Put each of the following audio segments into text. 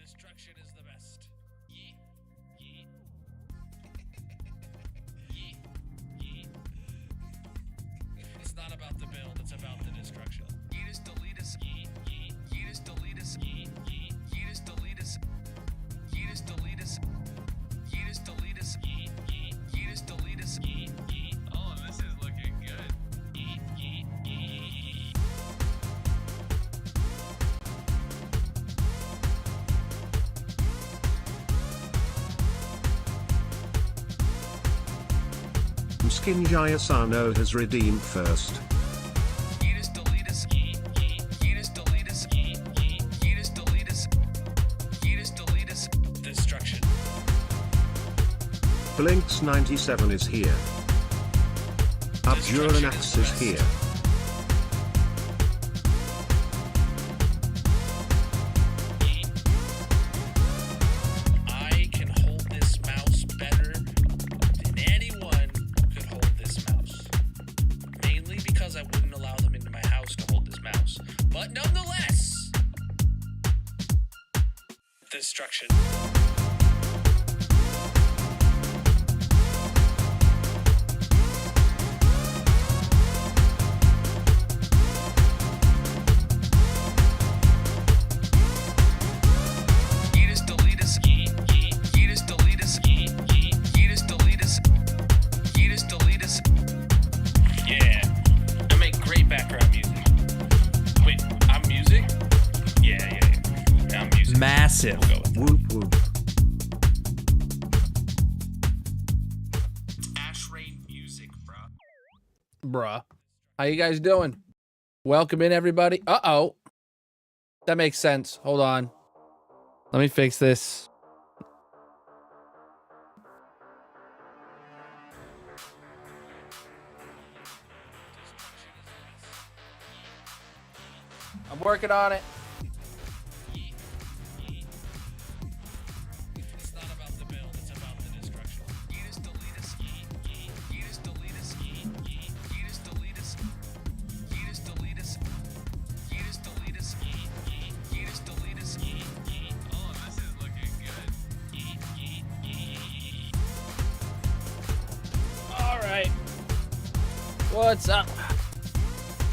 Destruction is the best. Yeet. Yeet. Yeet. Yeet. It's not about the build, it's about the destruction. Yeetus deletus. Yeet. Yeet. Yeetus deletus. Yeet. Yeet. Yeetus deletus. Yeetus deletus. Yeetus deletus. Yeet. Yeet. Yeetus deletus. Yeet. Yeet. Oh, this is looking good. Yeet. Yeet. Yeet. Skin Asano has redeemed first. Yeetus deletus. Yeet. Yeet. Yeetus deletus. Yeet. Yeet. Yeetus deletus. Yeetus deletus. Destruction. Blinks 97 is here. Abjuranax is here. I can hold this mouse better than anyone could hold this mouse. Mainly because I wouldn't allow them into my house to hold this mouse. But nonetheless, destruction. Yeetus deletus. Yeet. Yeet. Yeetus deletus. Yeet. Yeet. Yeetus deletus. Yeetus deletus. Yeah. I make great background music. Wait, I'm music? Yeah. I'm music. Massive. We'll go with that. Whoop whoop. Ash Rain music, bruh. Bruh. How you guys doing? Welcome in, everybody. Uh-oh. That makes sense. Hold on. Let me fix this. I'm working on it. It's not about the build, it's about the destruction. Yeetus deletus. Yeet. Yeet. Yeetus deletus. Yeet. Yeet. Yeetus deletus. Yeetus deletus. Yeetus deletus. Yeet. Yeet. Yeetus deletus. Yeet. Yeet. Oh, this is looking good. Yeet. Yeet. Yeet. All right. What's up?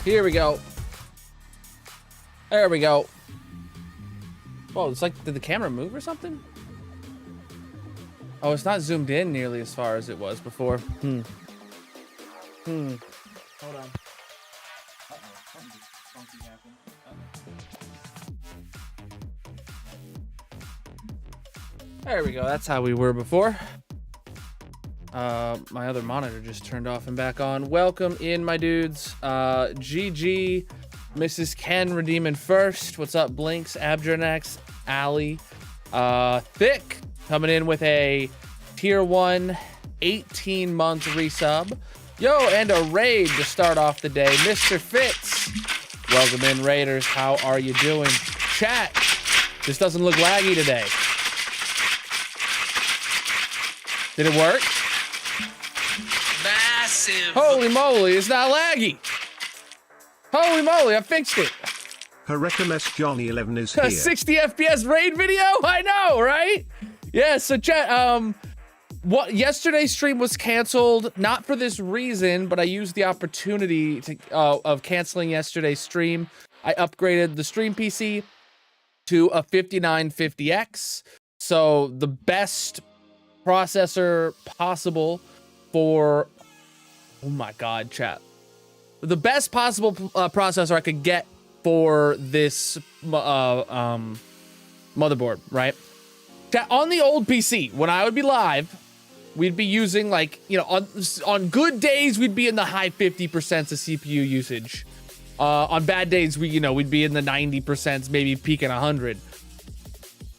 Here we go. There we go. Whoa, it's like, did the camera move or something? Oh, it's not zoomed in nearly as far as it was before. Hold on. There we go. That's how we were before. My other monitor just turned off and back on. Welcome in, my dudes. GG, Mrs. Ken redeeming first. What's up, Blinks, Abjuranax, Ali, Thick coming in with a tier 1 18-month resub. Yo, and a raid to start off the day. Mr. Fitz, welcome in, Raiders. How are you doing? Chat, this doesn't look laggy today. Did it work? Massive. Holy moly, it's not laggy. Holy moly, I fixed it. Herekames Johnny 11 is A here. 60 FPS raid video? I know, right? Yeah, so chat, yesterday's stream was canceled, not for this reason, but I used the opportunity to of canceling yesterday's stream. I upgraded the stream PC to a 5950X. So the best processor possible for, oh my god, chat, the best possible processor I could get for this motherboard, right? Chat, on the old PC, when I would be live, we'd be using, like, you know, on good days we'd be in the high 50% of CPU usage. On bad days we'd be in the 90%, maybe peaking 100.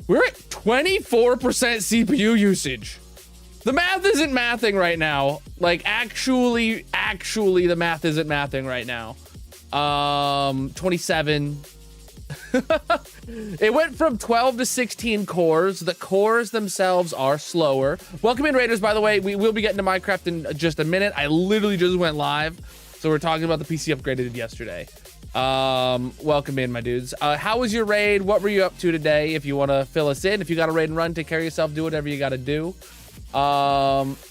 We're at 24% CPU usage. The math isn't mathing right now. Like, actually, the math isn't mathing right now. 27. It went from 12 to 16 cores. The cores themselves are slower. Welcome in, Raiders, by the way. We will be getting to Minecraft in just a minute. I literally just went live. So we're talking about the PC upgrade I did yesterday. Welcome in, my dudes. How was your raid? What were you up to today? If you want to fill us in, if you got a raid and run, take care of yourself, do whatever you got to do.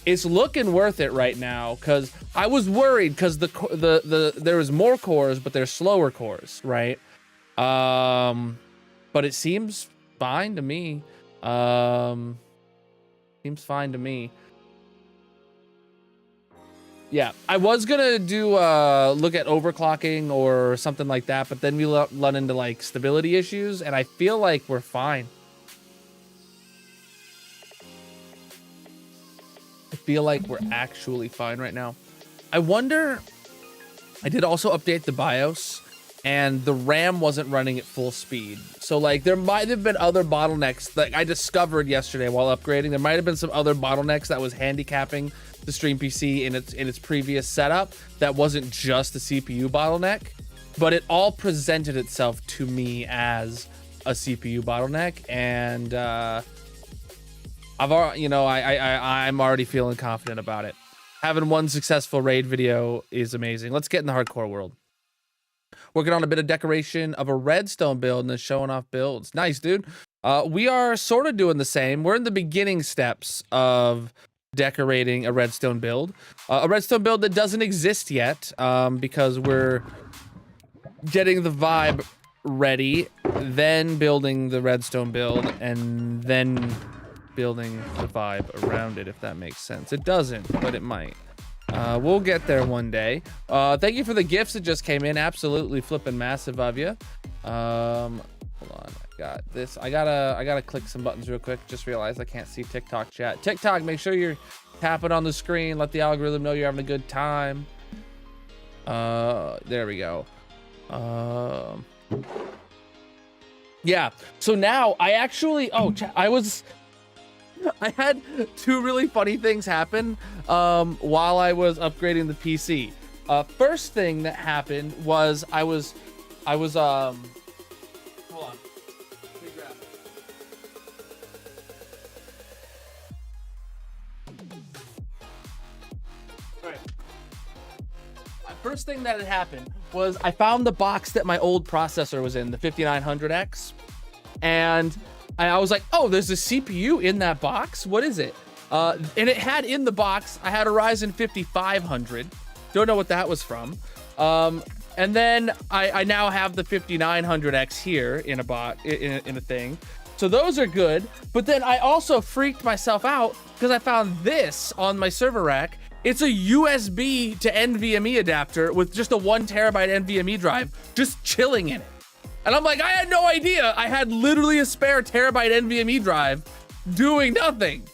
It's looking worth it right now, because I was worried because there was more cores, but they're slower cores, right? But it seems fine to me. Seems fine to me. Yeah, I was gonna do look at overclocking or something like that, but then we run into like stability issues, and I feel like we're fine. I feel like we're actually fine right now. I wonder, I did also update the BIOS, and the RAM wasn't running at full speed. So like there might have been other bottlenecks that I discovered yesterday while upgrading. There might have been some other bottlenecks that was handicapping the stream PC in its previous setup. That wasn't just the CPU bottleneck, but it all presented itself to me as a CPU bottleneck. And I've already, you know, I'm already feeling confident about it. Having one successful raid video is amazing. Let's get in the hardcore world. Working on a bit of decoration of a redstone build and then showing off builds. Nice, dude. We are sort of doing the same. We're in the beginning steps of decorating a redstone build. A redstone build that doesn't exist yet, because we're getting the vibe ready, then building the redstone build, and then building the vibe around it, if that makes sense. It doesn't, but it might. We'll get there one day. Thank you for the gifts that just came in. Absolutely flipping massive of you. Hold on, I got this. I gotta click some buttons real quick. Just realized I can't see TikTok chat. TikTok, make sure you're tapping on the screen. Let the algorithm know you're having a good time. There we go. Yeah. So now I actually, I had two really funny things happen while I was upgrading the PC. First thing that happened was I was hold on. Let me grab it. All right. First thing that had happened was I found the box that my old processor was in, the 5900X, and I was like, oh, there's a CPU in that box. What is it? And it had in the box, I had a Ryzen 5500. Don't know what that was from. And then I now have the 5900X here in a box, in a thing. So those are good. But then I also freaked myself out because I found this on my server rack. It's a USB to NVMe adapter with just a 1 terabyte NVMe drive just chilling in it. And I'm like, I had no idea. I had literally a spare terabyte NVMe drive doing nothing.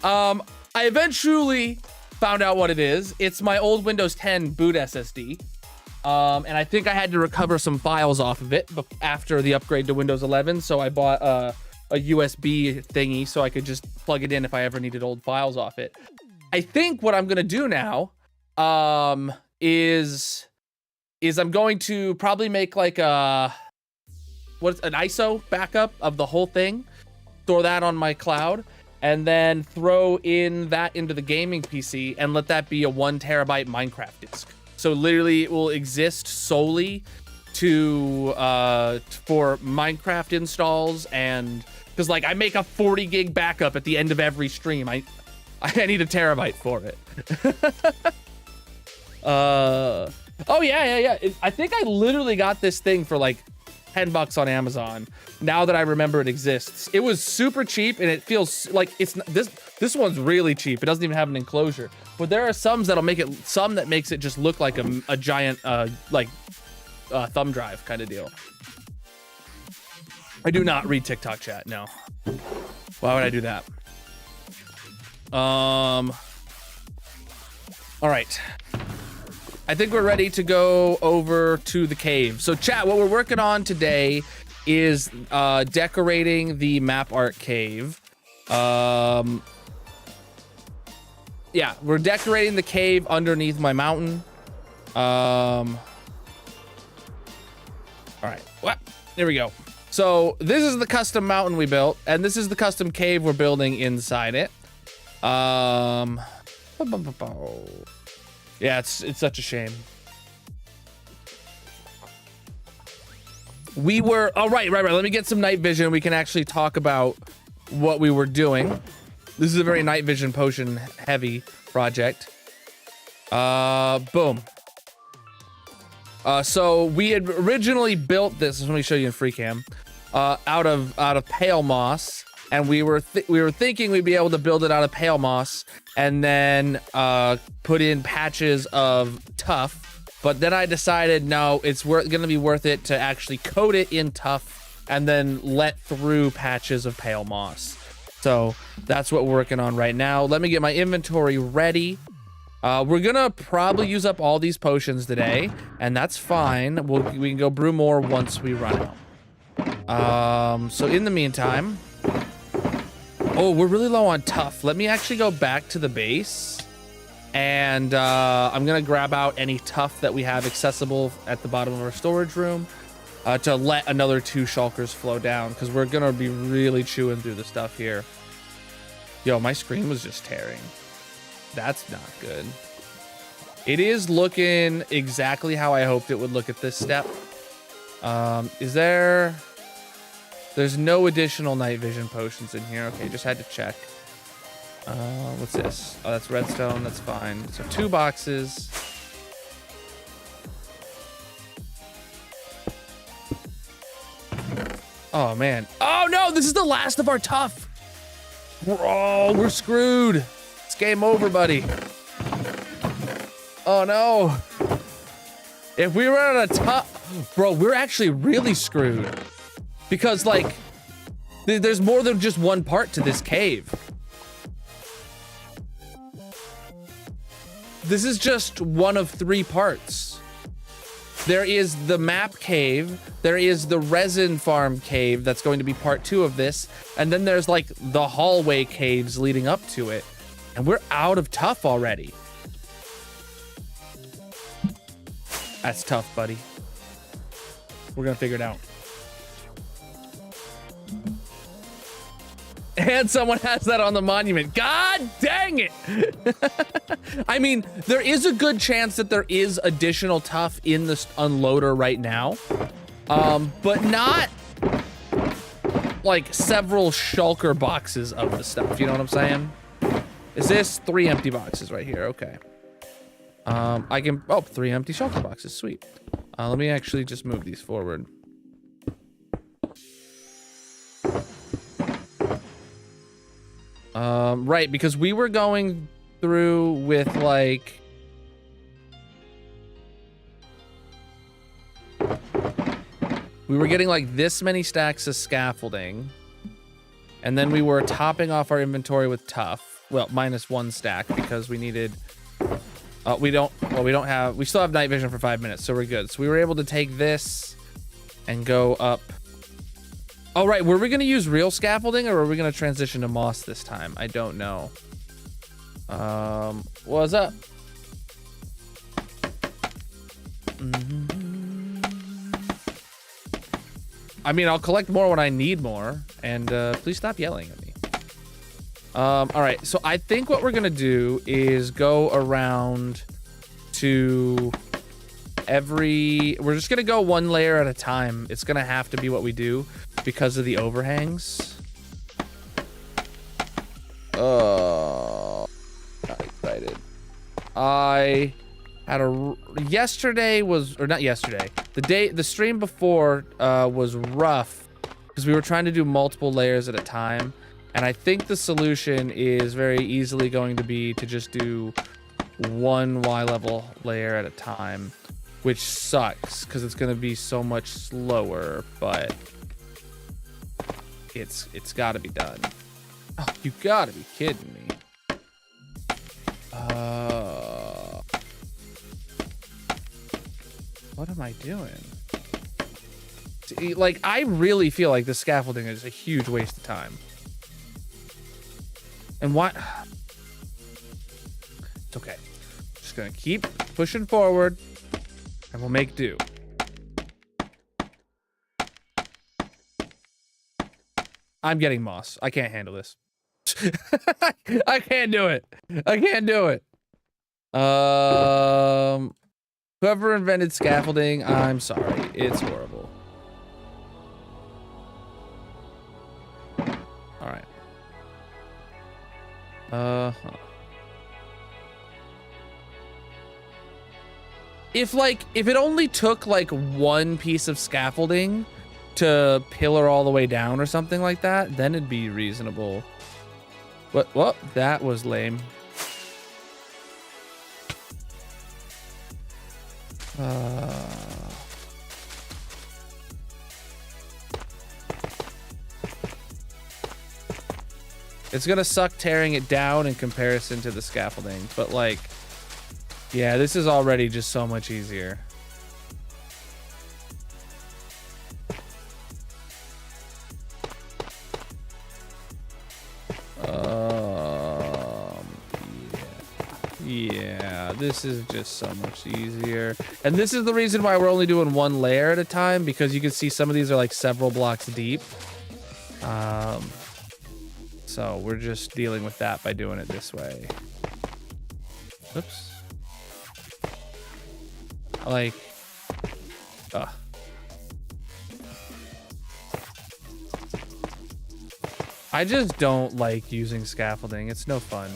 I eventually found out what it is. It's my old Windows 10 boot SSD. And I think I had to recover some files off of it after the upgrade to Windows 11. So I bought a USB thingy so I could just plug it in if I ever needed old files off it. I think what I'm gonna do now is I'm going to probably make like an ISO backup of the whole thing, throw that on my cloud, and then throw in that into the gaming PC and let that be a 1 terabyte Minecraft disk. So literally it will exist solely to for Minecraft installs, and because like I make a 40 gig backup at the end of every stream. I need a terabyte for it. Oh yeah. I think I literally got this thing for like $10 on Amazon. Now that I remember it exists, it was super cheap, and it feels like it's this one's really cheap. It doesn't even have an enclosure, but there are some that makes it just look like a giant thumb drive kind of deal. I do not read TikTok chat. No, why would I do that? All right. I think we're ready to go over to the cave. So chat, what we're working on today is decorating the map art cave. Yeah, we're decorating the cave underneath my mountain. All right, there we go. So this is the custom mountain we built, and this is the custom cave we're building inside it. Yeah, it's such a shame. we were, oh, right. Let me get some night vision. We can actually talk about what we were doing. This is a very night vision potion heavy project. Boom. So we had originally built this. Let me show you in free cam. Out of pale moss, and we were thinking we'd be able to build it out of pale moss, and then put in patches of tough. But then I decided no, it's gonna be worth it to actually coat it in tough, and then let through patches of pale moss. So that's what we're working on right now. Let me get my inventory ready. We're gonna probably use up all these potions today, and that's fine. We can go brew more once we run out. So in the meantime, oh, we're really low on tough. Let me actually go back to the base, and I'm gonna grab out any tough that we have accessible at the bottom of our storage room to let another 2 shulkers flow down, because we're gonna be really chewing through the stuff here. Yo, my screen was just tearing. That's not good. It is looking exactly how I hoped it would look at this step. There's no additional night vision potions in here. Okay, just had to check. What's this? Oh, that's redstone. That's fine. So 2 boxes. Oh, man. Oh, no, this is the last of our tough. We're screwed. It's game over, buddy. Oh, no. If we run out of tough, bro, we're actually really screwed. Because, like, there's more than just one part to this cave. This is just one of 3 parts. There is the map cave, there is the resin farm cave that's going to be part 2 of this, and then there's like the hallway caves leading up to it. And we're out of tough already. That's tough, buddy. We're gonna figure it out. And someone has that on the monument. God dang it. I mean, there is a good chance that there is additional tough in this unloader right now. But not like several shulker boxes of the stuff. You know what I'm saying? Is this 3 empty boxes right here? Okay. I can, 3 empty shulker boxes. Sweet. Let me actually just move these forward. Right, because we were going through with like we were getting like this many stacks of scaffolding, and then we were topping off our inventory with tough. Well, minus 1 stack because we needed we still have night vision for 5 minutes, so we're good. So we were able to take this and go up. Oh, right. Were we going to use real scaffolding, or were we going to transition to moss this time? I don't know. What's up? I mean, I'll collect more when I need more, and please stop yelling at me. All right. So I think what we're going to do is go around to we're just going to go 1 layer at a time. It's going to have to be what we do because of the overhangs. Not excited. I had the stream before was rough because we were trying to do multiple layers at a time, and I think the solution is very easily going to be to just do 1 Y level layer at a time, which sucks because it's going to be so much slower, but it's got to be done. Oh, you got to be kidding me. What am I doing? Like, I really feel like the scaffolding is a huge waste of time. And what? It's okay. Just gonna keep pushing forward, and we'll make do. I'm getting moss. I can't handle this. I can't do it. I can't do it. Whoever invented scaffolding, I'm sorry. It's horrible. Uh-huh. If it only took like one piece of scaffolding to pillar all the way down or something like that, then it'd be reasonable. But, well, that was lame. It's gonna suck tearing it down in comparison to the scaffolding, but like, yeah, this is already just so much easier. Yeah, this is just so much easier. And this is the reason why we're only doing one layer at a time, because you can see some of these are like several blocks deep. So we're just dealing with that by doing it this way. Oops. Like, I just don't like using scaffolding. It's no fun.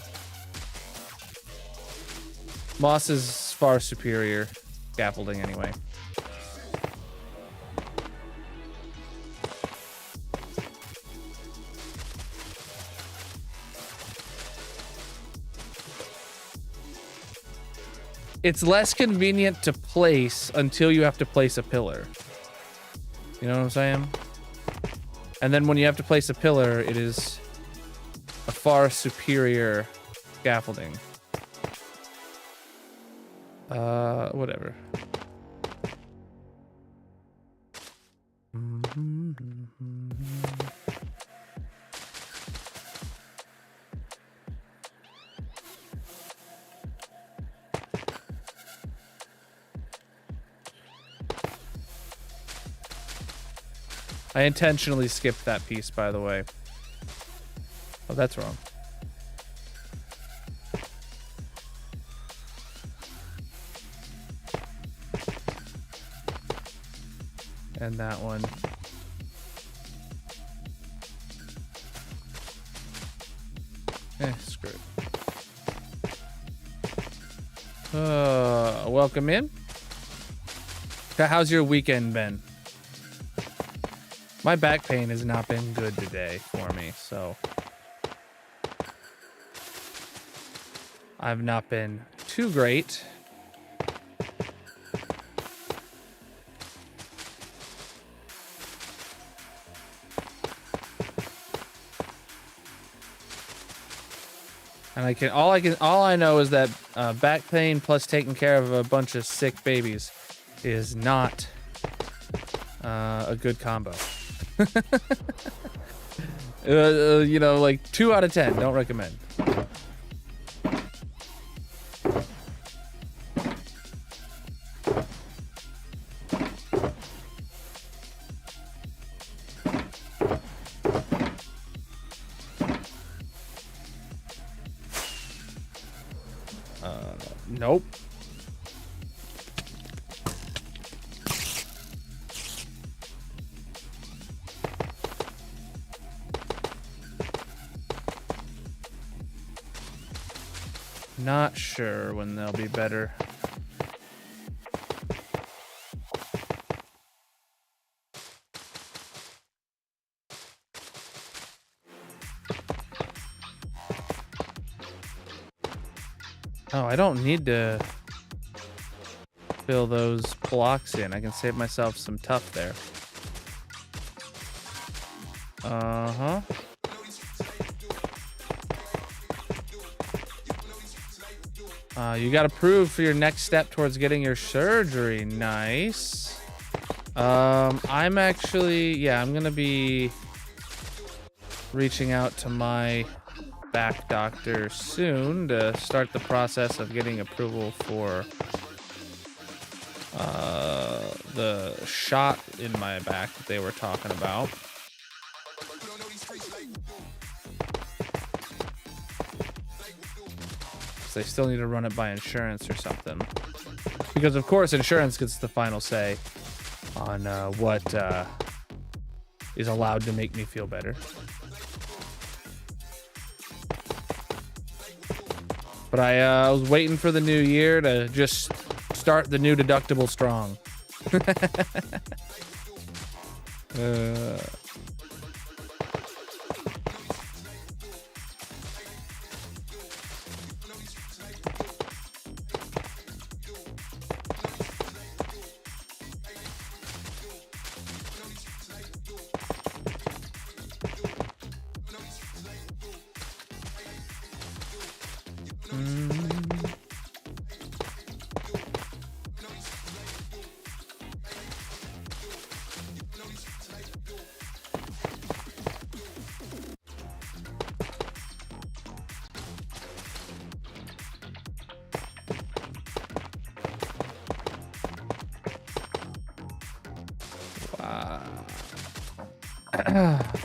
Moss is far superior scaffolding anyway. It's less convenient to place until you have to place a pillar. You know what I'm saying? And then when you have to place a pillar, it is a far superior scaffolding. Whatever. I intentionally skipped that piece, by the way. Oh, that's wrong. And that one. Screw it. Welcome in. How's your weekend been? My back pain has not been good today for me, so I've not been too great. And all I know is that back pain plus taking care of a bunch of sick babies is not a good combo. You know, like 2 out of 10. Don't recommend. Nope. Not sure when they'll be better. Oh, I don't need to fill those blocks in. I can save myself some tough there. Uh-huh. You got approved for your next step towards getting your surgery. Nice. I'm actually, yeah, I'm gonna be reaching out to my back doctor soon to start the process of getting approval for the shot in my back that they were talking about. They still need to run it by insurance or something, because of course insurance gets the final say on what is allowed to make me feel better. But I was waiting for the new year to just start the new deductible strong.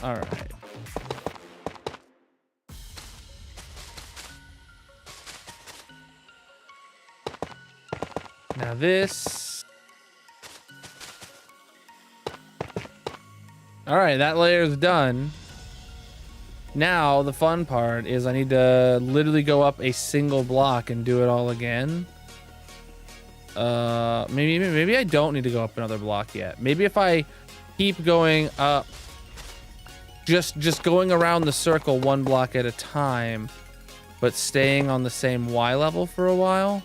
All right. Now this. All right, that layer's done. Now the fun part is I need to literally go up a single block and do it all again. Maybe I don't need to go up another block yet. Maybe if I keep going up, just going around the circle one block at a time, but staying on the same Y level for a while.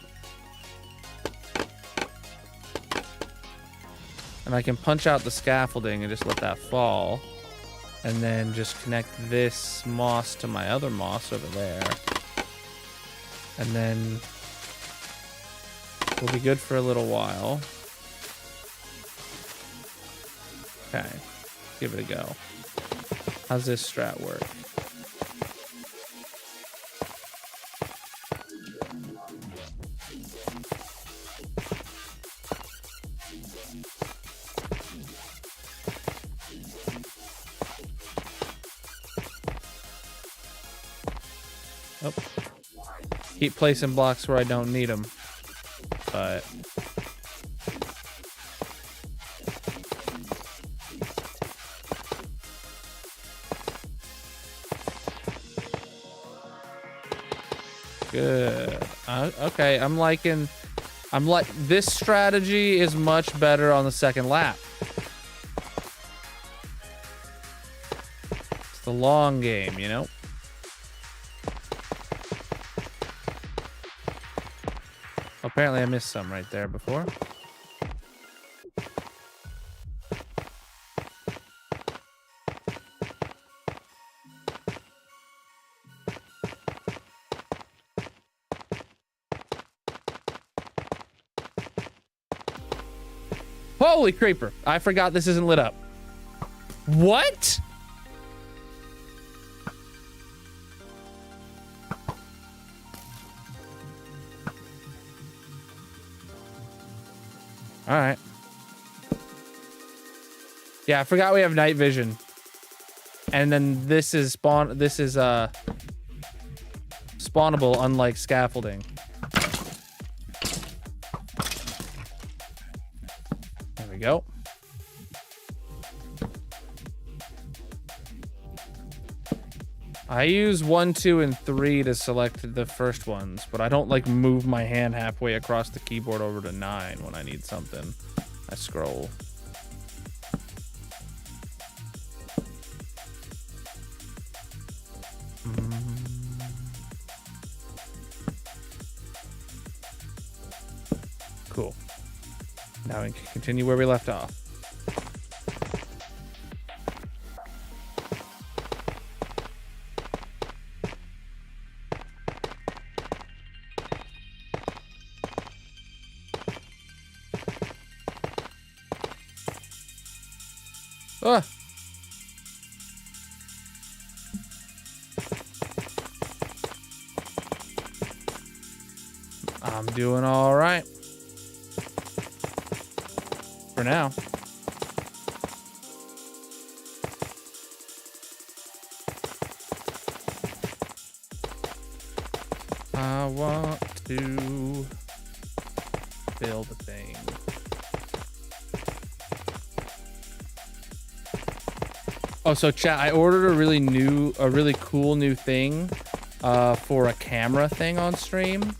And I can punch out the scaffolding and just let that fall. And then just connect this moss to my other moss over there. And then we'll be good for a little while. Okay, give it a go. How's this strat work? Oh. Keep placing blocks where I don't need them. But good. Okay, I'm like this strategy is much better on the second lap. It's the long game, you know? Apparently I missed some right there before. Holy creeper. I forgot this isn't lit up. What? All right. Yeah, I forgot we have night vision. And then this is spawnable, unlike scaffolding. There we go. I use 1, 2, and 3 to select the first ones, but I don't like move my hand halfway across the keyboard over to 9 when I need something. I scroll. Cool. Now we can continue where we left off. Ah. I'm doing all right for now. I want to build a thing. Oh, so chat, I ordered a really cool new thing for a camera thing on stream.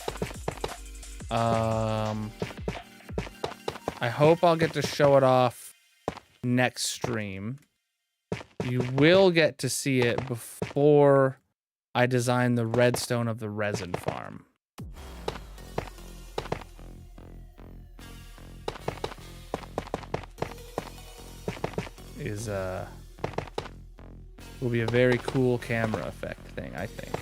I hope I'll get to show it off next stream. You will get to see it before I design the redstone of the resin farm. Will be a very cool camera effect thing, I think.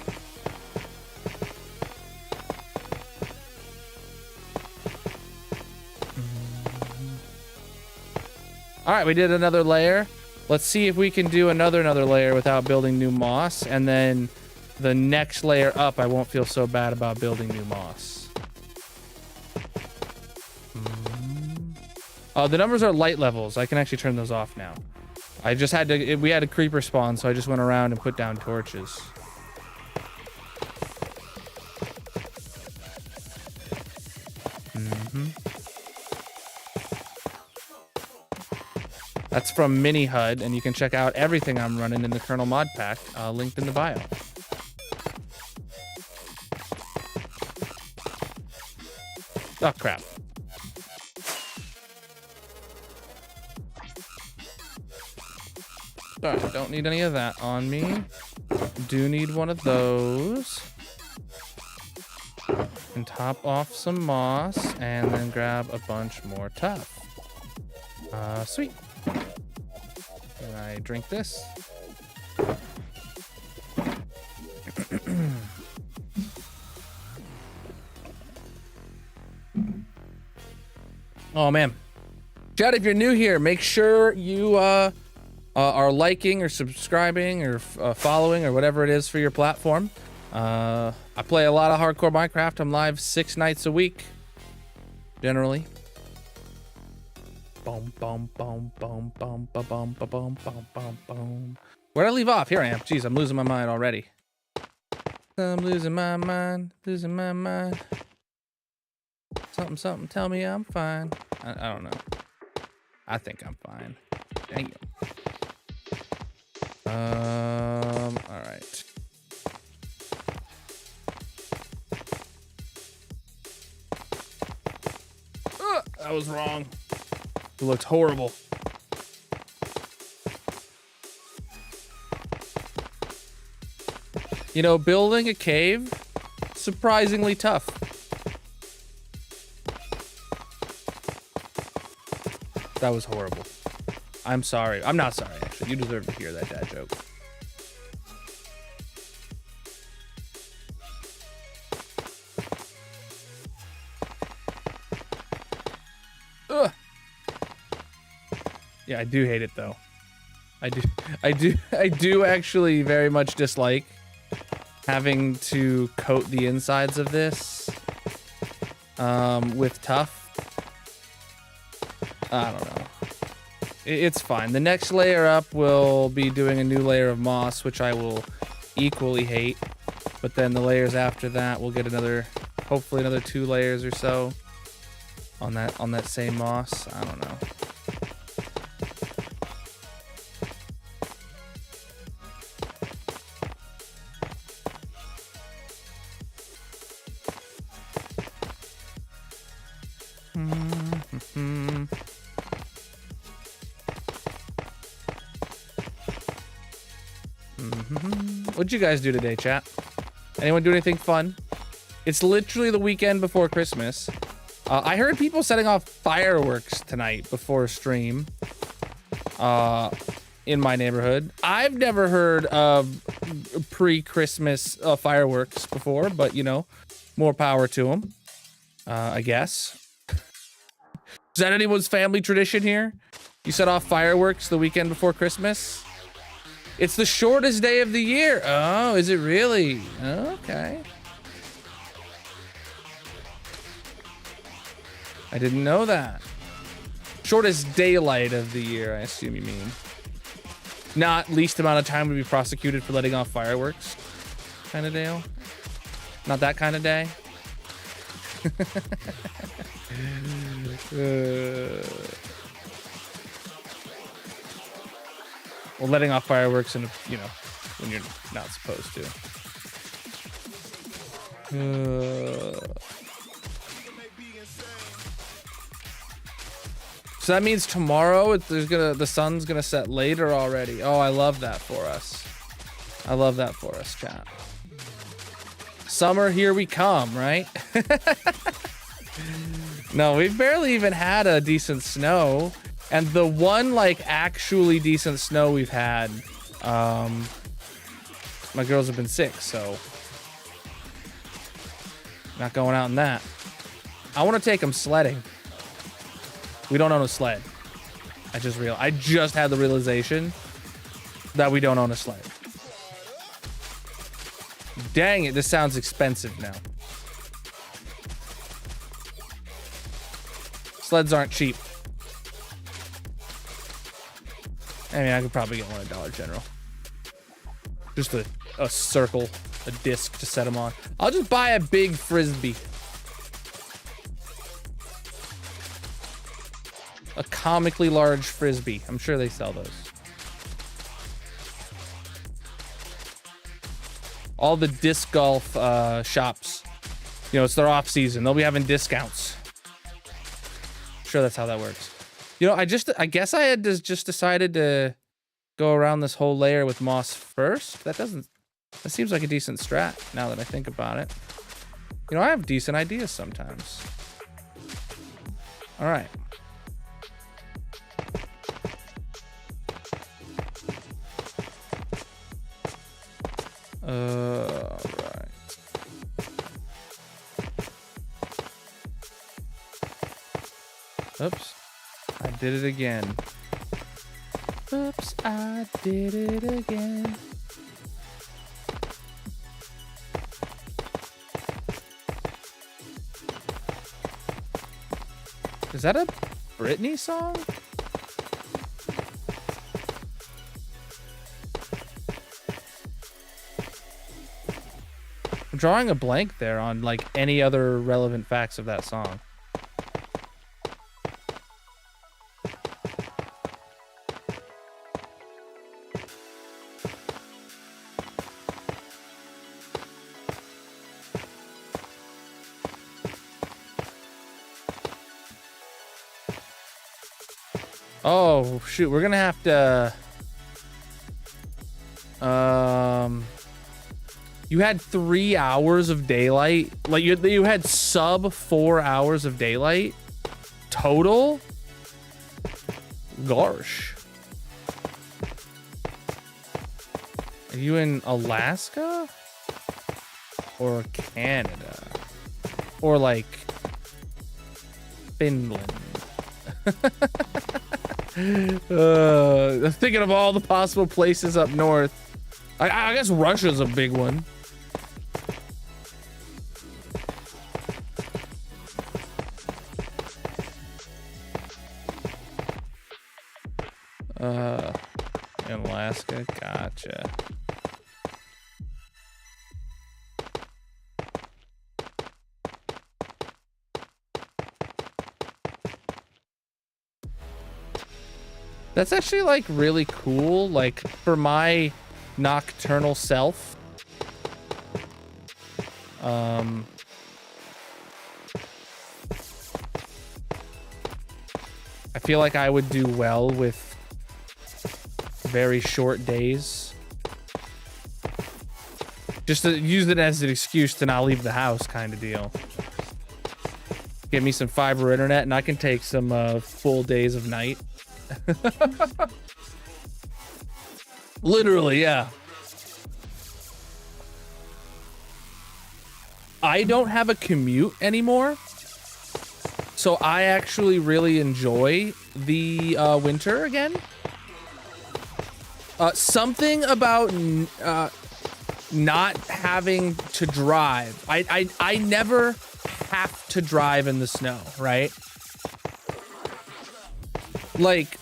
All right, we did another layer. Let's see if we can do another layer without building new moss, and then the next layer up, I won't feel so bad about building new moss. Oh, the numbers are light levels. I can actually turn those off now. I just had to, we had a creeper spawn, so I just went around and put down torches. That's from Mini HUD, and you can check out everything I'm running in the Colonel mod pack, linked in the bio. Oh, crap. Alright, don't need any of that on me. Do need one of those. And top off some moss, and then grab a bunch more tough. Sweet. Can I drink this? Oh man. Chat, if you're new here, make sure you are liking or subscribing or following or whatever it is for your platform. I play a lot of hardcore Minecraft. I'm live 6 nights a week, generally. Boom, boom, boom, boom, boom, boom, boom, boom, boom, boom, boom. Where'd I leave off? Here I am. Jeez, I'm losing my mind already. I'm losing my mind, losing my mind. Something, something, tell me I'm fine. I don't know. I think I'm fine. Dang it. All right. That was wrong. It looked horrible. You know, building a cave, surprisingly tough. That was horrible. I'm sorry. I'm not sorry, actually. You deserve to hear that dad joke. Ugh. Yeah, I do hate it though. I do actually very much dislike having to coat the insides of this with tough. I don't know. It's fine. The next layer up will be doing a new layer of moss, which I will equally hate. But then the layers after that, we'll get another, hopefully another 2 layers or so on that same moss. I don't know. What'd you guys do today, chat? Anyone do anything fun? It's literally the weekend before Christmas. I heard people setting off fireworks tonight before stream in my neighborhood. I've never heard of pre-Christmas fireworks before, but you know, more power to them, I guess. Is that anyone's family tradition here? You set off fireworks the weekend before Christmas? It's the shortest day of the year. Oh, is it really? Okay. I didn't know that. Shortest daylight of the year, I assume you mean. Not least amount of time to be prosecuted for letting off fireworks kind of deal. Not that kind of day. Well, letting off fireworks, and you know, when you're not supposed to. So that means tomorrow the sun's gonna set later already. Oh, I love that for us. I love that for us, chat. Summer, here we come, right? No, we've barely even had a decent snow. And the one like actually decent snow we've had, my girls have been sick, so not going out in that. I want to take them sledding. We don't own a sled. I just had the realization that we don't own a sled. Dang it, this sounds expensive now. Sleds aren't cheap. I mean, I could probably get one at Dollar General. Just a circle, a disc to set them on. I'll just buy a big frisbee. A comically large frisbee. I'm sure they sell those. All the disc golf shops, you know, it's their off season. They'll be having discounts. I'm sure that's how that works. You know, I guess I had just decided to go around this whole layer with moss first. That seems like a decent strat now that I think about it. You know, I have decent ideas sometimes. All right. All right. Oops. I did it again. Oops, I did it again. Is that a Britney song? I'm drawing a blank there on like any other relevant facts of that song. Oh shoot, we're gonna have to you had 3 hours of daylight, like you had sub 4 hours of daylight total. Gosh, are you in Alaska or Canada or like Finland? I'm thinking of all the possible places up north. I guess Russia's a big one. In Alaska, gotcha. That's actually like really cool, like for my nocturnal self. I feel like I would do well with very short days. Just to use it as an excuse to not leave the house kind of deal. Get me some fiber internet and I can take some full days of night. Literally, yeah. I don't have a commute anymore, so I actually really enjoy the winter again. Something about not having to drive. I never have to drive in the snow, right? Like,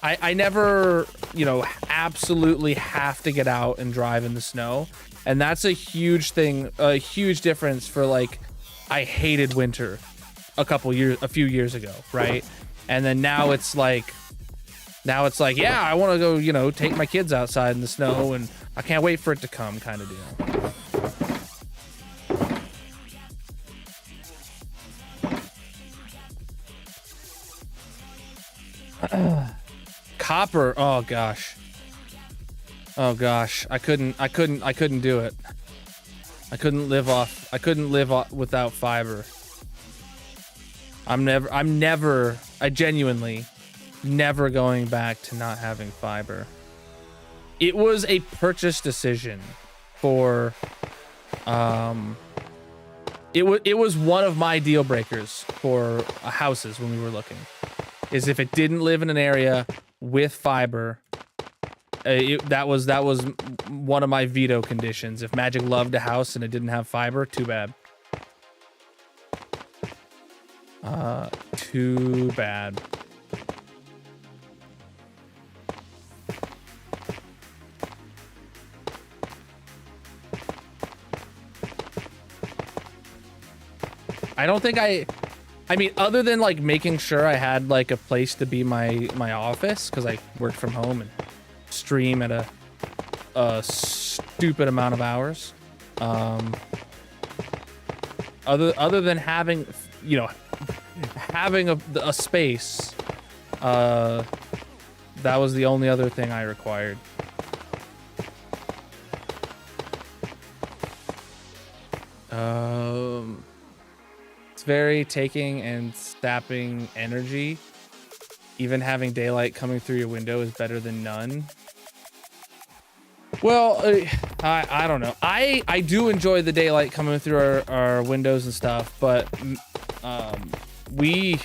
I never, you know, absolutely have to get out and drive in the snow. And that's a huge thing, a huge difference for like, I hated winter a few years ago, right? And then now it's like, yeah, I want to go, you know, take my kids outside in the snow and I can't wait for it to come kind of deal. Copper. Oh gosh. Oh gosh. I couldn't do it. I couldn't live off without fiber. I genuinely never going back to not having fiber. It was a purchase decision for it was one of my deal breakers for houses when we were looking, is if it didn't live in an area with fiber. That was one of my veto conditions. If Magic loved a house and it didn't have fiber, too bad. Too bad. I don't think I mean, other than like making sure I had like a place to be my office, because I work from home and stream at a stupid amount of hours. Other than having, you know, having a space, that was the only other thing I required. It's very taking and sapping energy. Even having daylight coming through your window is better than none. Well, I don't know. I do enjoy the daylight coming through our windows and stuff, but we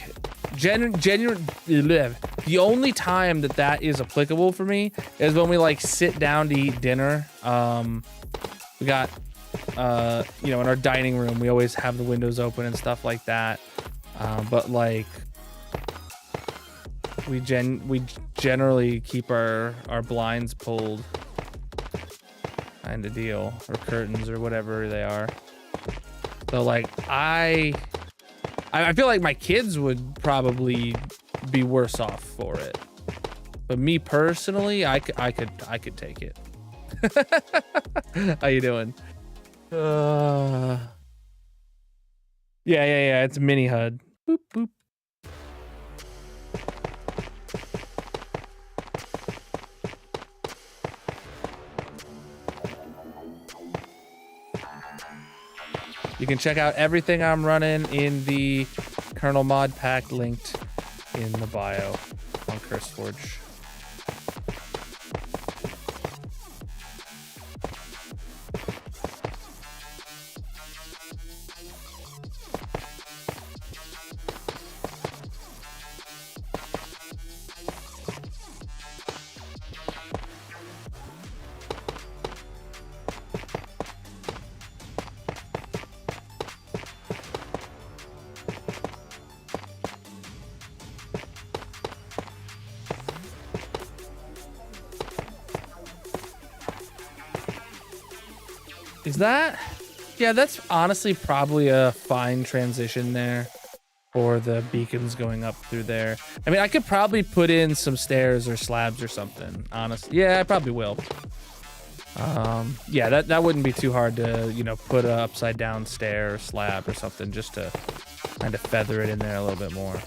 the only time that is applicable for me is when we like sit down to eat dinner. We got you know, in our dining room we always have the windows open and stuff like that, but like we generally keep our blinds pulled, kind of deal, or curtains or whatever they are. So like I feel like my kids would probably be worse off for it, but me personally, I could take it. How you doing? Yeah, it's mini HUD. Boop boop. You can check out everything I'm running in the Colonel mod pack linked in the bio on CurseForge. Is that? Yeah, that's honestly probably a fine transition there for the beacons going up through there. I mean, I could probably put in some stairs or slabs or something, honestly. Yeah, I probably will. Yeah, that wouldn't be too hard to, you know, put a upside down stair or slab or something just to kind of feather it in there a little bit more.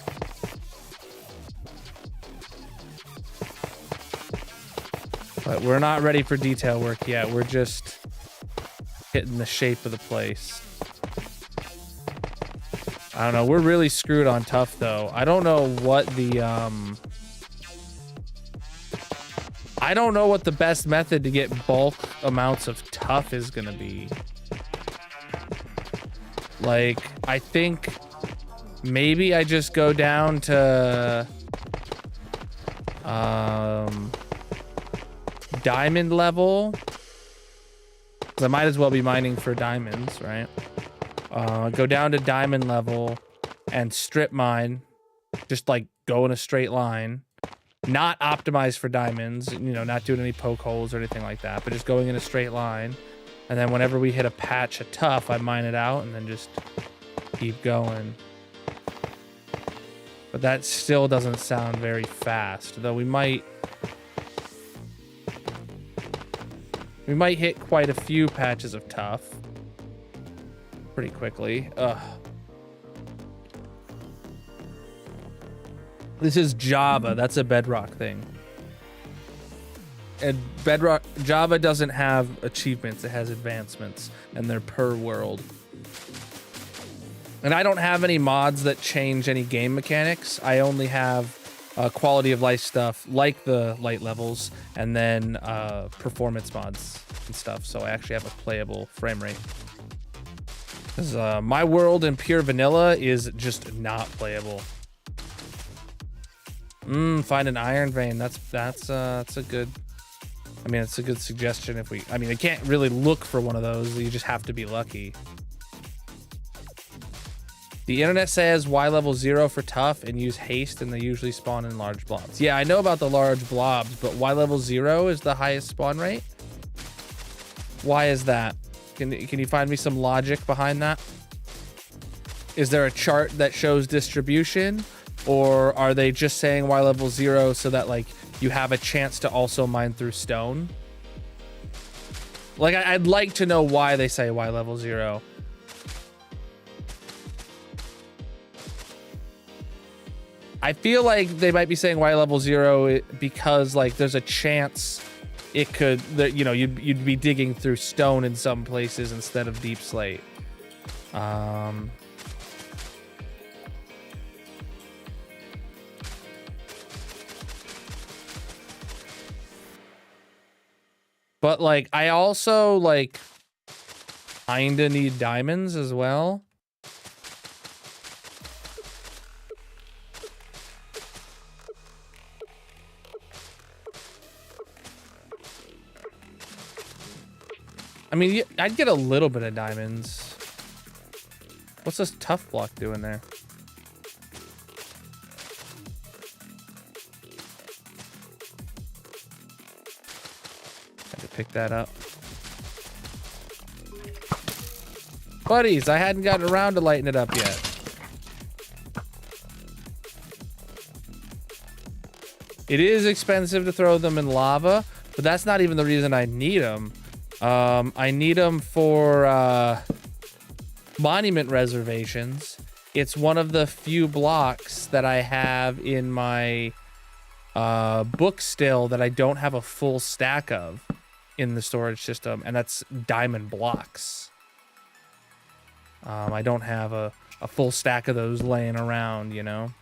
But we're not ready for detail work yet. We're just hitting the shape of the place. I don't know. We're really screwed on tough though. I don't know what the I don't know what the best method to get bulk amounts of tough is gonna be. Like, I think maybe I just go down to diamond level. I might as well be mining for diamonds, right? Go down to diamond level and strip mine. Just like go in a straight line. Not optimized for diamonds, you know, not doing any poke holes or anything like that, but just going in a straight line. And then whenever we hit a patch of tough, I mine it out and then just keep going. But that still doesn't sound very fast, though we might hit quite a few patches of tough pretty quickly. Ugh. This is Java. That's a Bedrock thing. And Bedrock Java doesn't have achievements. It has advancements, and they're per world. And I don't have any mods that change any game mechanics. I only have quality of life stuff like the light levels, and then performance mods and stuff. So I actually have a playable frame rate. Because my world in pure vanilla is just not playable. Find an iron vein. That's a good. I mean, it's a good suggestion if we. I mean, I can't really look for one of those. You just have to be lucky. The internet says Y level 0 for tough and use haste, and they usually spawn in large blobs. Yeah, I know about the large blobs, but Y level 0 is the highest spawn rate. Why is that? Can you find me some logic behind that? Is there a chart that shows distribution, or are they just saying Y level 0 so that like you have a chance to also mine through stone? Like I'd like to know why they say Y level 0. I feel like they might be saying Y level 0 because like there's a chance it could, that you know, you'd be digging through stone in some places instead of deep slate. But like I also like kinda need diamonds as well. I mean, I'd get a little bit of diamonds. What's this tough block doing there? Had to pick that up. Buddies, I hadn't gotten around to lighting it up yet. It is expensive to throw them in lava, but that's not even the reason I need them. I need them for monument reservations. It's one of the few blocks that I have in my book still that I don't have a full stack of in the storage system, and that's diamond blocks. I don't have a full stack of those laying around, you know?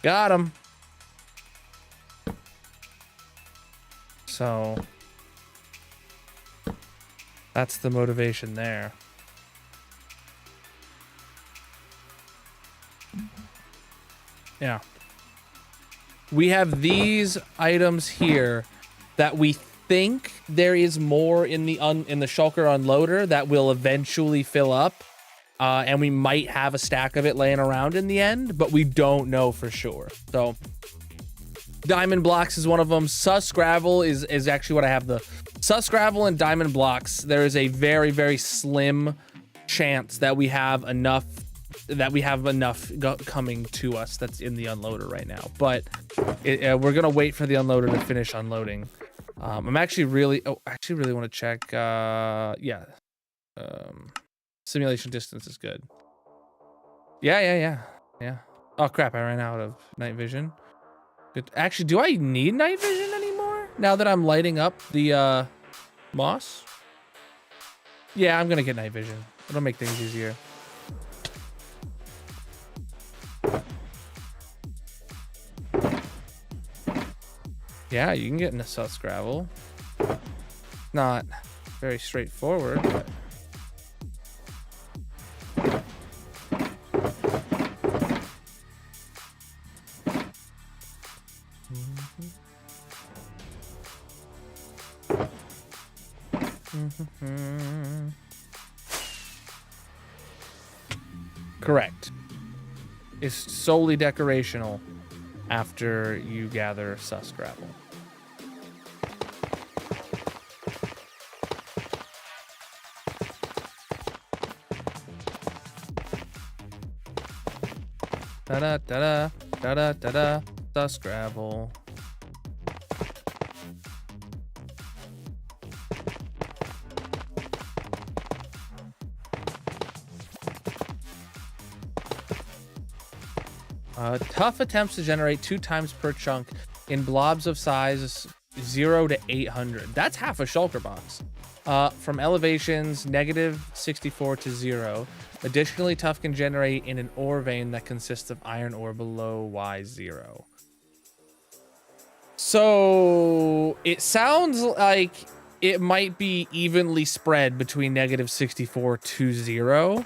Got him. So that's the motivation there. Yeah. We have these items here that we think there is more in the shulker unloader that will eventually fill up. And we might have a stack of it laying around in the end, but we don't know for sure. So diamond blocks is one of them. Sus gravel is actually what I have. The sus gravel and diamond blocks, there is a very, very slim chance that we have enough coming to us that's in the unloader right now. But we're gonna wait for the unloader to finish unloading. I'm actually really want to check. Yeah. Simulation distance is good. Yeah. Oh crap, I ran out of night vision. Good. Actually, do I need night vision anymore now that I'm lighting up the moss? Yeah, I'm gonna get night vision. It'll make things easier. Yeah, you can get into sus gravel. Not very straightforward, but correct. It's solely decorational after you gather sus gravel. Da-da, sus gravel. Tough attempts to generate 2 times per chunk in blobs of size 0 to 800. That's half a shulker box. From elevations -64 to 0. Additionally, tough can generate in an ore vein that consists of iron ore below Y0. So it sounds like it might be evenly spread between -64 to 0.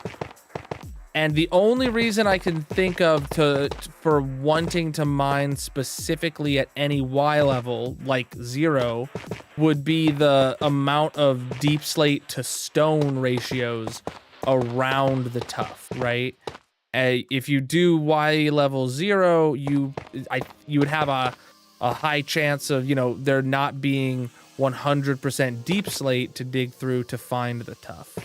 And the only reason I can think of for wanting to mine specifically at any Y level, like 0, would be the amount of deep slate to stone ratios around the tuff, right? If you do Y level 0, you would have a high chance of, you know, there not being 100% deep slate to dig through to find the tuff.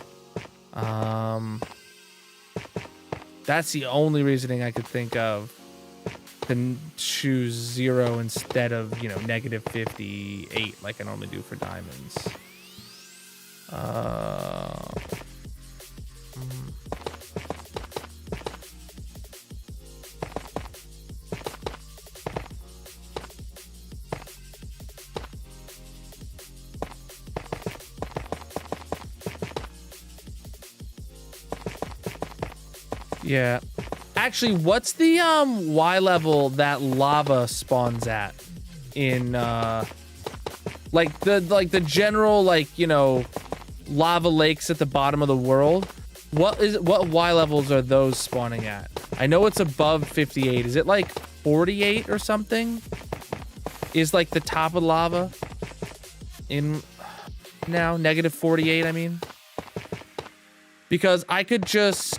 That's the only reasoning I could think of to choose 0 instead of, you know, -58 like I normally do for diamonds. Yeah. Actually, what's the Y level that lava spawns at in like the general, like, you know, lava lakes at the bottom of the world? What Y levels are those spawning at? I know it's above 58. Is it like 48 or something? Is like the top of lava in now -48, I mean? Because I could just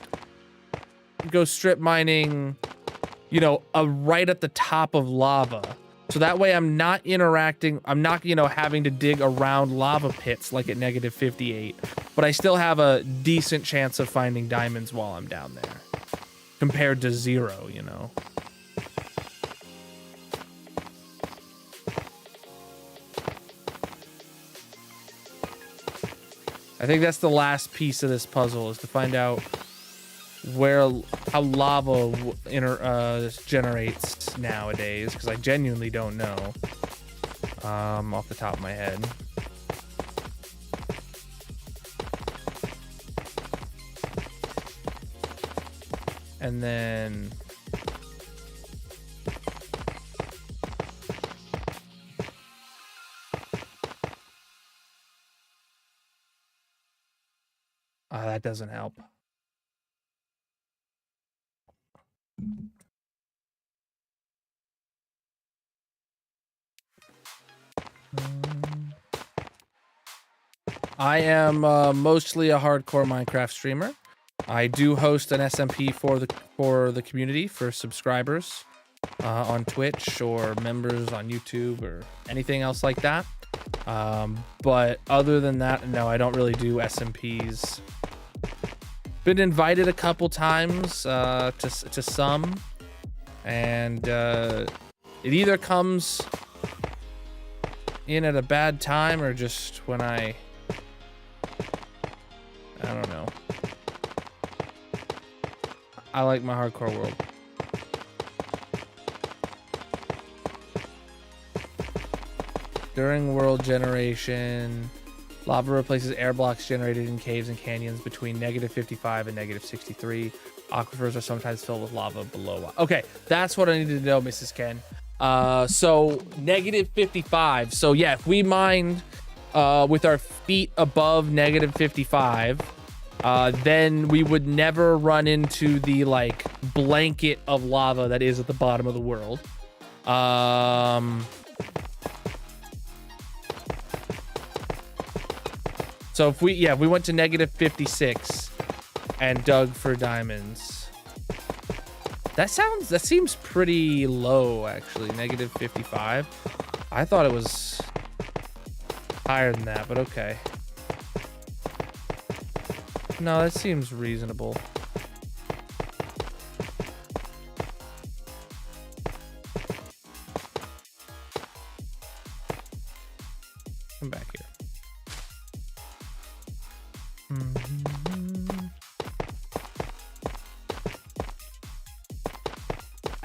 go strip mining, you know, right at the top of lava. So that way I'm not interacting, I'm not, you know, having to dig around lava pits like at -58, but I still have a decent chance of finding diamonds while I'm down there compared to 0, you know. I think that's the last piece of this puzzle, is to find out how lava generates nowadays, because I genuinely don't know off the top of my head. And then that doesn't help. I am mostly a hardcore Minecraft streamer. I do host an SMP for the community, for subscribers on Twitch or members on YouTube or anything else like that. But other than that, no, I don't really do SMPs. Been invited a couple times to some, and it either comes in at a bad time or just when I don't know. I like my hardcore world. During world generation, lava replaces air blocks generated in caves and canyons between -55 and -63. Aquifers are sometimes filled with lava below. Okay, that's what I needed to know, Mrs. Ken. So -55. So yeah, if we mined with our feet above -55, then we would never run into the like blanket of lava that is at the bottom of the world. So if we went to -56 and dug for diamonds, that seems pretty low, actually. -55. I thought it was higher than that, but okay. No, that seems reasonable. Come back here.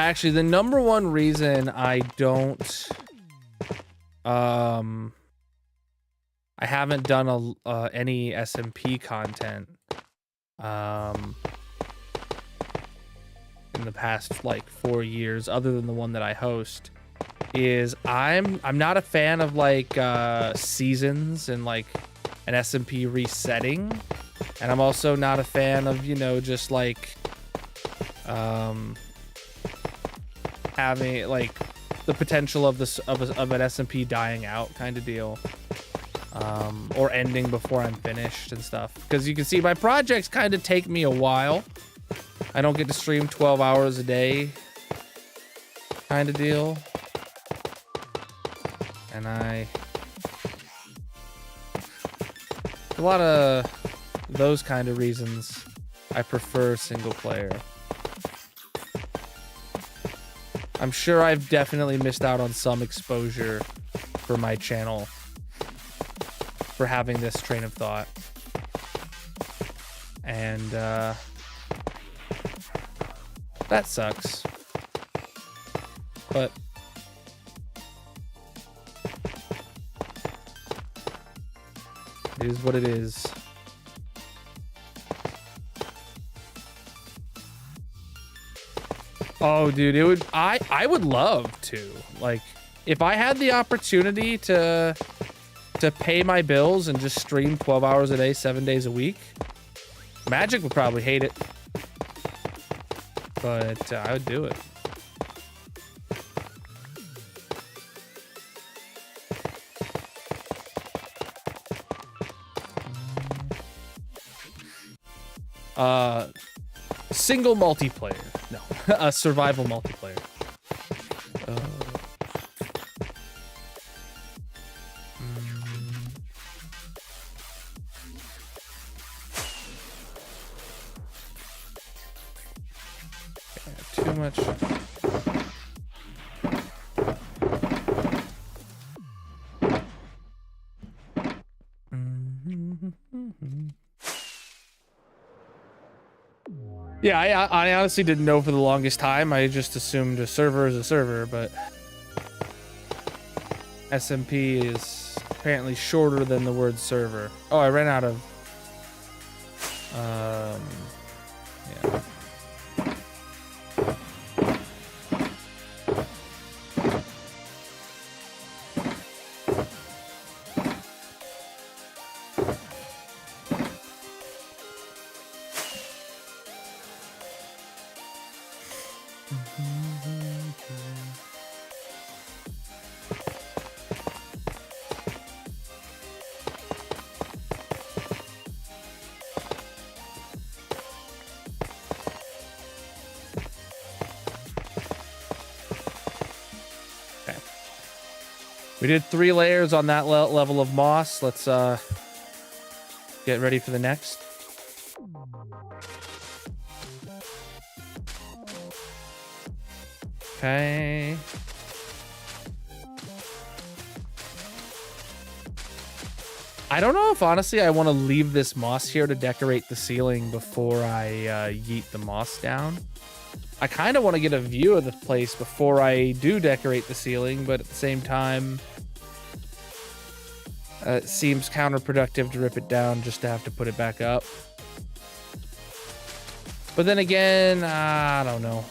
Actually, the number one reason I don't, I haven't done any SMP content, in the past like 4 years, other than the one that I host, is I'm not a fan of like seasons and like an SMP resetting, and I'm also not a fan of, you know, just like having like the potential of this of an SMP dying out kind of deal, or ending before I'm finished and stuff, because you can see my projects kind of take me a while. I don't get to stream 12 hours a day kind of deal. And a lot of those kind of reasons, I prefer single player. I'm sure I've definitely missed out on some exposure for my channel for having this train of thought. And that sucks. But it is what it is. Oh, dude, it would. I would love to. Like, if I had the opportunity to pay my bills and just stream 12 hours a day, 7 days a week, Magic would probably hate it. But I would do it. Single multiplayer. No, a survival multiplayer. Yeah, too much. Yeah, I honestly didn't know for the longest time. I just assumed a server is a server, but SMP is apparently shorter than the word server. Oh, I ran out of yeah. We did 3 layers on that level of moss. Let's get ready for the next. Okay. I don't know if honestly I want to leave this moss here to decorate the ceiling before I yeet the moss down. I kind of want to get a view of the place before I do decorate the ceiling, but at the same time, it seems counterproductive to rip it down just to have to put it back up. But then again, I don't know.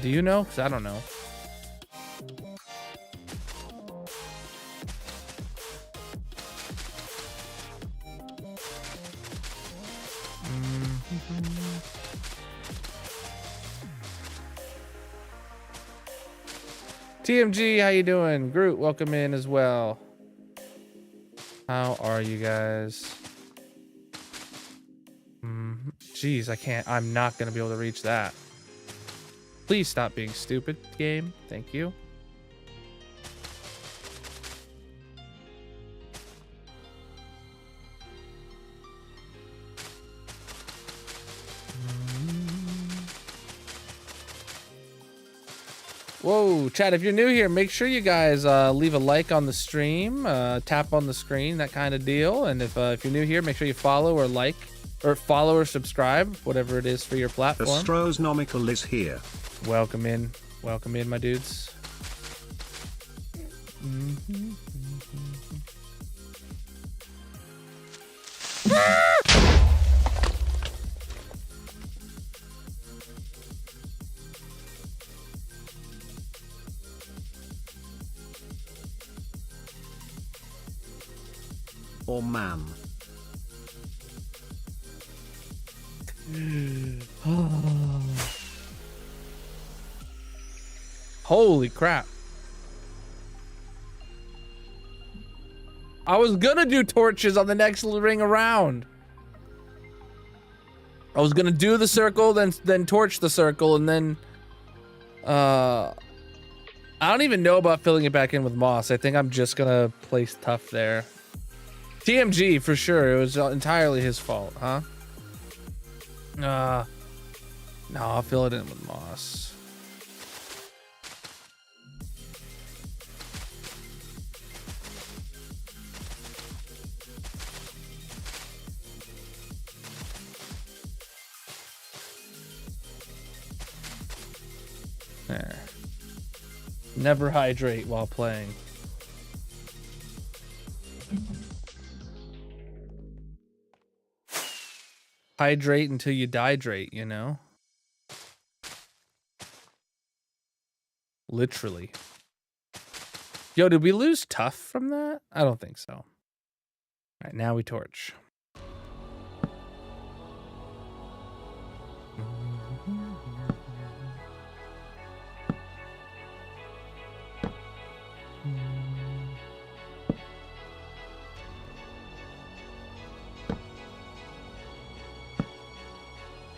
Do you know? Because I don't know. TMG, how you doing? Groot, welcome in as well. How are you guys? Jeez, I can't. I'm not going to be able to reach that. Please stop being stupid, game. Thank you. Whoa, chat, if you're new here, make sure you guys leave a like on the stream, tap on the screen, that kind of deal. And if you're new here, make sure you follow or like or follow or subscribe, whatever it is for your platform. Astronomical is here. Welcome in, my dudes. Oh man. Holy crap. I was gonna do torches on the next ring around. I was gonna do the circle, then torch the circle, and then I don't even know about filling it back in with moss. I think I'm just gonna place tough there. TMG for sure. It was entirely his fault, huh? No, I'll fill it in with moss. There. Never hydrate while playing. Hydrate until you dihydrate, you know? Literally. Yo, did we lose tough from that? I don't think so. All right, now we torch.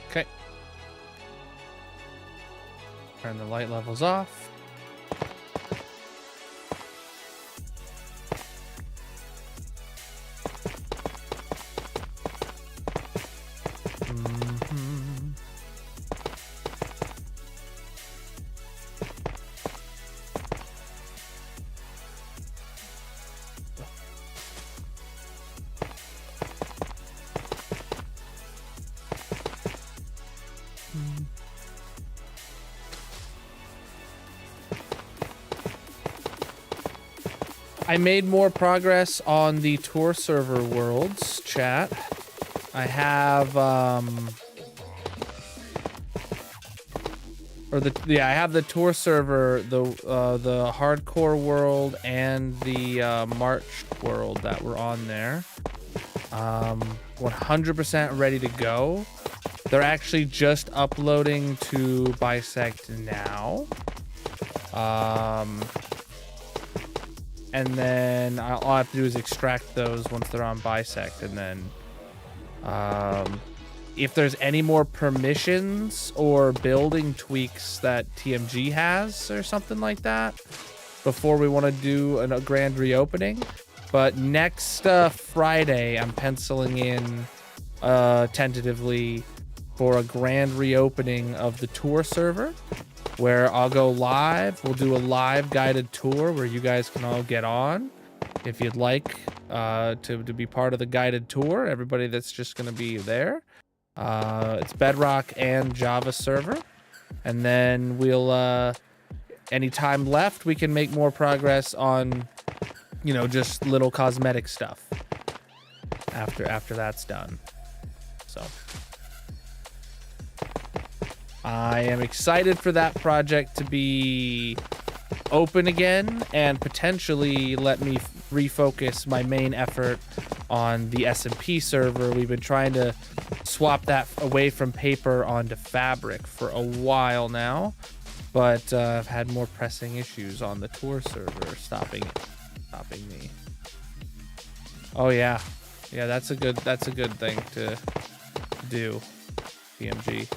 Okay. Turn the light levels off. I made more progress on the tour server worlds, chat. I have I have the tour server, the hardcore world and the March world that were on there. 100% ready to go. They're actually just uploading to Bisect now. And then all I have to do is extract those once they're on Bisect, and then if there's any more permissions or building tweaks that TMG has or something like that before we want to do a grand reopening. But next Friday, I'm penciling in tentatively for a grand reopening of the tour server, where I'll go live. We'll do a live guided tour where you guys can all get on if you'd like to be part of the guided tour. Everybody that's just going to be there. It's Bedrock and Java server. And then we'll, any time left, we can make more progress on, you know, just little cosmetic stuff after that's done. So I am excited for that project to be open again and potentially let me refocus my main effort on the SMP server. We've been trying to swap that away from paper onto fabric for a while now, but I've had more pressing issues on the tour server stopping me. Oh yeah, that's a good thing to do. PMG.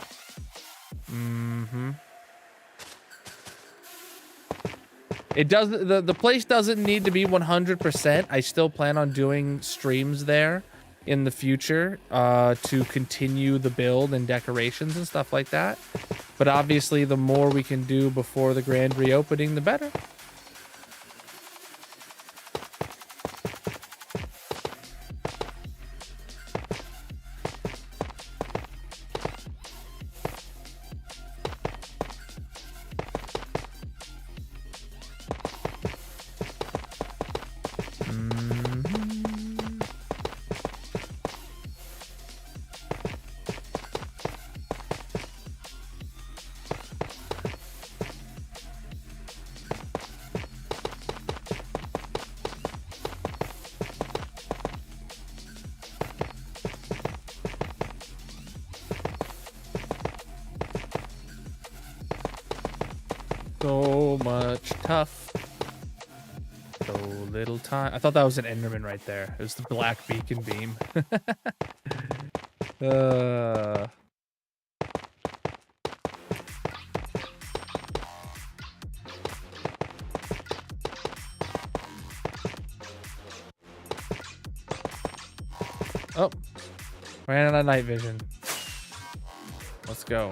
It does. The place doesn't need to be 100%. I still plan on doing streams there in the future to continue the build and decorations and stuff like that. But obviously, the more we can do before the grand reopening, the better. So much tough. So little time. I thought that was an Enderman right there. It was the black beacon beam. Oh, ran out of night vision. Let's go.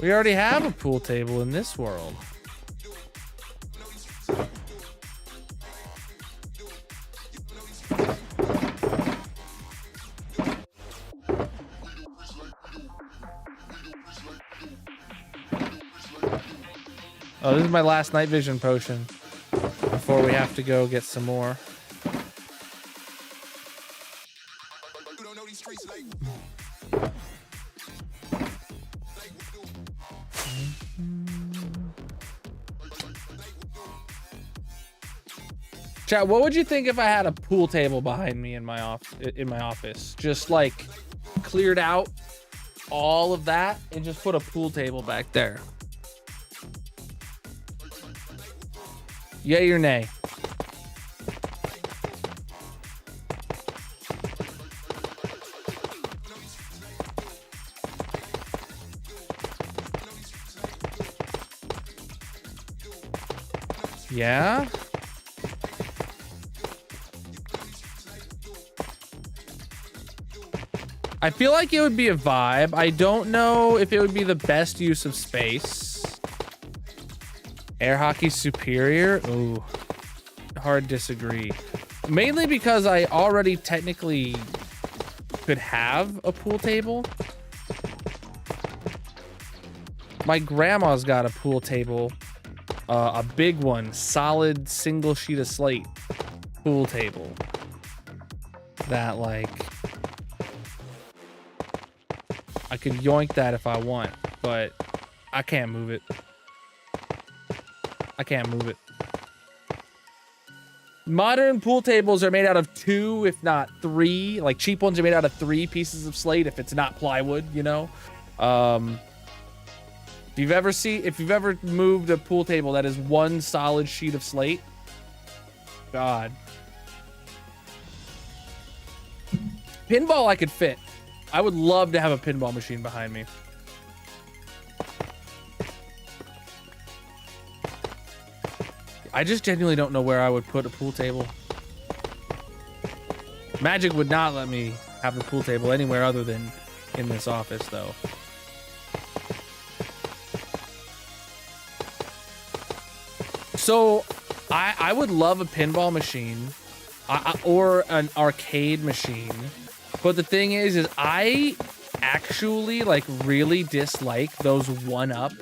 We already have a pool table in this world. Oh, this is my last night vision potion before we have to go get some more. Chat, what would you think if I had a pool table behind me in my office? Just like cleared out all of that and just put a pool table back there. Yay or nay? Yeah? I feel like it would be a vibe. I don't know if it would be the best use of space. Air hockey superior? Ooh, hard disagree. Mainly because I already technically could have a pool table. My grandma's got a pool table, a big one, solid single sheet of slate pool table that like I could yoink that if I want, but I can't move it. I can't move it. Modern pool tables are made out of 2, if not 3. Like cheap ones are made out of 3 pieces of slate if it's not plywood, you know? If you've ever moved a pool table that is 1 solid sheet of slate, God. Pinball I could fit. I would love to have a pinball machine behind me. I just genuinely don't know where I would put a pool table. Magic would not let me have a pool table anywhere other than in this office, though. So, I would love a pinball machine or an arcade machine. But the thing is I actually like really dislike those 1-up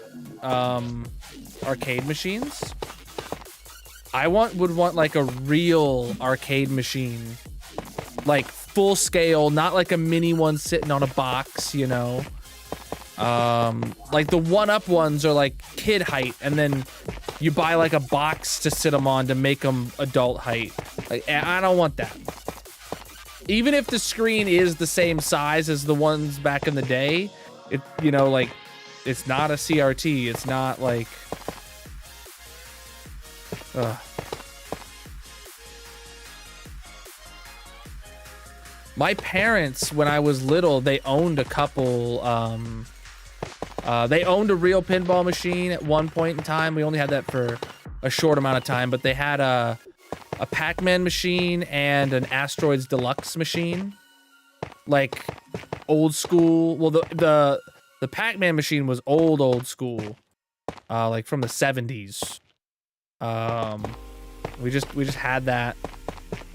arcade machines. I would want like a real arcade machine, like full scale, not like a mini one sitting on a box, you know. Like the 1-up ones are like kid height, and then you buy like a box to sit them on to make them adult height. Like, I don't want that. Even if the screen is the same size as the ones back in the day, it, you know, like, it's not a CRT. It's not like, My parents, when I was little, they owned a couple, they owned a real pinball machine at one point in time. We only had that for a short amount of time, but they had a Pac-Man machine and an Asteroids Deluxe machine, like old school. Well, the Pac-Man machine was old school, like from the 70s. We just had that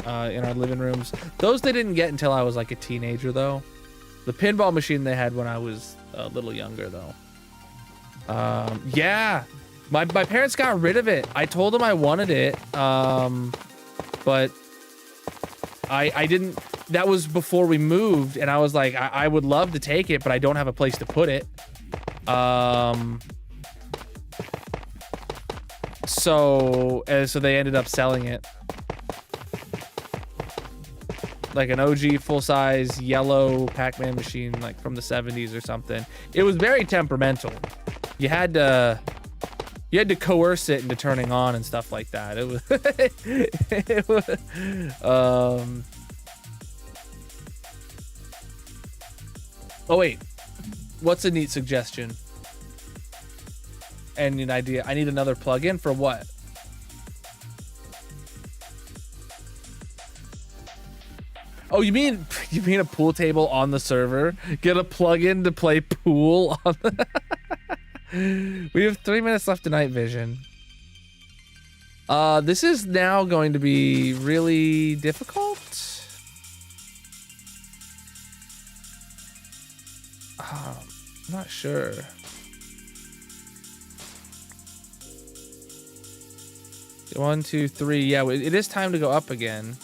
in our living rooms. Those they didn't get until I was like a teenager, though. The pinball machine they had when I was a little younger, though. Yeah, my parents got rid of it. I told them I wanted it. But I didn't. That was before we moved, and I was like, I would love to take it, but I don't have a place to put it. So they ended up selling it. like an OG full-size yellow Pac-Man machine, like from the 70s or something. It was very temperamental. You had to coerce it into turning on and stuff like that. It was, it was oh wait, what's a neat suggestion and an idea? I need another plugin for what? Oh, you mean a pool table on the server? Get a plugin to play pool on the We have 3 minutes left to night vision. This is now going to be really difficult. I'm not sure. One, two, three. Yeah, it is time to go up again.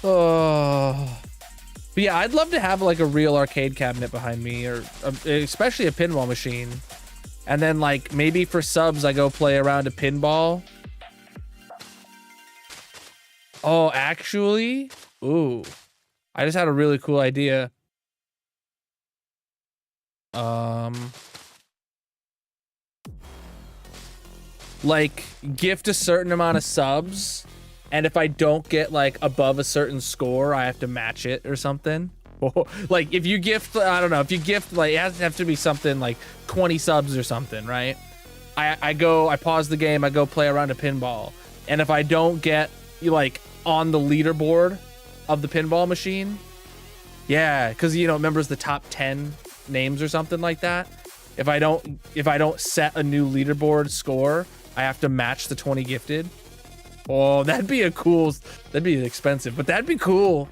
Oh, but yeah, I'd love to have like a real arcade cabinet behind me, or especially a pinball machine, and then like maybe for subs I go play around a pinball. Oh, actually, ooh, I just had a really cool idea. Like gift a certain amount of subs. And if I don't get like above a certain score, I have to match it or something. Like if you gift, I don't know, if you gift like, it has to have to be something like 20 subs or something, right? I pause the game, I go play around a pinball. And if I don't get like on the leaderboard of the pinball machine, yeah, because you know, it remembers the top 10 names or something like that. If I don't set a new leaderboard score, I have to match the 20 gifted. Oh, that'd be expensive, but that'd be cool.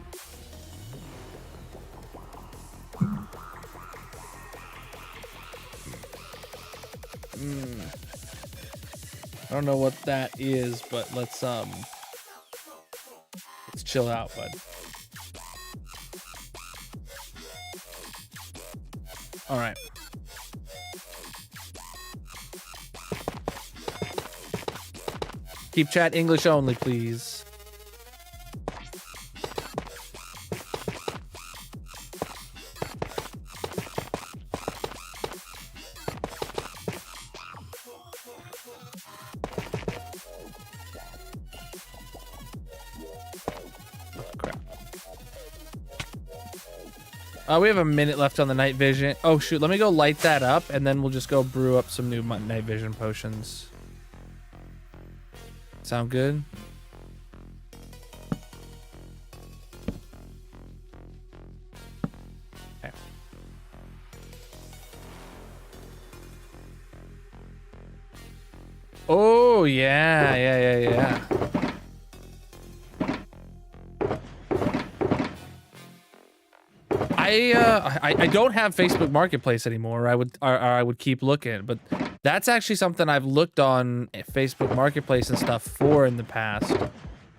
I don't know what that is, but let's chill out, bud. All right. Keep chat English only, please. We have a minute left on the night vision. Oh shoot, let me go light that up and then we'll just go brew up some new night vision potions. Sound good? Okay. Oh yeah. I don't have Facebook Marketplace anymore. I would keep looking, but that's actually something I've looked on Facebook Marketplace and stuff for in the past,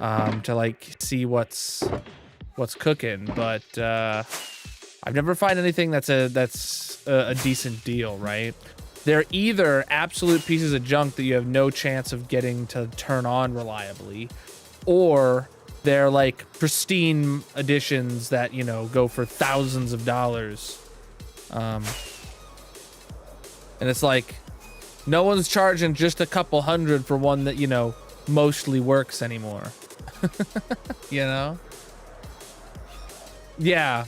to like see what's cooking. But I've never found anything that's a decent deal, right? They're either absolute pieces of junk that you have no chance of getting to turn on reliably, or they're like pristine editions that, you know, go for thousands of dollars. And it's like, no one's charging just a couple hundred for one that, you know, mostly works anymore. You know? Yeah.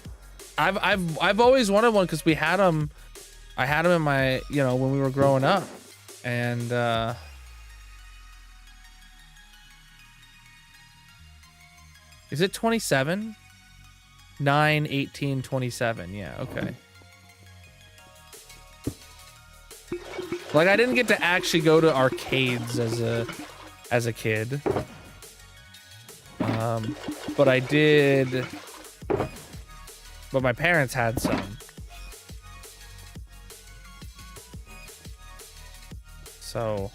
I've always wanted one because we had them. I had them in my, you know, when we were growing up. And, is it 27? 9, 18, 27. Yeah, okay. Like, I didn't get to actually go to arcades as a kid. But I did. But my parents had some. So.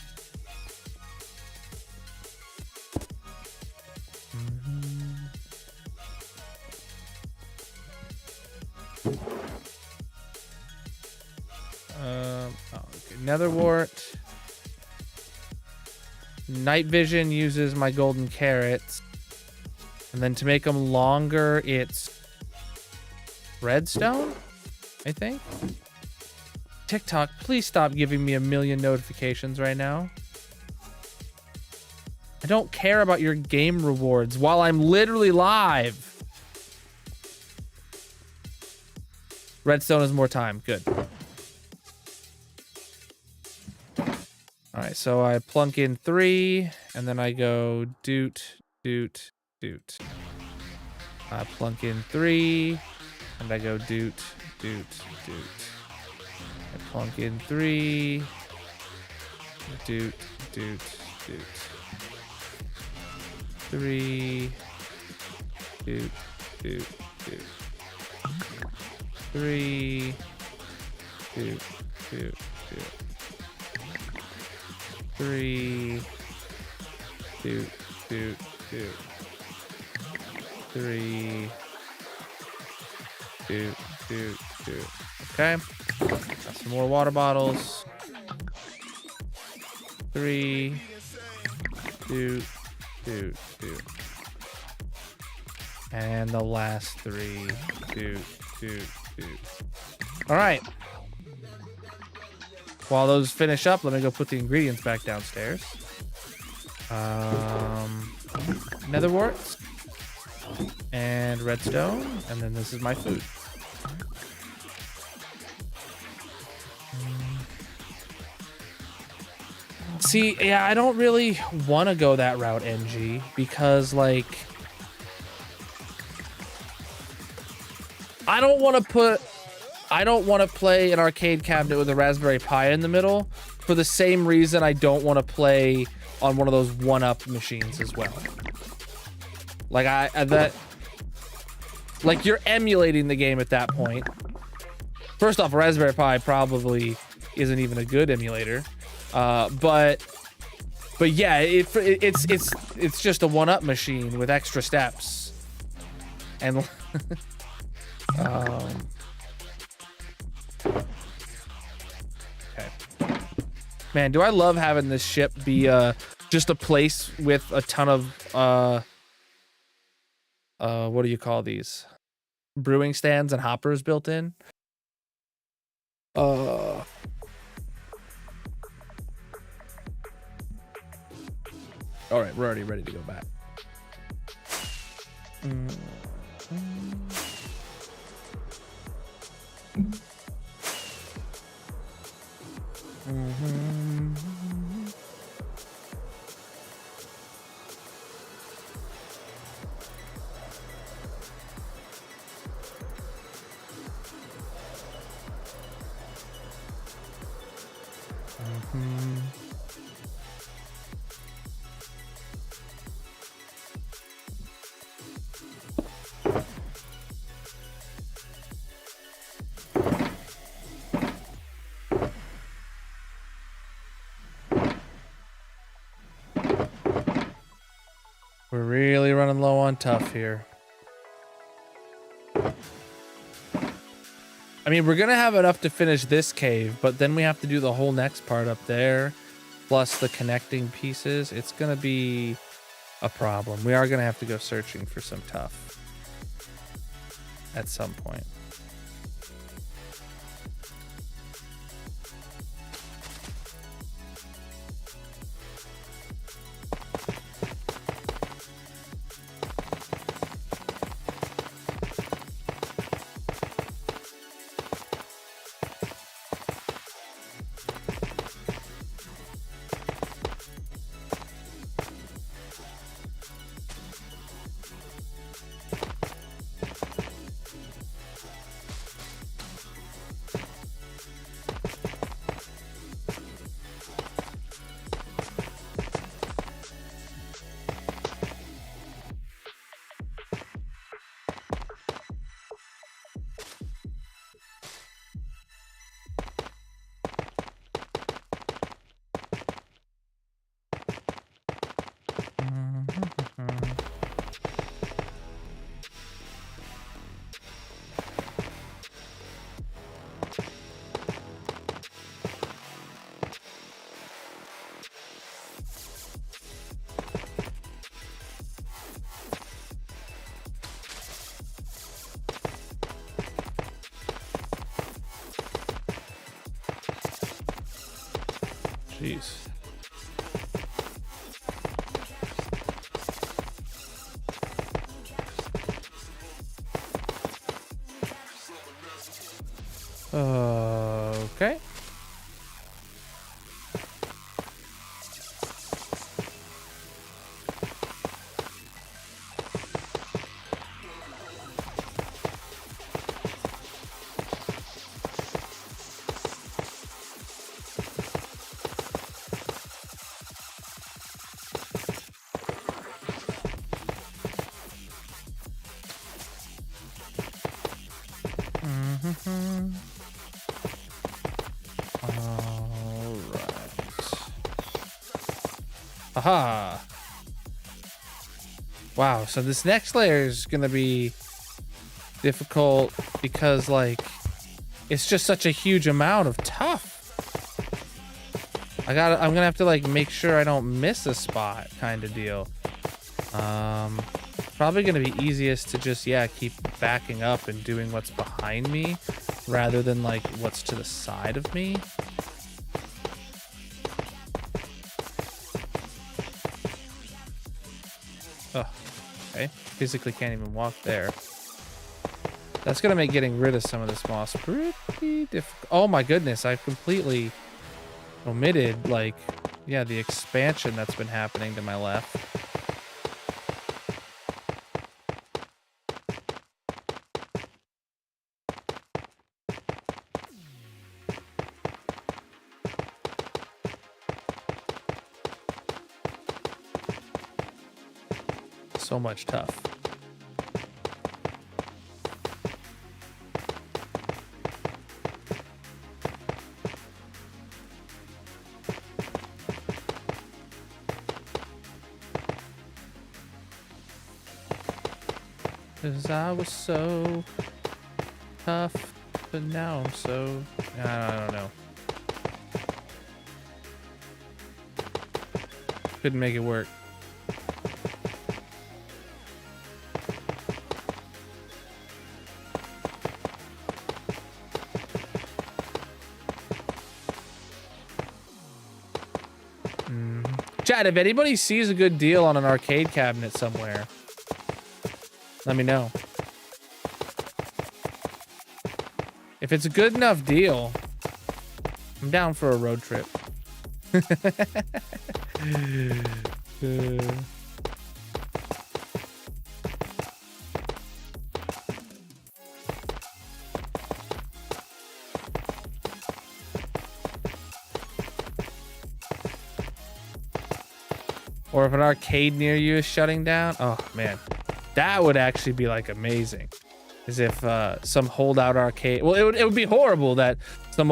nether wart. Night vision uses my golden carrots. And then to make them longer, it's redstone, I think. TikTok, please stop giving me a million notifications right now. I don't care about your game rewards while I'm literally live. Redstone is more time. Good. All right, so I plunk in 3, and then I go doot, doot, doot. I plunk in 3, and I go doot, doot, doot. I plunk in 3, doot, doot, doot. 3, doot, doot, doot. 3, doot, doot, doot. 3, doot, doot, doot. 3, doot, doot, doot. Okay. Got some more water bottles. 3, doot, doot, doot. And the last 3, doot, doot, doot. All right. While those finish up, let me go put the ingredients back downstairs. Nether warts and redstone, and then this is my food. See, yeah, I don't really want to go that route, NG, because like I don't want to play an arcade cabinet with a Raspberry Pi in the middle for the same reason I don't want to play on one of those 1-up machines as well. Like like you're emulating the game at that point. First off, a Raspberry Pi probably isn't even a good emulator. But yeah, it's just a 1-up machine with extra steps. And okay. Man, do I love having this ship be just a place with a ton of what do you call these? Brewing stands and hoppers built in. All right, we're already ready to go back. We're really running low on tough here. I mean, we're gonna have enough to finish this cave, but then we have to do the whole next part up there, plus the connecting pieces. It's gonna be a problem. We are gonna have to go searching for some tough at some point. Jeez. Okay. All right. Aha. Wow, so this next layer is gonna be difficult because like it's just such a huge amount of tough. I'm gonna have to like make sure I don't miss a spot kind of deal. Probably gonna be easiest to just, yeah, keep backing up and doing what's behind me rather than like what's to the side of me. Oh, okay. Physically can't even walk there. That's gonna make getting rid of some of this moss pretty difficult. Oh my goodness, I've completely omitted like, yeah, the expansion that's been happening to my left. So much tough. Cause I was so tough, but now I'm so, I don't know. Couldn't make it work. Chat, if anybody sees a good deal on an arcade cabinet somewhere, let me know. If it's a good enough deal, I'm down for a road trip. Or if an arcade near you is shutting down, oh man, that would actually be like amazing. As if some holdout arcade, well, it would be horrible that some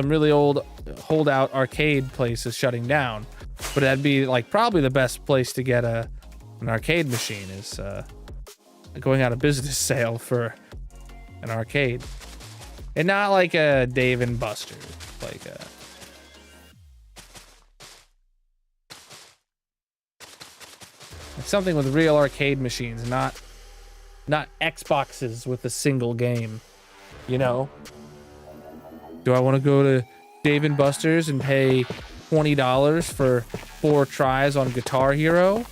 really old holdout arcade place is shutting down, but that'd be like probably the best place to get an arcade machine is going out of business sale for an arcade, and not like a Dave and Buster's, like a. Something with real arcade machines, not Xboxes with a single game, you know? Do I want to go to Dave and Buster's and pay $20 for 4 tries on Guitar Hero?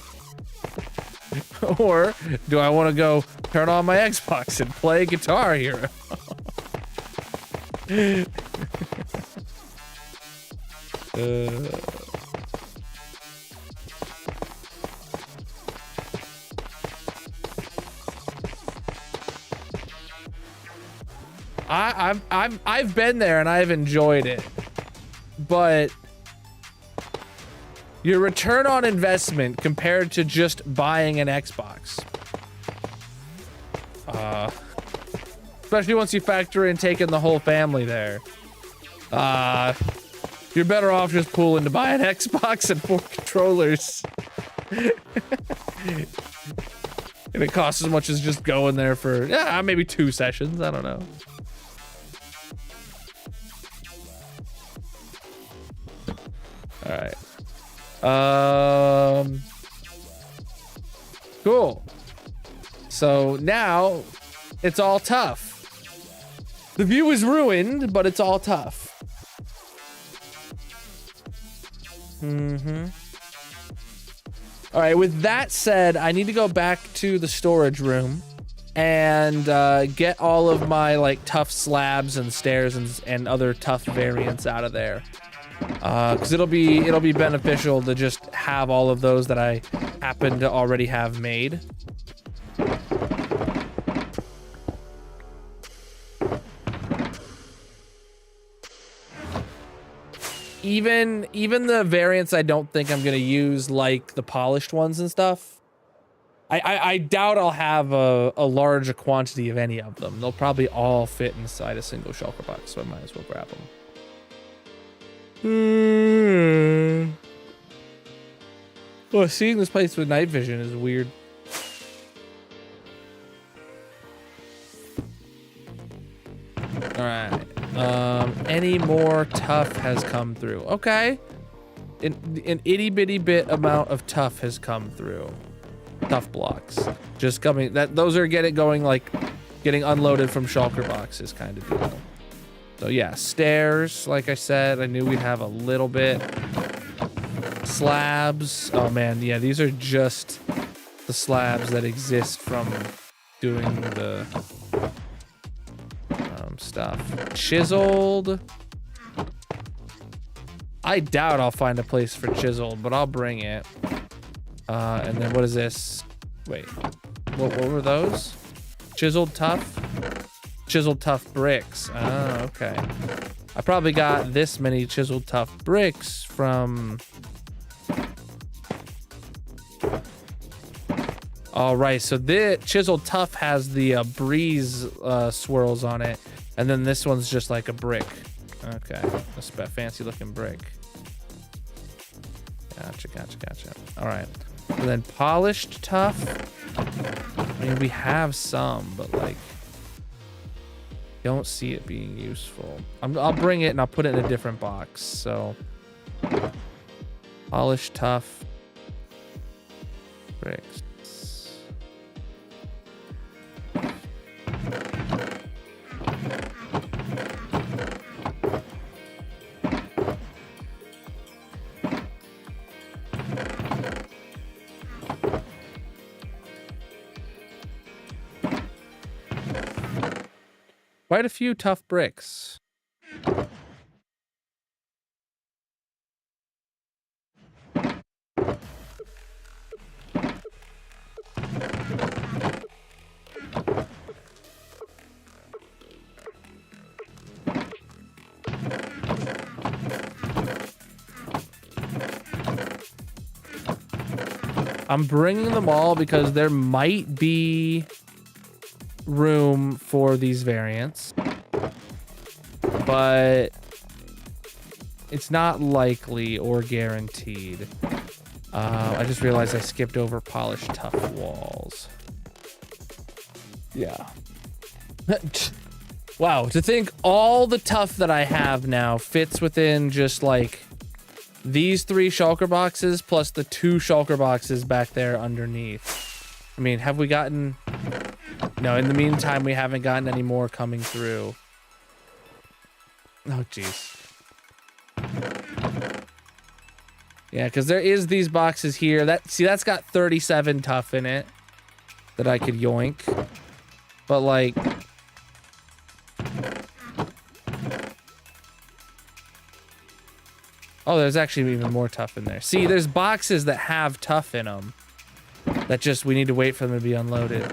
Or do I want to go turn on my Xbox and play Guitar Hero? I've been there and I've enjoyed it, but your return on investment compared to just buying an Xbox, especially once you factor in taking the whole family there, you're better off just pooling to buy an Xbox and 4 controllers. If it costs as much as just going there for, yeah, maybe 2 sessions, I don't know. All right. Cool. So now it's all tough. The view is ruined, but it's all tough. All right, with that said, I need to go back to the storage room and get all of my like tough slabs and stairs and other tough variants out of there. Because it'll be beneficial to just have all of those that I happen to already have made. Even the variants I don't think I'm gonna use, like the polished ones and stuff, I doubt I'll have a large quantity of any of them. They'll probably all fit inside a single shulker box, so I might as well grab them. Well, seeing this place with night vision is weird. All right. Any more tough has come through. Okay. An itty bitty bit amount of tough has come through. Tough blocks. Just coming, those are getting unloaded from shulker boxes kind of deal. So yeah, stairs, like I said, I knew we'd have a little bit. Slabs. Oh man, yeah, these are just the slabs that exist from doing the stuff. Chiseled. I doubt I'll find a place for chiseled, but I'll bring it. And then what is this? Wait, what were those? Chiseled tough? Chiseled tough bricks. Oh, okay. I probably got this many chiseled tough bricks from... All right, so the chiseled tough has the breeze swirls on it, and then this one's just like a brick. Okay, a fancy looking brick. Gotcha. All right, and then polished tough. I mean, we have some, but like, don't see it being useful. I'll bring it and I'll put it in a different box. So, polished tough bricks. Quite a few tough bricks. I'm bringing them all because there might be room for these variants, but it's not likely or guaranteed. I just realized I skipped over polished tough walls. Yeah. Wow, to think all the tough that I have now fits within just like these 3 shulker boxes plus the 2 shulker boxes back there underneath. I mean, have we gotten... No, in the meantime, we haven't gotten any more coming through. Oh, jeez. Yeah, because there is these boxes here. That's got 37 tough in it that I could yoink. But, like... Oh, there's actually even more tough in there. See, there's boxes that have tough in them. That just, we need to wait for them to be unloaded.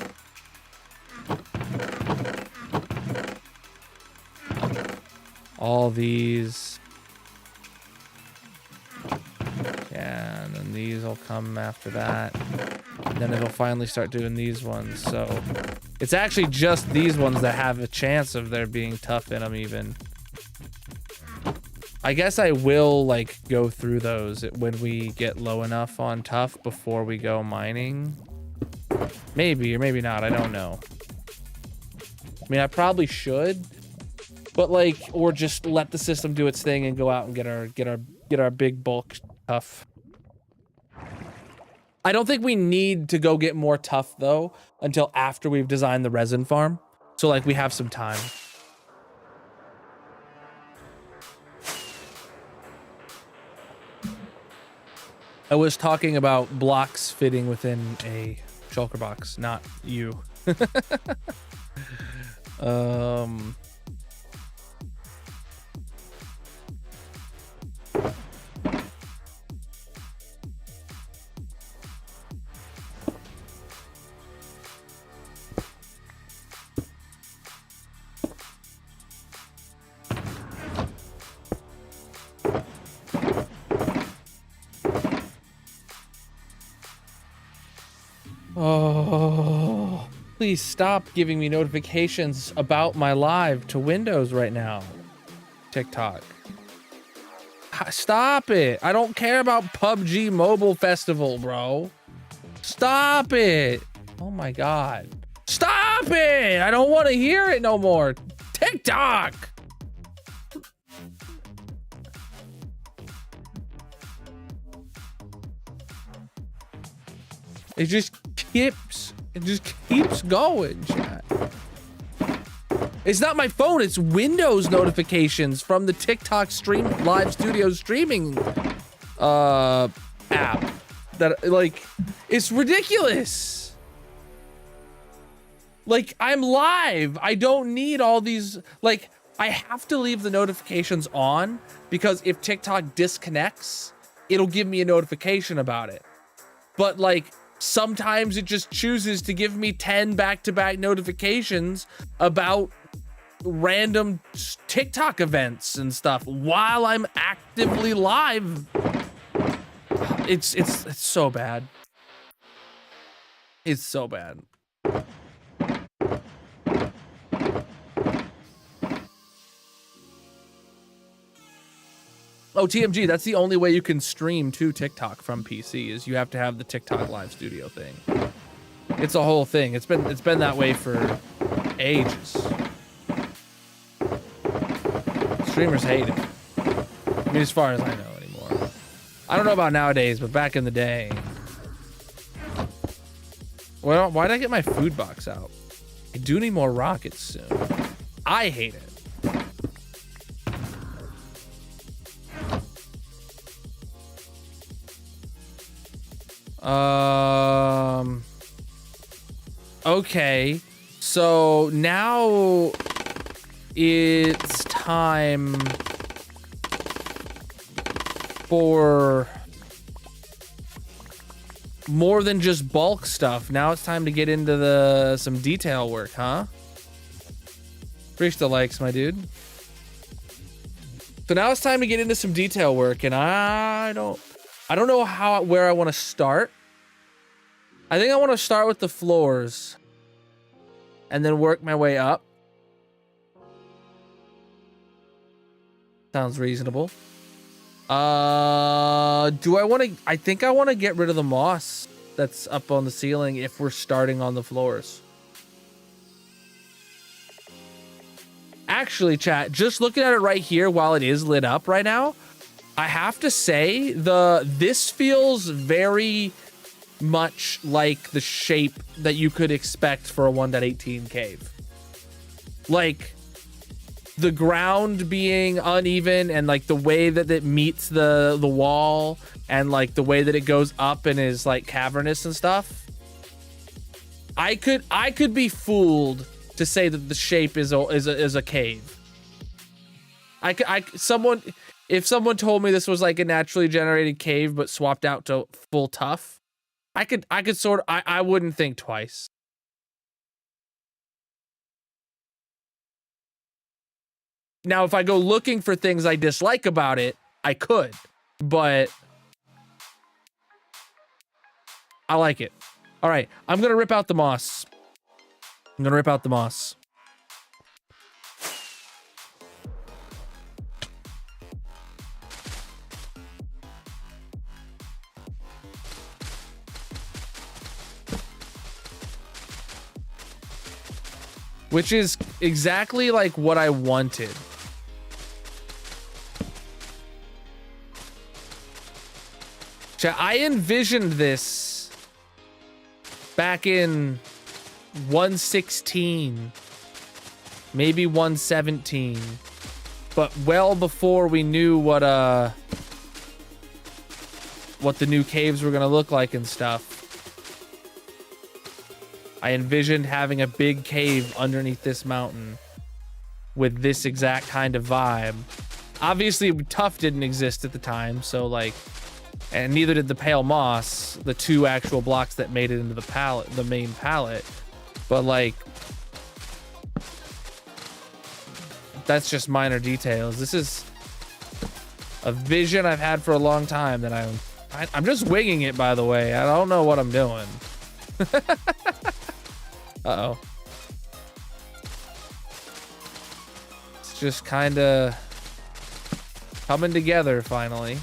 All these. Yeah, and then these will come after that. And then it'll finally start doing these ones. So it's actually just these ones that have a chance of there being tough in them even. I guess I will like go through those when we get low enough on tough before we go mining. Maybe or maybe not, I don't know. I mean, I probably should, but like, or just let the system do its thing and go out and get our big bulk tough. I don't think we need to go get more tough though until after we've designed the resin farm. So like we have some time. I was talking about blocks fitting within a shulker box, not you. Oh, please stop giving me notifications about my live to Windows right now. TikTok. Stop it. I don't care about PUBG Mobile Festival, bro. Stop it. Oh my God. Stop it. I don't want to hear it no more. TikTok. It just keeps going, chat. It's not my phone, it's Windows notifications from the TikTok stream live studio streaming app. That, like, it's ridiculous. Like, I'm live. I don't need all these, like, I have to leave the notifications on because if TikTok disconnects, it'll give me a notification about it. But like, sometimes it just chooses to give me 10 back-to-back notifications about random TikTok events and stuff while I'm actively live. It's so bad. It's so bad. Oh, TMG, that's the only way you can stream to TikTok from PC is you have to have the TikTok live studio thing. It's a whole thing. It's been that way for ages. Streamers hate it. I mean, as far as I know anymore. I don't know about nowadays, but back in the day. Well, why did I get my food box out? I do need more rockets soon. I hate it. Okay, so now it's time for more than just bulk stuff. Now it's time to get into some detail work, huh? Appreciate the likes, my dude. So now it's time to get into some detail work, and I don't know where I want to start. I think I want to start with the floors and then work my way up. Sounds reasonable. I think I want to get rid of the moss that's up on the ceiling if we're starting on the floors. Actually, chat, just looking at it right here while it is lit up right now, I have to say this feels very much like the shape that you could expect for a 1.18 cave. Like the ground being uneven and like the way that it meets the wall and like the way that it goes up and is like cavernous and stuff. I could be fooled to say that the shape is a cave. If someone told me this was like a naturally generated cave but swapped out to full tough, I wouldn't think twice. Now, if I go looking for things I dislike about it, I could, but I like it. All right, I'm gonna rip out the moss. Which is exactly like what I wanted. I envisioned this back in 1.16, maybe 1.17, but well before we knew what what the new caves were gonna look like and stuff. I envisioned having a big cave underneath this mountain with this exact kind of vibe. Obviously, Tuff didn't exist at the time, so like, and neither did the pale moss, the two actual blocks that made it into the palette, the main palette. But like, that's just minor details. This is a vision I've had for a long time that I'm just winging it, by the way. I don't know what I'm doing. Uh-oh. It's just kind of coming together finally.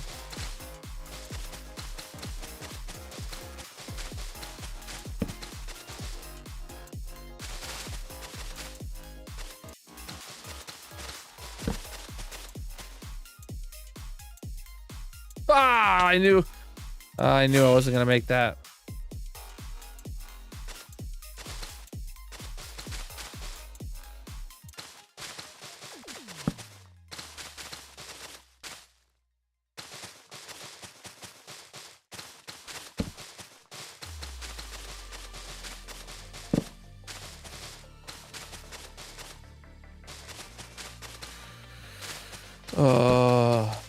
Ah, I knew I wasn't gonna make that.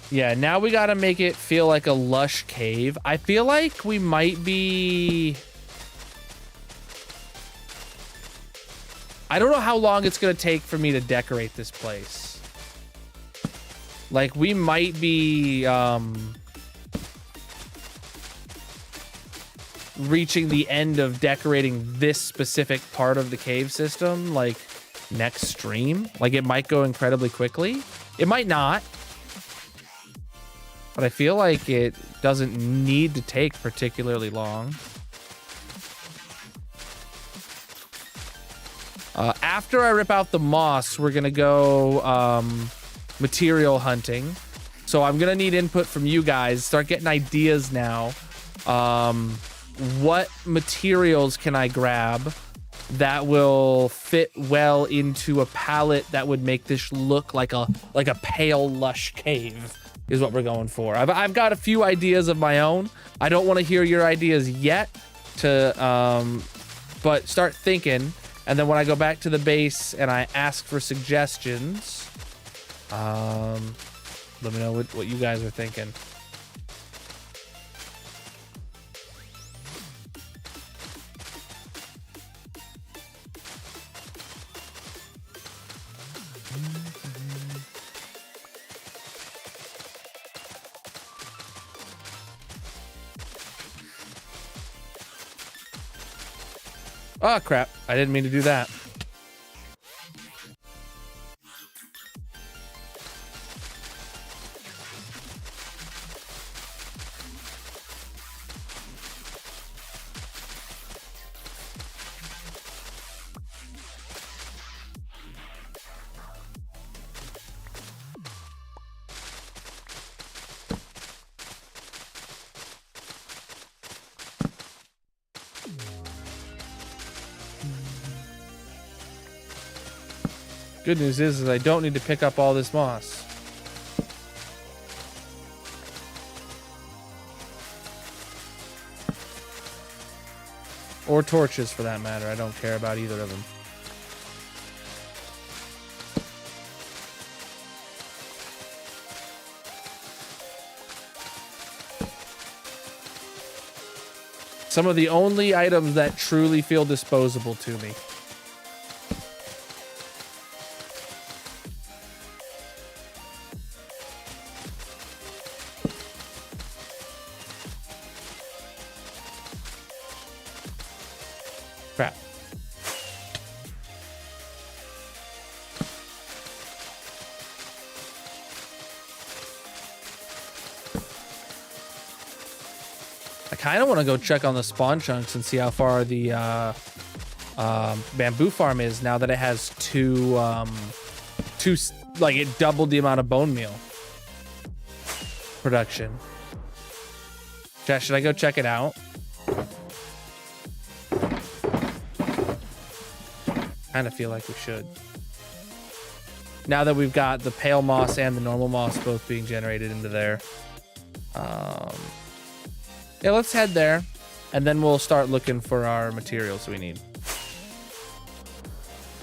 Yeah, now we gotta make it feel like a lush cave. I feel like we might be... I don't know how long it's gonna take for me to decorate this place. Like, we might be, reaching the end of decorating this specific part of the cave system, like, next stream. Like, it might go incredibly quickly. It might not. But I feel like it doesn't need to take particularly long. After I rip out the moss, we're gonna go material hunting. So I'm gonna need input from you guys. Start getting ideas now. What materials can I grab that will fit well into a palette that would make this look like a pale lush cave? Is what we're going for. I've got a few ideas of my own. I don't want to hear your ideas yet, but start thinking. And then when I go back to the base and I ask for suggestions, let me know what you guys are thinking. Oh, crap. I didn't mean to do that. Good news is I don't need to pick up all this moss. Or torches, for that matter. I don't care about either of them. Some of the only items that truly feel disposable to me. Crap. I kind of want to go check on the spawn chunks and see how far the bamboo farm is now that it has two, like it doubled the amount of bone meal production. Chat, should I go check it out? Kind of feel like we should. Now that we've got the pale moss and the normal moss both being generated into there. Yeah, let's head there, and then we'll start looking for our materials we need.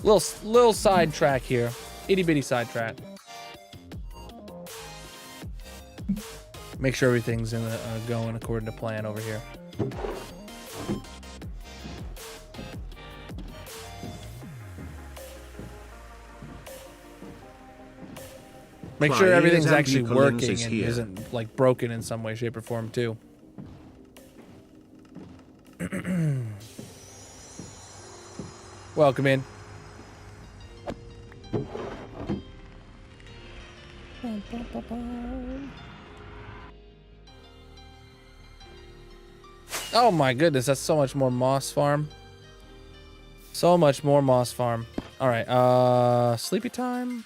Little sidetrack here. Itty bitty sidetrack. Make sure everything's going according to plan over here. Make sure everything's actually working and isn't like broken in some way, shape, or form too. Welcome in. Oh my goodness, that's so much more moss farm. So much more moss farm. All right, sleepy time.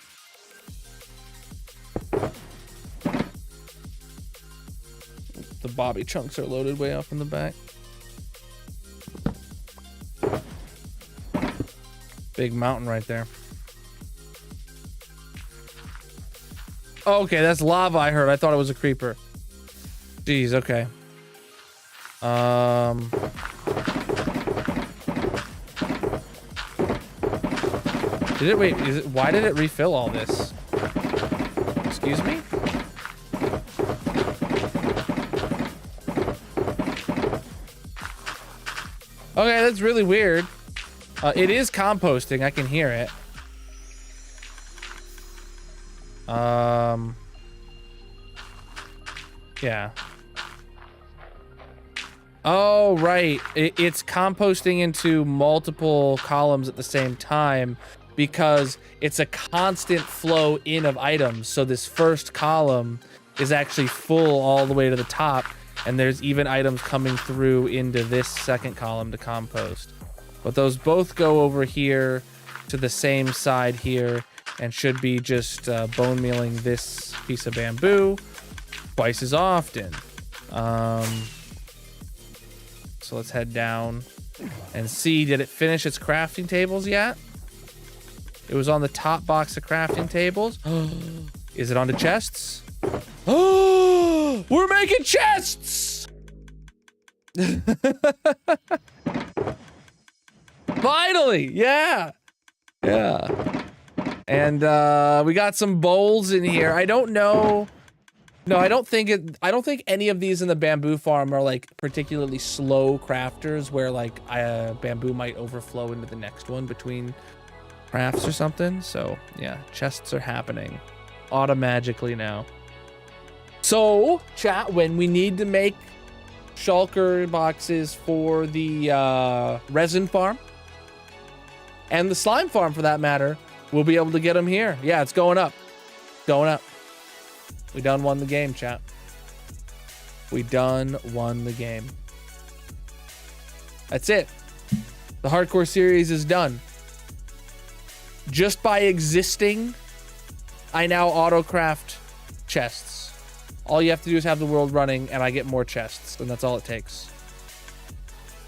The bobby chunks are loaded way up in the back. Big mountain right there. Oh, okay, that's lava I heard. I thought it was a creeper. Jeez, okay. Did it, wait, why did it refill all this? Excuse me? Okay, that's really weird. It is composting, I can hear it. Yeah. Oh, right. It's composting into multiple columns at the same time because it's a constant flow in of items. So this first column is actually full all the way to the top, and there's even items coming through into this second column to compost. But those both go over here to the same side here and should be just bone mealing this piece of bamboo twice as often. So let's head down and see, did it finish its crafting tables yet? It was on the top box of crafting tables. Is it on the chests? Oh, we're making chests! Finally, yeah. Yeah. And we got some bowls in here. I don't know. No, I don't think any of these in the bamboo farm are like particularly slow crafters where like bamboo might overflow into the next one between crafts or something. So yeah, chests are happening automagically now. So chat, when we need to make shulker boxes for the resin farm and the slime farm for that matter, we'll be able to get them here. Yeah, it's going up. Going up. We done won the game, chat. We done won the game. That's it. The hardcore series is done. Just by existing, I now auto-craft chests. All you have to do is have the world running and I get more chests, and that's all it takes.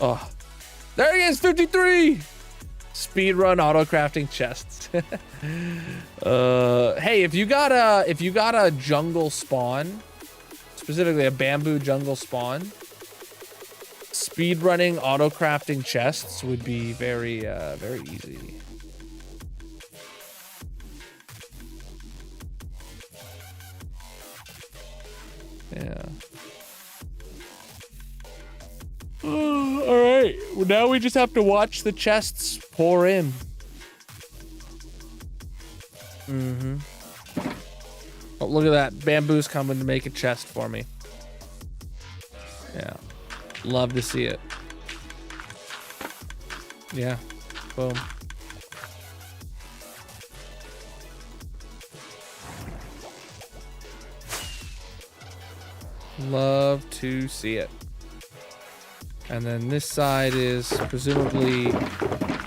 Oh, there he is, 53! Speedrun auto-crafting chests. Hey, if you got a jungle spawn, specifically a bamboo jungle spawn, speedrunning auto-crafting chests would be very very easy. Yeah. All right. Well, now we just have to watch the chests pour in. Mm-hmm. Oh, look at that. Bamboo's coming to make a chest for me. Yeah. Love to see it. Yeah. Boom. Love to see it. And then this side is presumably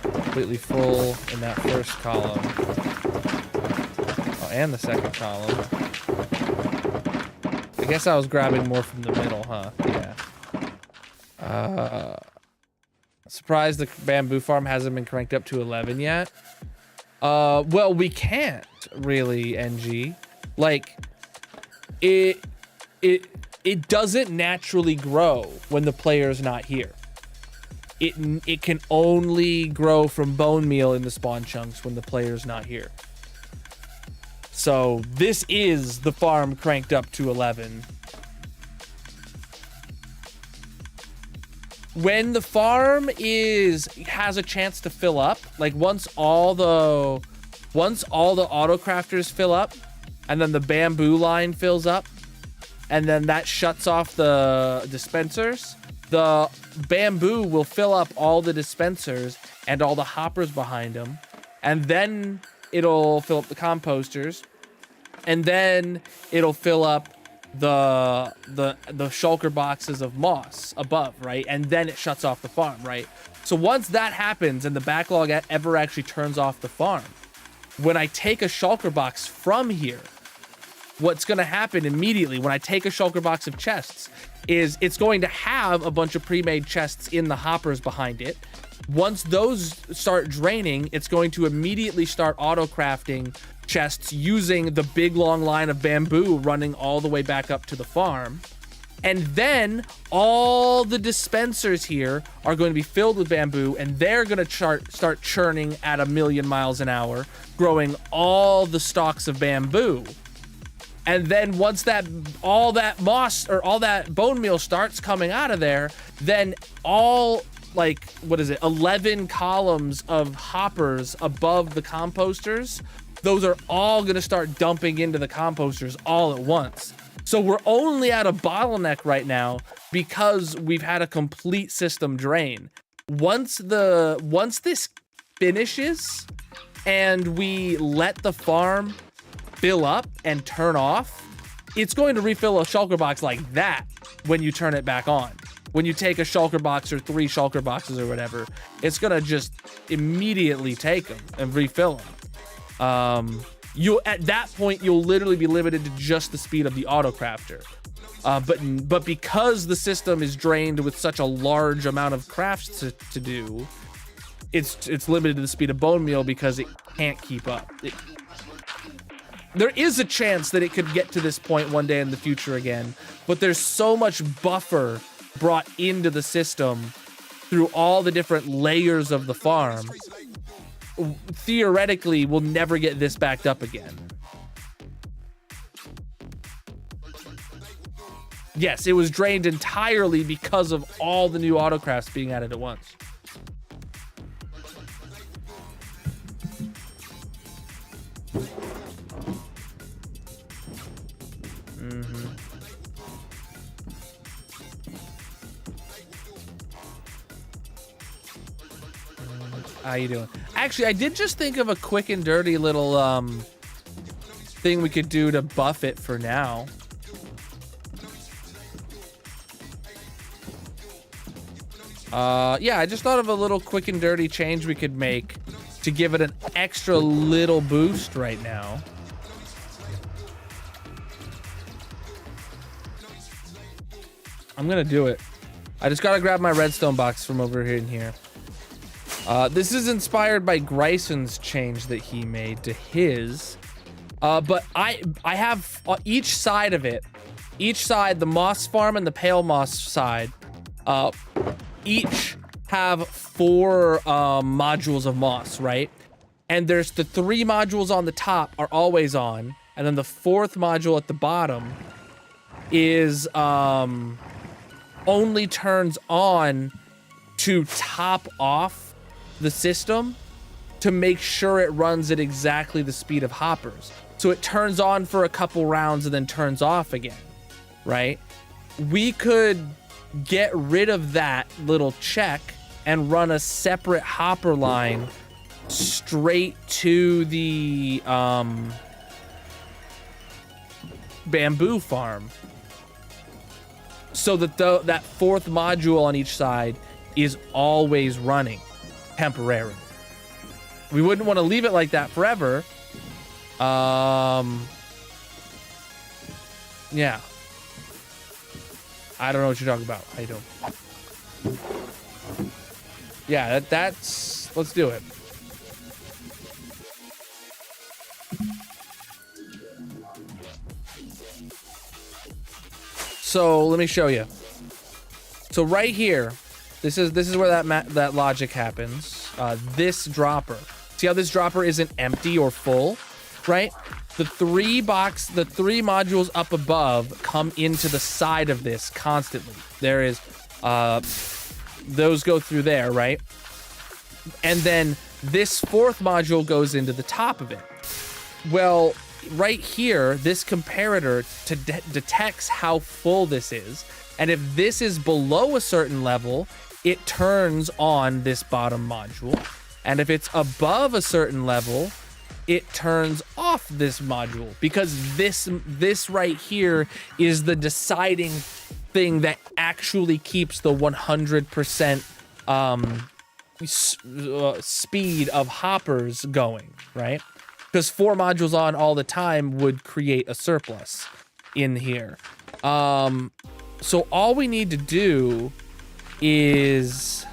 completely full in that first column. Oh, and the second column. I guess I was grabbing more from the middle, huh? Yeah. Surprised the bamboo farm hasn't been cranked up to 11 yet. Well, we can't really, NG. Like, it doesn't naturally grow when the player's not here. It can only grow from bone meal in the spawn chunks when the player's not here. So this is the farm cranked up to 11. When the farm has a chance to fill up, like once all the auto crafters fill up, and then the bamboo line fills up, and then that shuts off the dispensers, the bamboo will fill up all the dispensers and all the hoppers behind them, and then it'll fill up the composters, and then it'll fill up the shulker boxes of moss above, right? And then it shuts off the farm, right? So once that happens and the backlog ever actually turns off the farm, when I take a shulker box from here, what's going to happen immediately when I take a shulker box of chests is it's going to have a bunch of pre-made chests in the hoppers behind it. Once those start draining, it's going to immediately start auto crafting chests using the big long line of bamboo running all the way back up to the farm. And then all the dispensers here are going to be filled with bamboo, and they're going to start churning at 1,000,000 miles an hour, growing all the stalks of bamboo. And then once all that moss or all that bone meal starts coming out of there, then all 11 columns of hoppers above the composters, those are all going to start dumping into the composters all at once. So we're only at a bottleneck right now because we've had a complete system drain. Once this finishes and we let the farm fill up and turn off, it's going to refill a shulker box like that when you turn it back on. When you take a shulker box or 3 shulker boxes or whatever, it's going to just immediately take them and refill them. At that point, you'll literally be limited to just the speed of the auto crafter. But because the system is drained with such a large amount of crafts to do, it's limited to the speed of bone meal because it can't keep up. There is a chance that it could get to this point one day in the future again, but there's so much buffer brought into the system through all the different layers of the farm. Theoretically, we'll never get this backed up again. Yes, it was drained entirely because of all the new autocrafts being added at once. How you doing? Actually, I did just think of a quick and dirty little thing we could do to buff it for now. Yeah, I just thought of a little quick and dirty change we could make to give it an extra little boost right now. I'm gonna do it. I just gotta grab my redstone box from over here in here. This is inspired by Greison's change that he made to his. But I have each side of it, the moss farm and the pale moss side, each have 4 modules of moss, right? And there's the 3 modules on the top are always on, and then the 4th module at the bottom is only turns on to top off the system to make sure it runs at exactly the speed of hoppers. So it turns on for a couple rounds and then turns off again, right? We could get rid of that little check and run a separate hopper line straight to the bamboo farm, so that that 4th module on each side is always running temporarily. We wouldn't want to leave it like that forever. Yeah. I don't know what you're talking about. How you doing? Yeah, that's... Let's do it. So let me show you. So right here, this is where that logic happens. This dropper. See how this dropper isn't empty or full, right? The three modules up above come into the side of this constantly. There is, those go through there, right? And then this fourth module goes into the top of it. Well, right here, this comparator detects how full this is. And if this is below a certain level, it turns on this bottom module. And if it's above a certain level, it turns off this module, because this right here is the deciding thing that actually keeps the 100% speed of hoppers going, right? Because 4 modules on all the time would create a surplus in here. So all we need to do is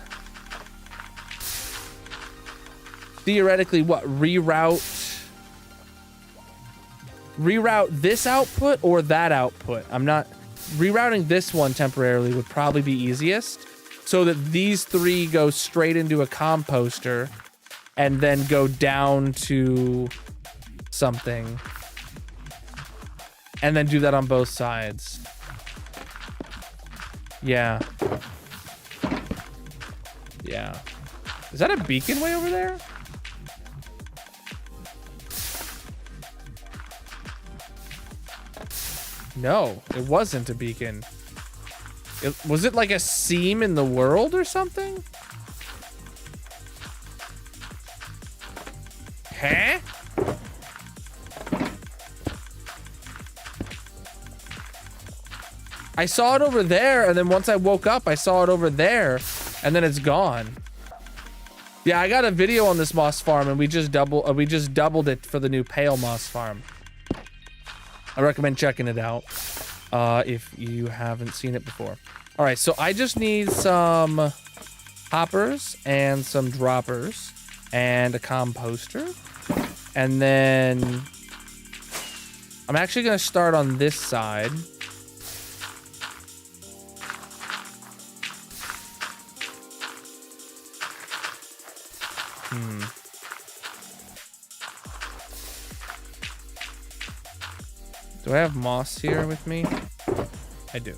theoretically reroute this output or that output. I'm not rerouting this one temporarily would probably be easiest, so that these 3 go straight into a composter and then go down to something, and then do that on both sides. Yeah. Is that a beacon way over there? No, it wasn't a beacon. Was it like a seam in the world or something? Huh? I saw it over there, and then once I woke up, I saw it over there, and then it's gone. Yeah, I got a video on this moss farm, and we just doubled it for the new pale moss farm. I recommend checking it out if you haven't seen it before. All right, so I just need some hoppers and some droppers and a composter, and then I'm actually gonna start on this side. Do I have moss here with me? I do.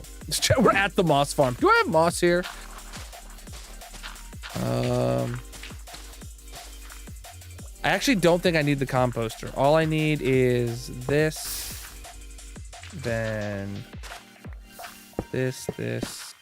We're at the moss farm. Do I have moss here? I actually don't think I need the composter. All I need is this, then this, this.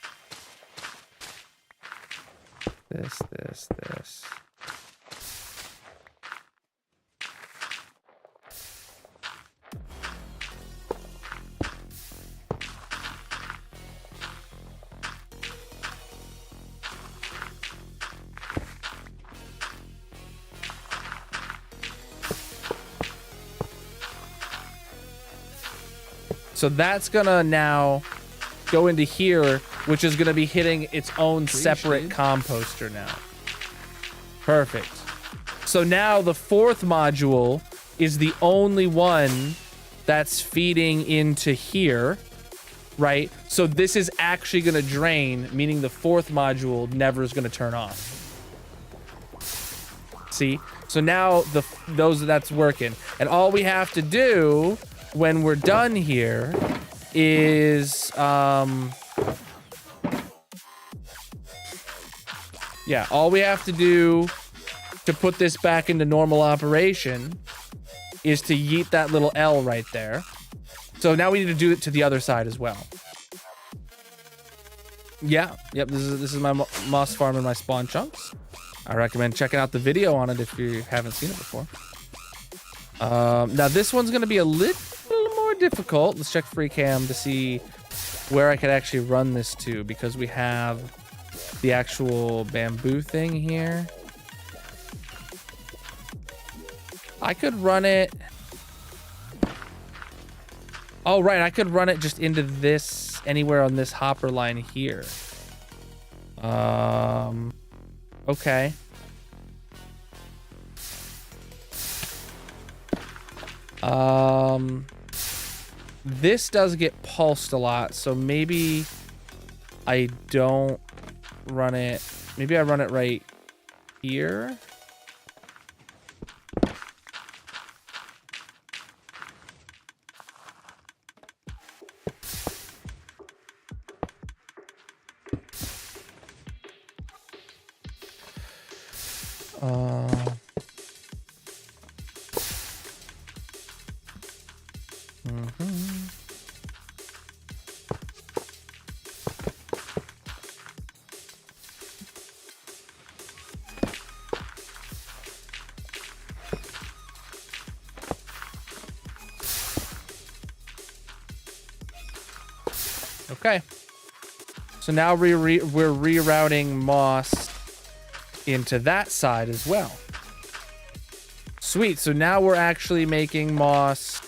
So that's gonna now go into here, which is gonna be hitting its own separate composter now. Perfect. So now the 4th module is the only one that's feeding into here, right? So this is actually gonna drain, meaning the 4th module never is gonna turn off. See? So now that's working. And all we have to do when we're done here is yeah, all we have to do to put this back into normal operation is to yeet that little L right there. So now we need to do it to the other side as well. Yeah, yep, this is my moss farm and my spawn chunks. I recommend checking out the video on it if you haven't seen it before. Now this one's gonna be a little more difficult. Let's check free cam to see where I could actually run this to, because we have the actual bamboo thing here. I could run it. Oh, right. I could run it just into this, anywhere on this hopper line here. Okay. this does get pulsed a lot, so maybe I don't run it. Maybe I run it right here. Okay. So now we're rerouting moss into that side as well. Sweet. So now we're actually making moss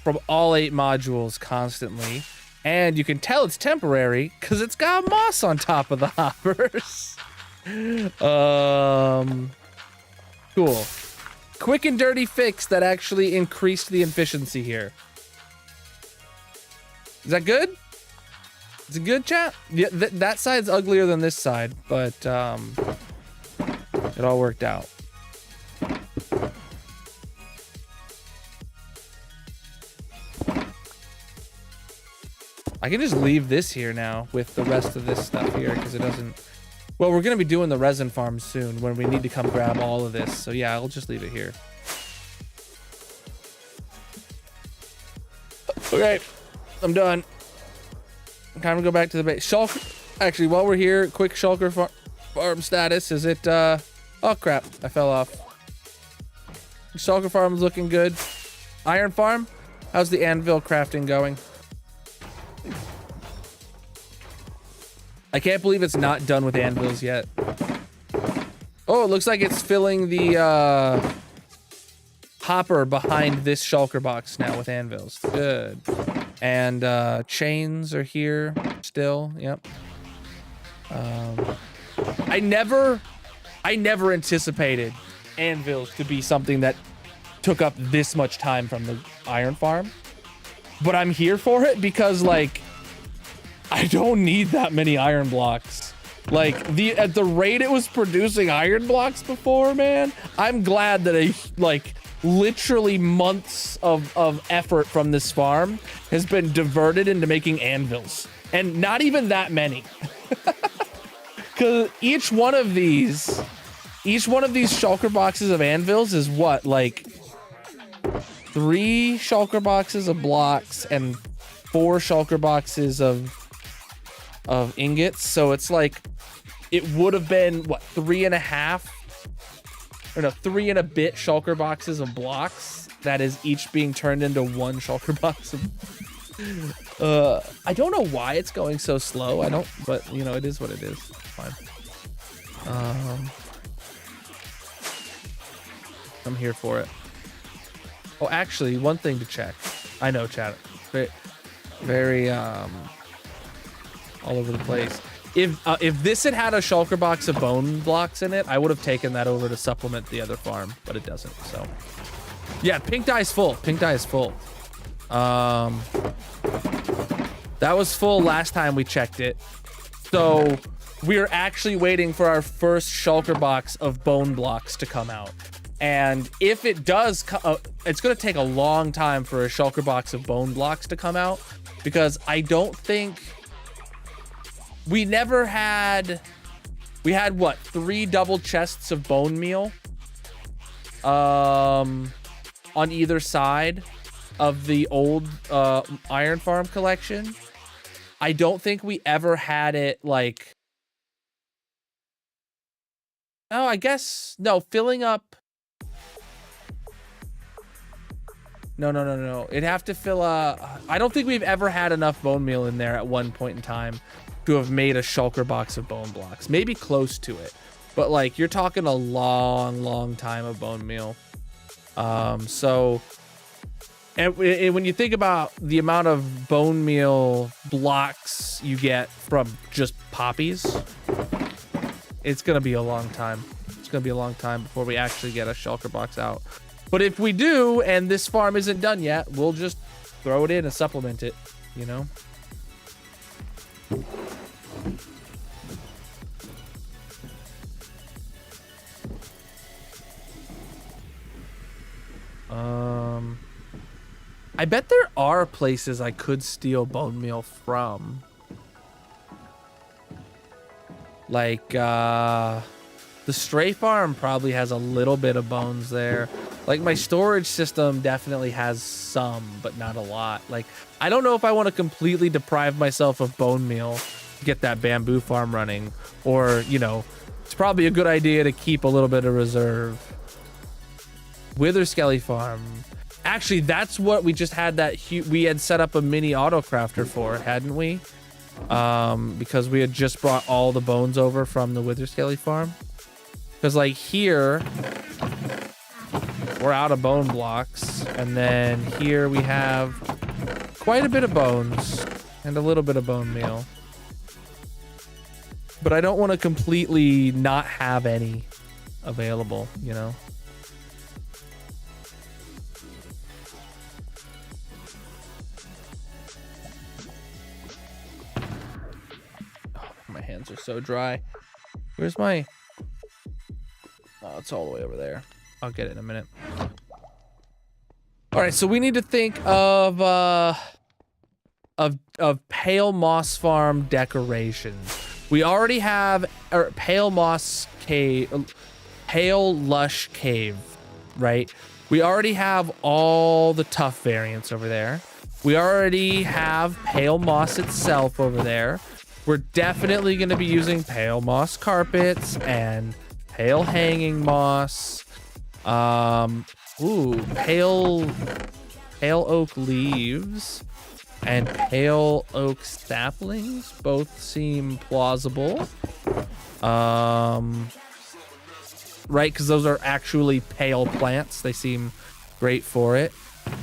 from all 8 modules constantly. And you can tell it's temporary because it's got moss on top of the hoppers. Cool. Quick and dirty fix that actually increased the efficiency here. Is that good? Is it good, chat? Yeah, that side's uglier than this side, but it all worked out. I can just leave this here now with the rest of this stuff here because it doesn't... Well, we're going to be doing the resin farm soon when we need to come grab all of this. So yeah, I'll just leave it here. Okay, I'm done. Time to go back to the base. Shulker. Actually, while we're here, quick shulker farm status. Is it, oh crap, I fell off. Shulker farm's looking good. Iron farm, how's the anvil crafting going? I can't believe it's not done with anvils yet. Oh, it looks like it's filling the hopper behind this shulker box now with anvils. Good. And chains are here still. Yep. I never anticipated anvils to be something that took up this much time from the iron farm, but I'm here for it because, like, I don't need that many iron blocks. Like, at the rate it was producing iron blocks before, man, I'm glad that literally months of effort from this farm has been diverted into making anvils, and not even that many. Because each one of these shulker boxes of anvils is what, like 3 shulker boxes of blocks and 4 shulker boxes of ingots. So it's like, it would have been what, 3.5 or no, 3 and a bit shulker boxes of blocks that is each being turned into 1 shulker box of I don't know why it's going so slow. I don't, but you know, it is what it is. Fine. I'm here for it. Oh, actually, one thing to check. I know, chat. Very all over the place. If this had a shulker box of bone blocks in it, I would have taken that over to supplement the other farm, but it doesn't. So yeah, pink dye is full. Pink dye is full. That was full last time we checked it. So we're actually waiting for our first shulker box of bone blocks to come out. And if it does, it's going to take a long time for a shulker box of bone blocks to come out, because I don't think we had what, 3 double chests of bone meal on either side of the old iron farm collection. I don't think we ever had it like, oh, I guess no, filling up. No. It'd have to fill I don't think we've ever had enough bone meal in there at one point in time to have made a shulker box of bone blocks. Maybe close to it, but like, you're talking a long time of bone meal. So, and when you think about the amount of bone meal blocks you get from just poppies, it's gonna be a long time. It's gonna be a long time before we actually get a shulker box out. But if we do, and this farm isn't done yet, we'll just throw it in and supplement it, you know? I bet there are places I could steal bone meal from. Like, the stray farm probably has a little bit of bones there. Like, my storage system definitely has some, but not a lot. Like, I don't know if I want to completely deprive myself of bone meal to get that bamboo farm running. Or, you know, it's probably a good idea to keep a little bit of reserve. Wither Skelly farm. Actually, that's what we just had we had set up a mini autocrafter for, hadn't we? Because we had just brought all the bones over from the Wither Skelly farm. Because like here, we're out of bone blocks. And then here we have quite a bit of bones and a little bit of bone meal. But I don't want to completely not have any available, you know? My hands are so dry. Where's my... Oh, it's all the way over there. I'll get it in a minute. All right, so we need to think of pale moss farm decorations. We already have pale moss cave, pale lush cave, right? We already have all the tough variants over there. We already have pale moss itself over there. We're definitely going to be using pale moss carpets and pale hanging moss. Pale oak leaves and pale oak saplings both seem plausible. Right, because those are actually pale plants. They seem great for it.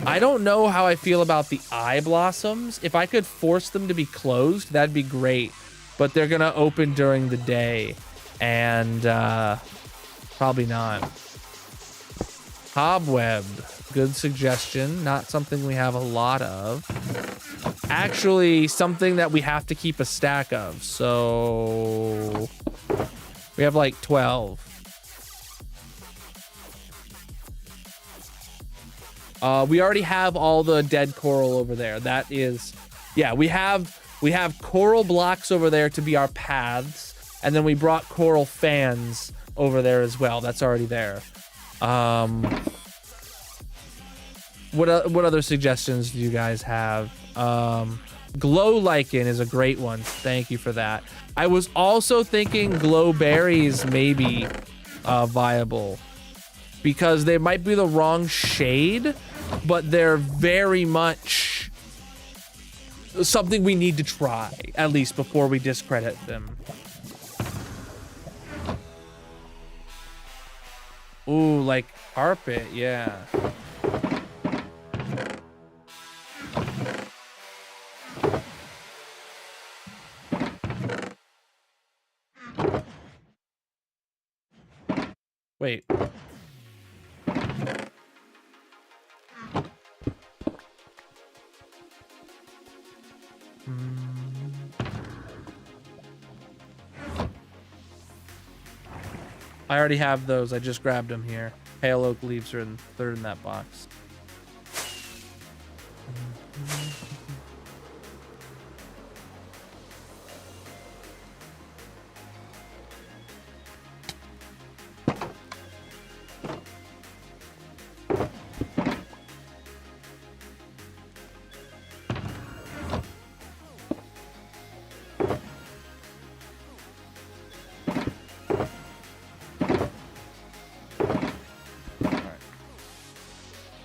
I don't know how I feel about the eye blossoms. If I could force them to be closed, that'd be great. But they're gonna open during the day, and probably not. Cobweb, good suggestion. Not something we have a lot of. Actually, something that we have to keep a stack of. So we have like 12. We already have all the dead coral over there. That is, yeah, we have coral blocks over there to be our paths, and then we brought coral fans over there as well. That's already there. What other suggestions do you guys have? Glow lichen is a great one. Thank you for that. I was also thinking glow berries maybe viable, because they might be the wrong shade, but they're very much something we need to try, at least before we discredit them. Ooh, like carpet, yeah. Wait. I already have those. I just grabbed them here. Pale oak leaves are they're in that box.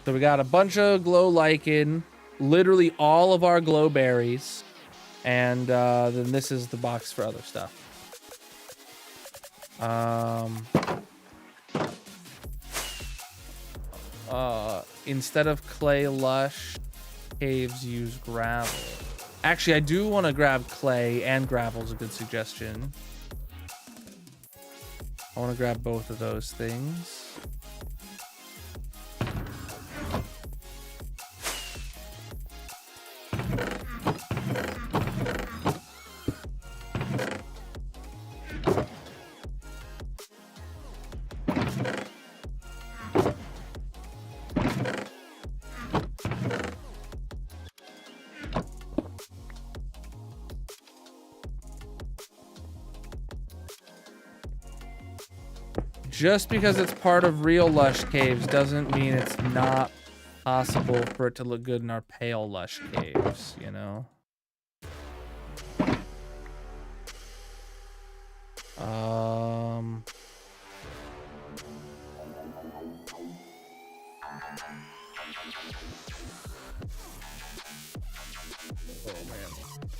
So we got a bunch of glow lichen, literally all of our glow berries, and then this is the box for other stuff. Instead of clay lush, caves use gravel. Actually, I do want to grab clay, and gravel is a good suggestion. I want to grab both of those things. Just because it's part of real Lush caves doesn't mean it's not possible for it to look good in our pale Lush caves, you know?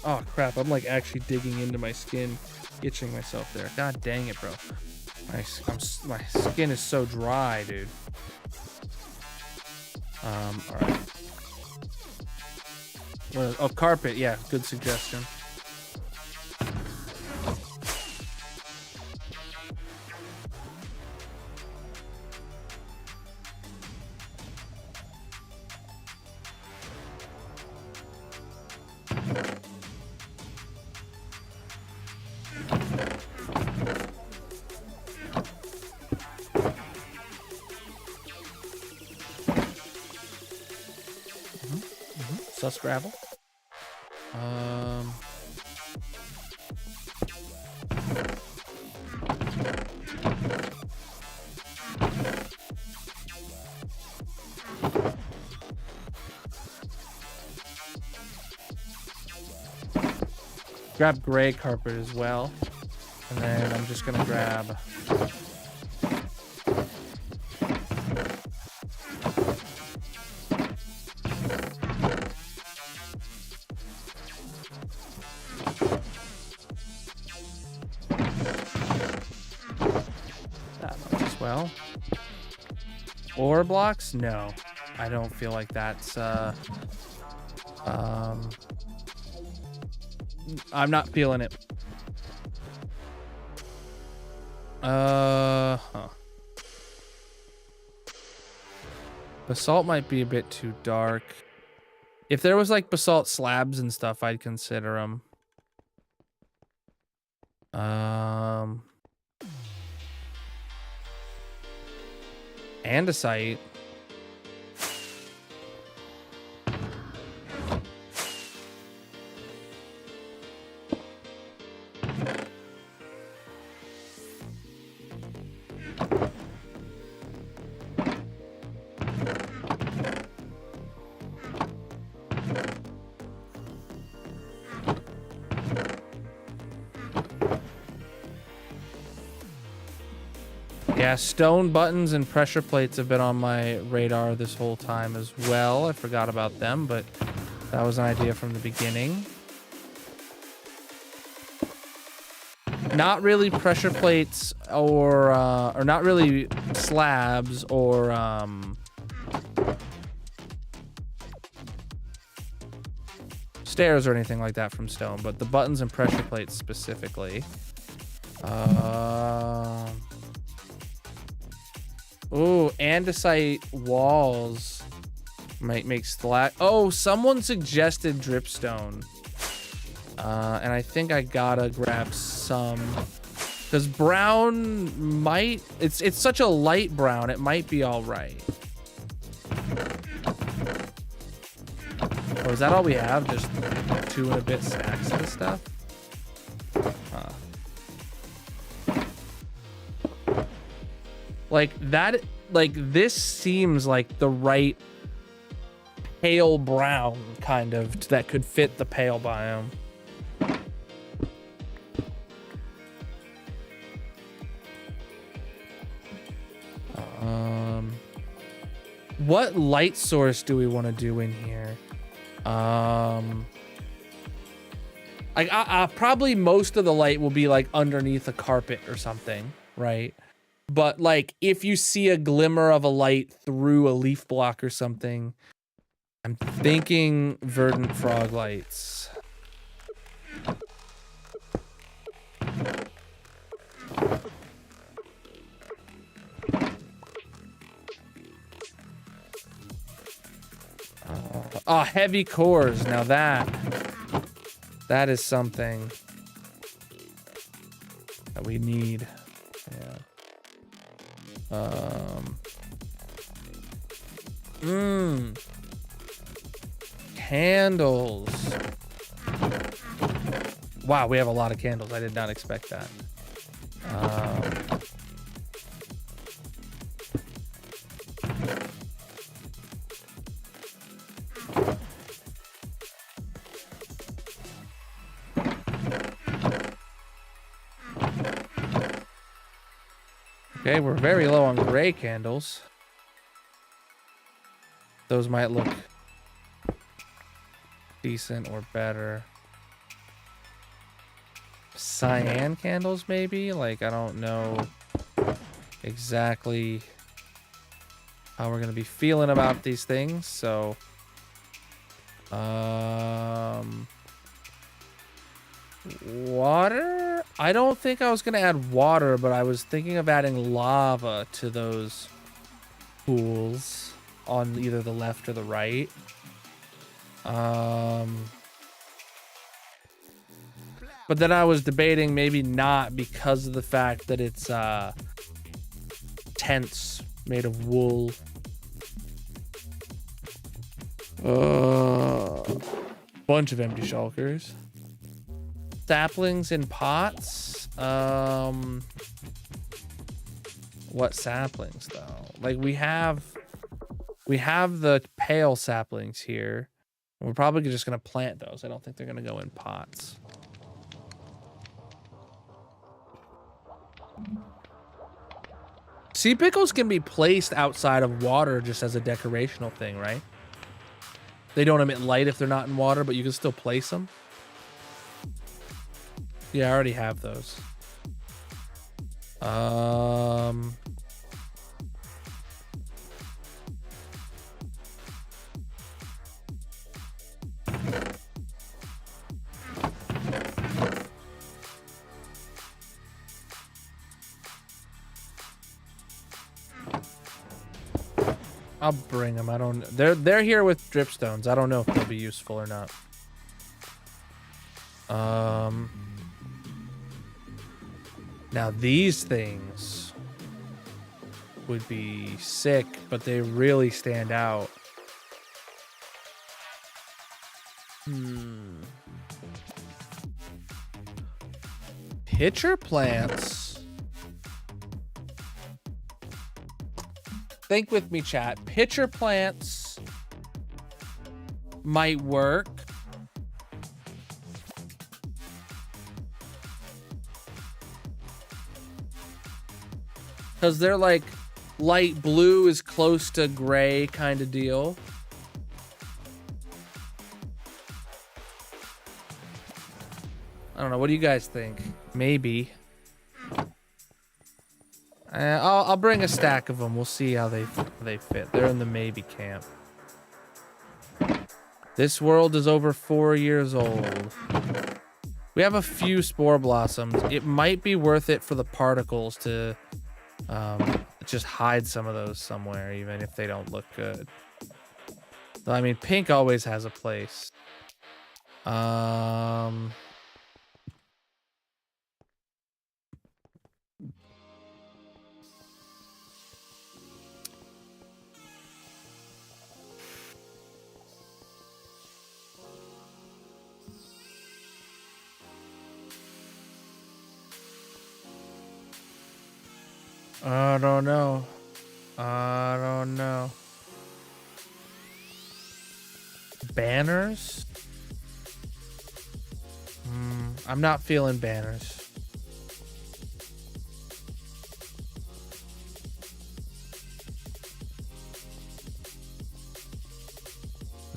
Oh crap, I'm like actually digging into my skin, itching myself there. God dang it, bro. My skin is so dry, dude. All right. Oh, carpet. Yeah, good suggestion. Sus gravel. Grab gray carpet as well, and then I'm just gonna grab that much as well. Ore blocks? No, I don't feel like that's I'm not feeling it. Basalt might be a bit too dark. If there was like basalt slabs and stuff, I'd consider them. Andesite. Yeah, stone buttons and pressure plates have been on my radar this whole time as well. I forgot about them, but that was an idea from the beginning. Not really pressure plates or not really slabs or stairs or anything like that from stone, but the buttons and pressure plates specifically. Oh, andesite walls might make slack. Oh, someone suggested dripstone. And I think I gotta grab some. Because brown might... It's such a light brown, it might be alright. Or is that all we have? Just 2 and a bit stacks of this stuff? Like that, like this seems like the right pale brown kind of that could fit the pale biome. What light source do we want to do in here? Probably most of the light will be like underneath a carpet or something, right? But like if you see a glimmer of a light through a leaf block or something, I'm thinking verdant frog lights. Oh, heavy cores. Now that is something that we need. Yeah. Candles. Wow, we have a lot of candles. I did not expect that. Okay, we're very low on gray candles. Those might look decent or better. Cyan candles, maybe? Like, I don't know exactly how we're gonna be feeling about these things, so water? I don't think I was gonna add water, but I was thinking of adding lava to those pools on either the left or the right. But then I was debating maybe not, because of the fact that it's tents made of wool. Bunch of empty shulkers. Saplings in pots. What saplings though? Like we have the pale saplings here. We're probably just gonna plant those. I don't think they're gonna go in pots. Sea pickles can be placed outside of water just as a decorational thing, right? They don't emit light if they're not in water, but you can still place them. Yeah, I already have those. I'll bring them. I don't. They're here with dripstones. I don't know if they'll be useful or not. Now these things would be sick, but they really stand out. Pitcher plants. Think with me, chat. Pitcher plants might work. Because they're like light blue is close to gray kind of deal. I don't know. What do you guys think? Maybe. I'll bring a stack of them. We'll see how they fit. They're in the maybe camp. This world is over 4 years old. We have a few spore blossoms. It might be worth it for the particles to just hide some of those somewhere, even if they don't look good. I mean, pink always has a place. I don't know. I don't know. Banners? I'm not feeling banners.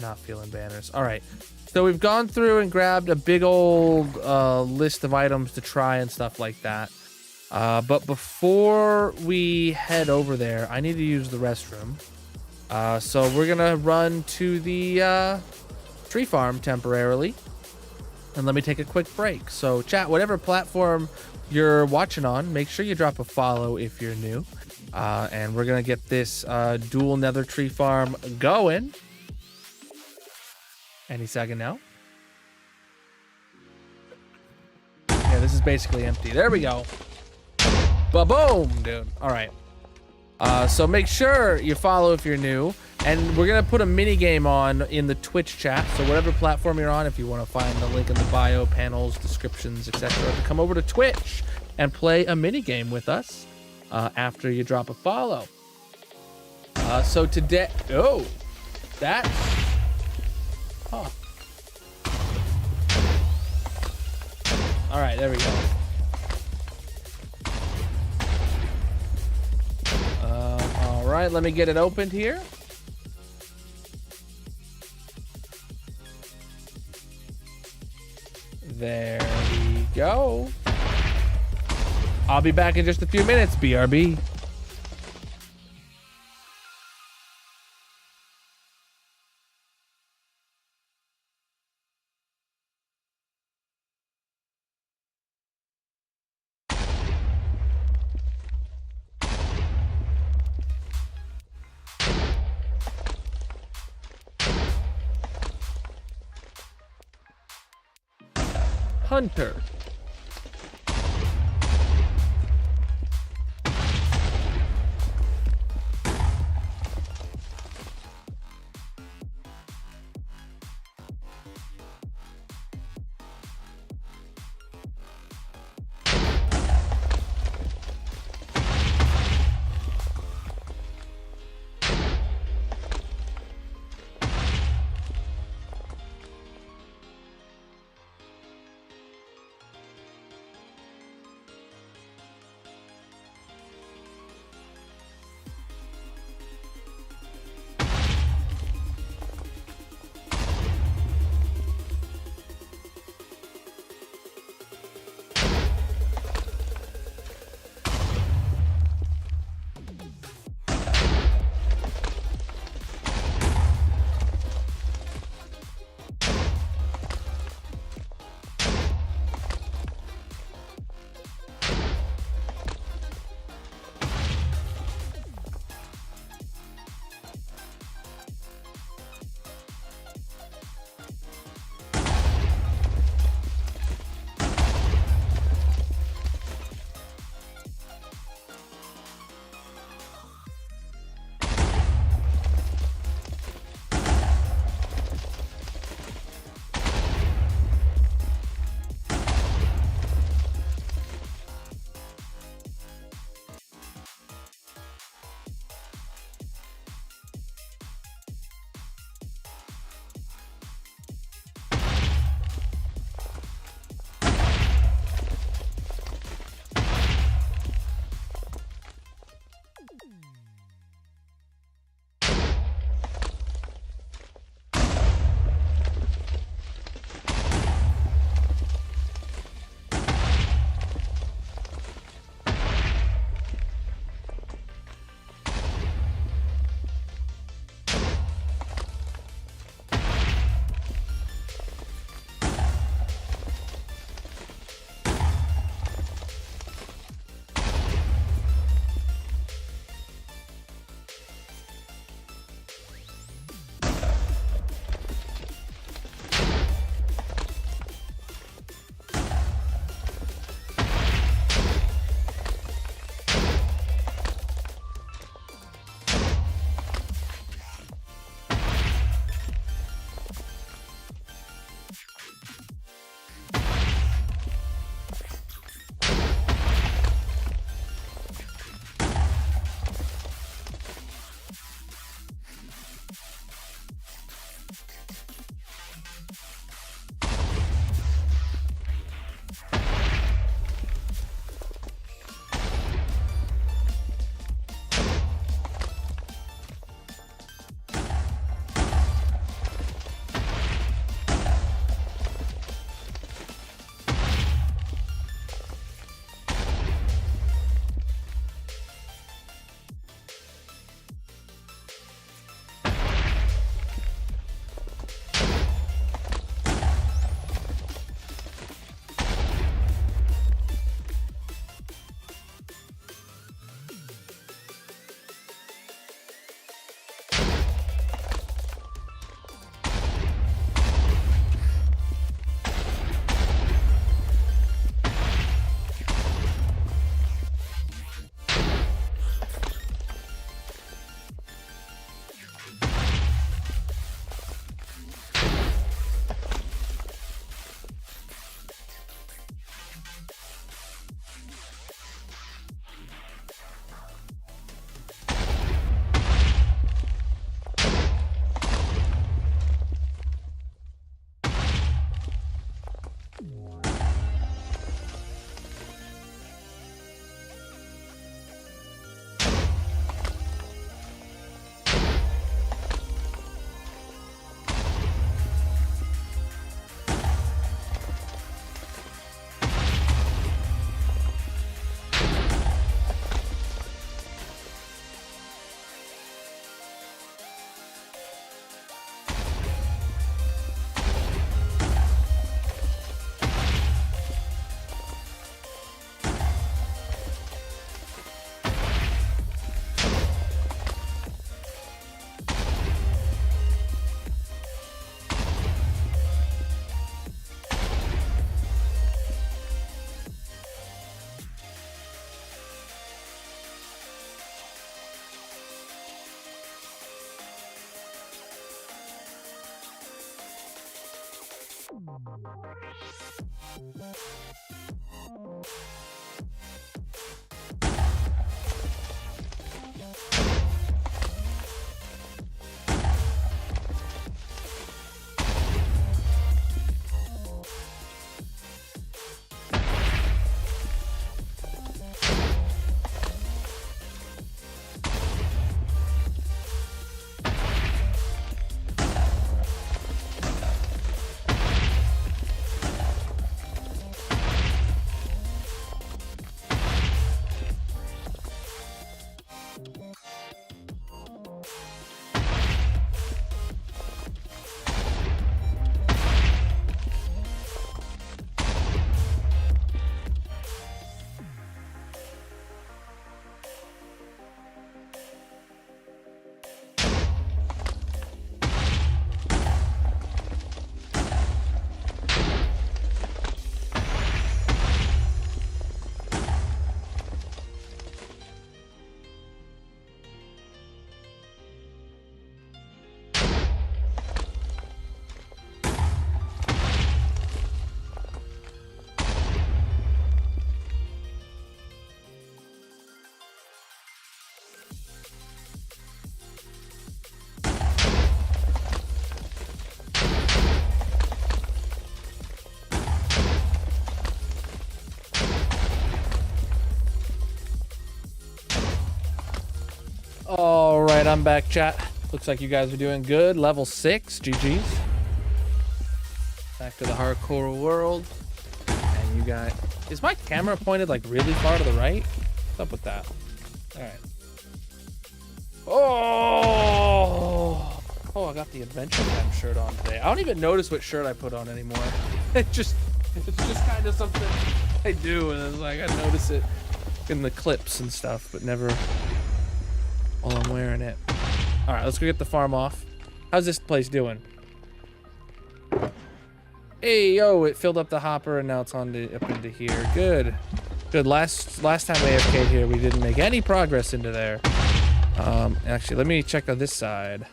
Not feeling banners. All right. So we've gone through and grabbed a big old list of items to try and stuff like that. But before we head over there, I need to use the restroom. So we're gonna run to the tree farm temporarily, and let me take a quick break. So chat, whatever platform you're watching on, make sure you drop a follow if you're new. And we're gonna get this dual nether tree farm going any second now. Yeah, this is basically empty. There we go. Ba-boom, dude. All right. So make sure you follow if you're new. And we're going to put a mini game on in the Twitch chat. So whatever platform you're on, if you want to find the link in the bio, panels, descriptions, etc., to come over to Twitch and play a mini game with us after you drop a follow. So today... Oh, that... Huh. All right, there we go. right, let me get it opened here. There we go. I'll be back in just a few minutes, BRB. Hunter. All right, I'm back, chat. Looks like you guys are doing good. Level 6, GG's. Back to the hardcore world. And you got... Is my camera pointed like really far to the right? What's up with that? All right. Oh! Oh, I got the Adventure Time shirt on today. I don't even notice what shirt I put on anymore. It's just kind of something I do, and it's like I notice it in the clips and stuff, but never while I'm wearing it. All right, let's go get the farm off. How's this place doing? Hey, yo, it filled up the hopper and now it's on to, up into here. Good. Good. Last time AFK here, we didn't make any progress into there. Actually, let me check on this side.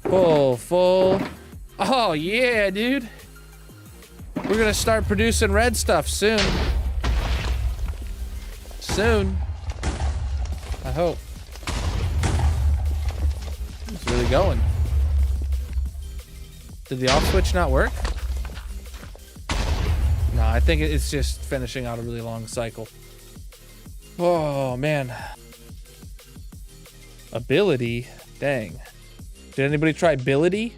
Full. Oh, yeah, dude. We're gonna start producing red stuff soon. Soon. I hope. It's really going. Did the off switch not work? No, I think it's just finishing out a really long cycle. Oh, man. Ability? Dang. Did anybody try Ability?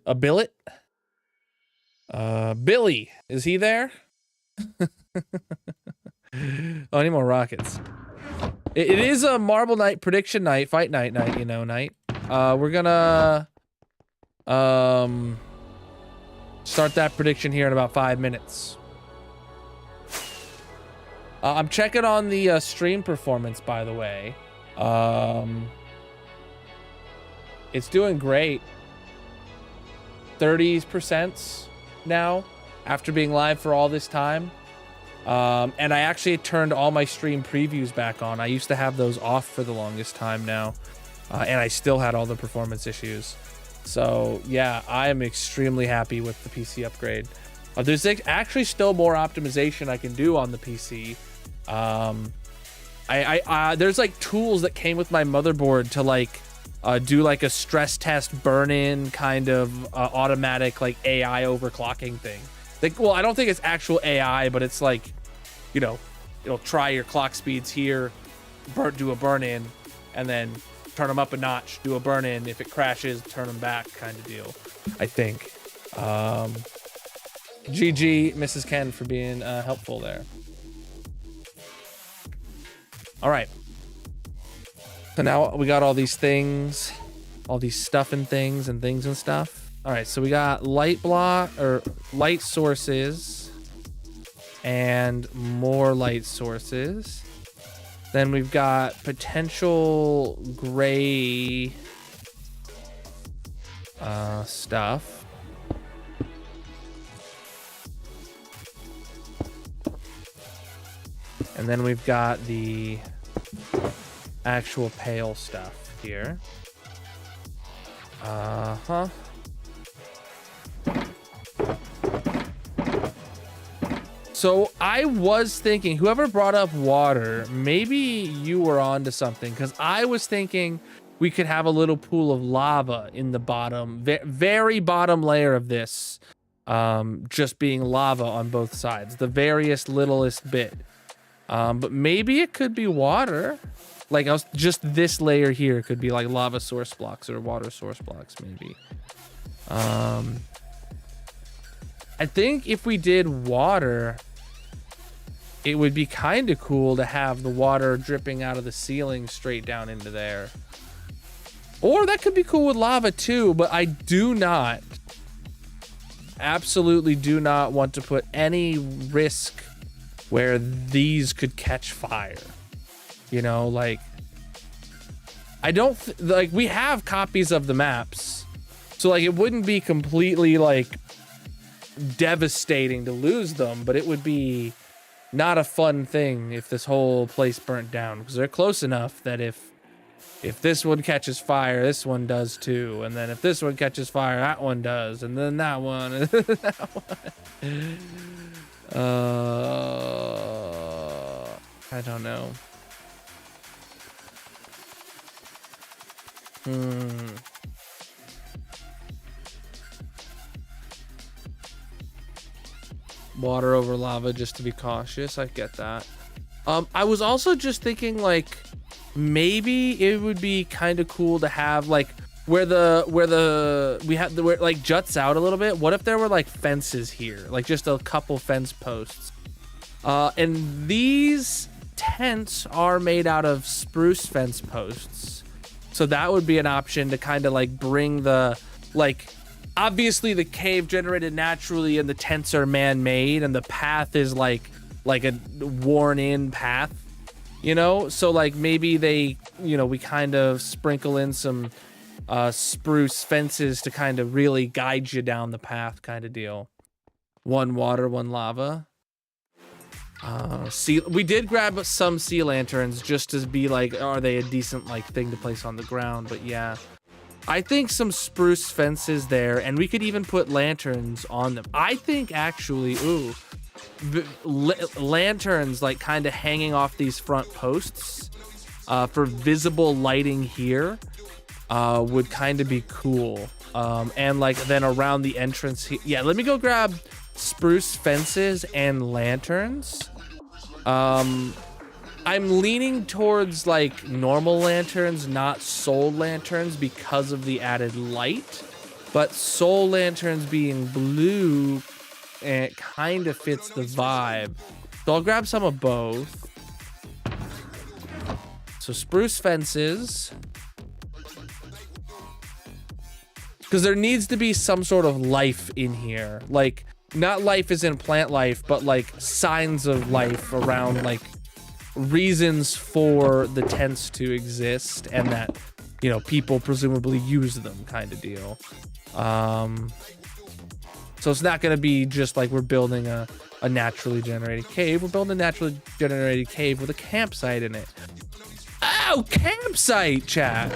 A billet? Billy, is he there? Oh, I need more rockets. It is a Marble Night prediction night, fight night, you know, night. We're gonna start that prediction here in about 5 minutes. I'm checking on the stream performance, by the way. It's doing great. 30% now after being live for all this time. And I actually turned all my stream previews back on. I used to have those off for the longest time now. And I still had all the performance issues. So yeah, I am extremely happy with the PC upgrade. There's actually still more optimization I can do on the PC. There's like tools that came with my motherboard to like do like a stress test burn-in kind of automatic like AI overclocking thing. Like, well, I don't think it's actual AI, but it's like, you know, it'll try your clock speeds here, do a burn-in, and then turn them up a notch, do a burn-in. If it crashes, turn them back, kind of deal, I think. GG, Mrs. Ken, for being helpful there. All right. So now we got all these things, all these stuff and things and stuff. All right, so we got light block or light sources and more light sources. Then we've got potential gray stuff. And then we've got the actual pale stuff here. So I was thinking, whoever brought up water, maybe you were onto something, because I was thinking we could have a little pool of lava in the bottom, very bottom layer of this, just being lava on both sides, the veriest littlest bit. But maybe it could be water. Like just this layer here could be like lava source blocks or water source blocks, maybe. I think if we did water, it would be kind of cool to have the water dripping out of the ceiling straight down into there. Or that could be cool with lava too, but I do not, absolutely do not want to put any risk where these could catch fire. You know, like, I don't, like, we have copies of the maps. So like, it wouldn't be completely like devastating to lose them, but it would be not a fun thing if this whole place burnt down, because they're close enough that if this one catches fire, this one does too, and then if this one catches fire, that one does, and then that one, and then that one. I don't know. Water over lava just to be cautious. I get that. I was also just thinking, like, maybe it would be kind of cool to have like where it like juts out a little bit. What if there were like fences here, like just a couple fence posts? And these tents are made out of spruce fence posts, so that would be an option to kind of like bring the, like, obviously the cave generated naturally and the tents are man-made and the path is like a worn-in path, you know? So like maybe they, you know, we kind of sprinkle in some spruce fences to kind of really guide you down the path, kind of deal. One water, one lava. We did grab some sea lanterns just to be like, are they a decent like thing to place on the ground? But yeah, I think some spruce fences there, and we could even put lanterns on them. I think actually, lanterns like kind of hanging off these front posts for visible lighting here would kind of be cool. And like then around the entrance here. Yeah, let me go grab spruce fences and lanterns. I'm leaning towards like normal lanterns, not soul lanterns, because of the added light. But soul lanterns being blue, and it kind of fits the vibe. So I'll grab some of both. So spruce fences. Because there needs to be some sort of life in here. Like, not life as in plant life, but like signs of life around like reasons for the tents to exist and that, you know, people presumably use them, kind of deal. So it's not going to be just like we're building a naturally generated cave. We're building a naturally generated cave with a campsite in it. Oh, campsite, chat.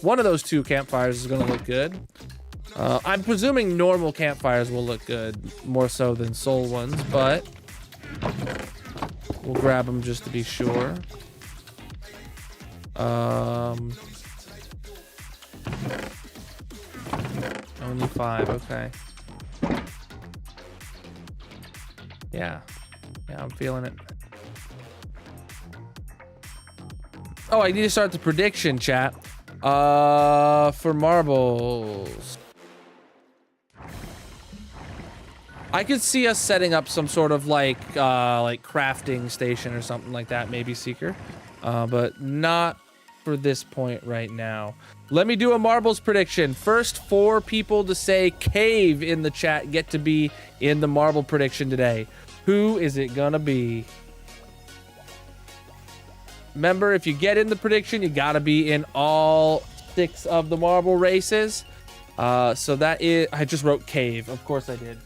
One of those two campfires is going to look good. I'm presuming normal campfires will look good, more so than soul ones, but we'll grab them just to be sure. Only 5, okay. Yeah, I'm feeling it. Oh, I need to start the prediction, chat. For marbles. I could see us setting up some sort of like crafting station or something like that, maybe Seeker. But not for this point right now. Let me do a marbles prediction. First 4 people to say cave in the chat get to be in the marble prediction today. Who is it gonna be? Remember, if you get in the prediction, you gotta be in all 6 of the marble races. So that is, I just wrote cave. Of course I did.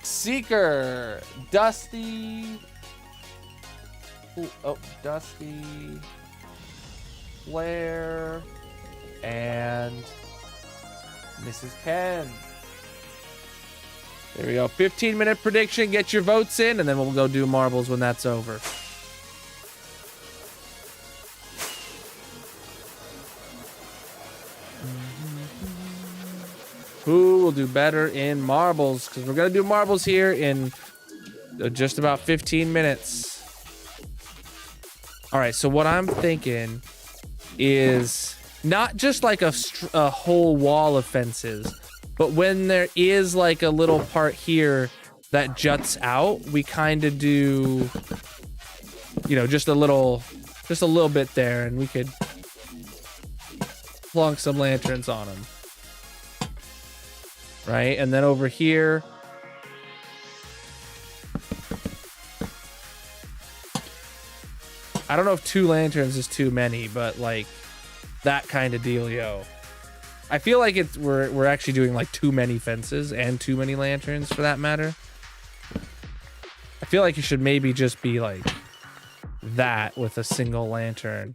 Seeker, Dusty. Oh, Dusty, Flare, and Mrs. Ken. There we go. 15-minute prediction. Get your votes in, and then we'll go do marbles when that's over. Who will do better in marbles? Because we're going to do marbles here in just about 15 minutes. All right, so what I'm thinking is not just like a whole wall of fences, but when there is like a little part here that juts out, we kind of do, you know, just a little bit there, and we could plunk some lanterns on them. Right, and then over here, I don't know if 2 lanterns is too many, but like that kind of dealio. I feel like we're actually doing like too many fences and too many lanterns for that matter. I feel like you should maybe just be like that with a single lantern.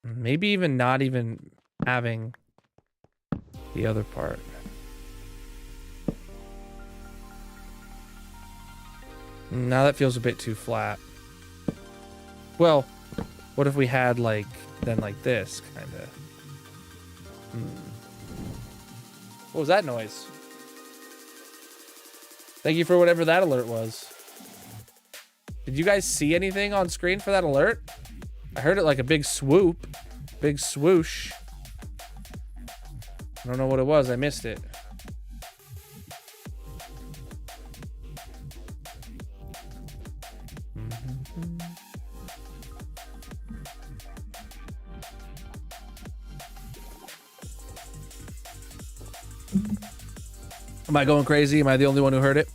Maybe even not even having the other part. Now that feels a bit too flat. Well, what if we had like, then like this kind of. What was that noise? Thank you for whatever that alert was. Did you guys see anything on screen for that alert? I heard it like a big swoop, big swoosh. I don't know what it was. I missed it. Am I going crazy? Am I the only one who heard it?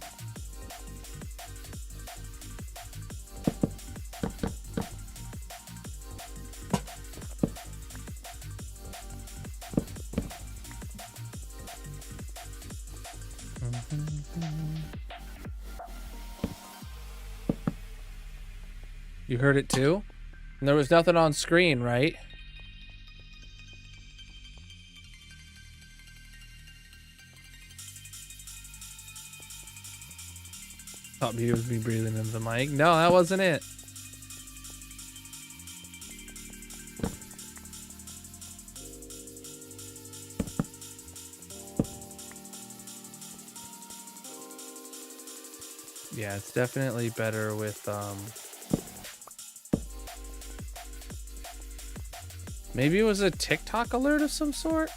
You heard it too? And there was nothing on screen, right? Thought maybe it was me breathing into the mic. No, that wasn't it. Yeah, it's definitely better with maybe it was a TikTok alert of some sort?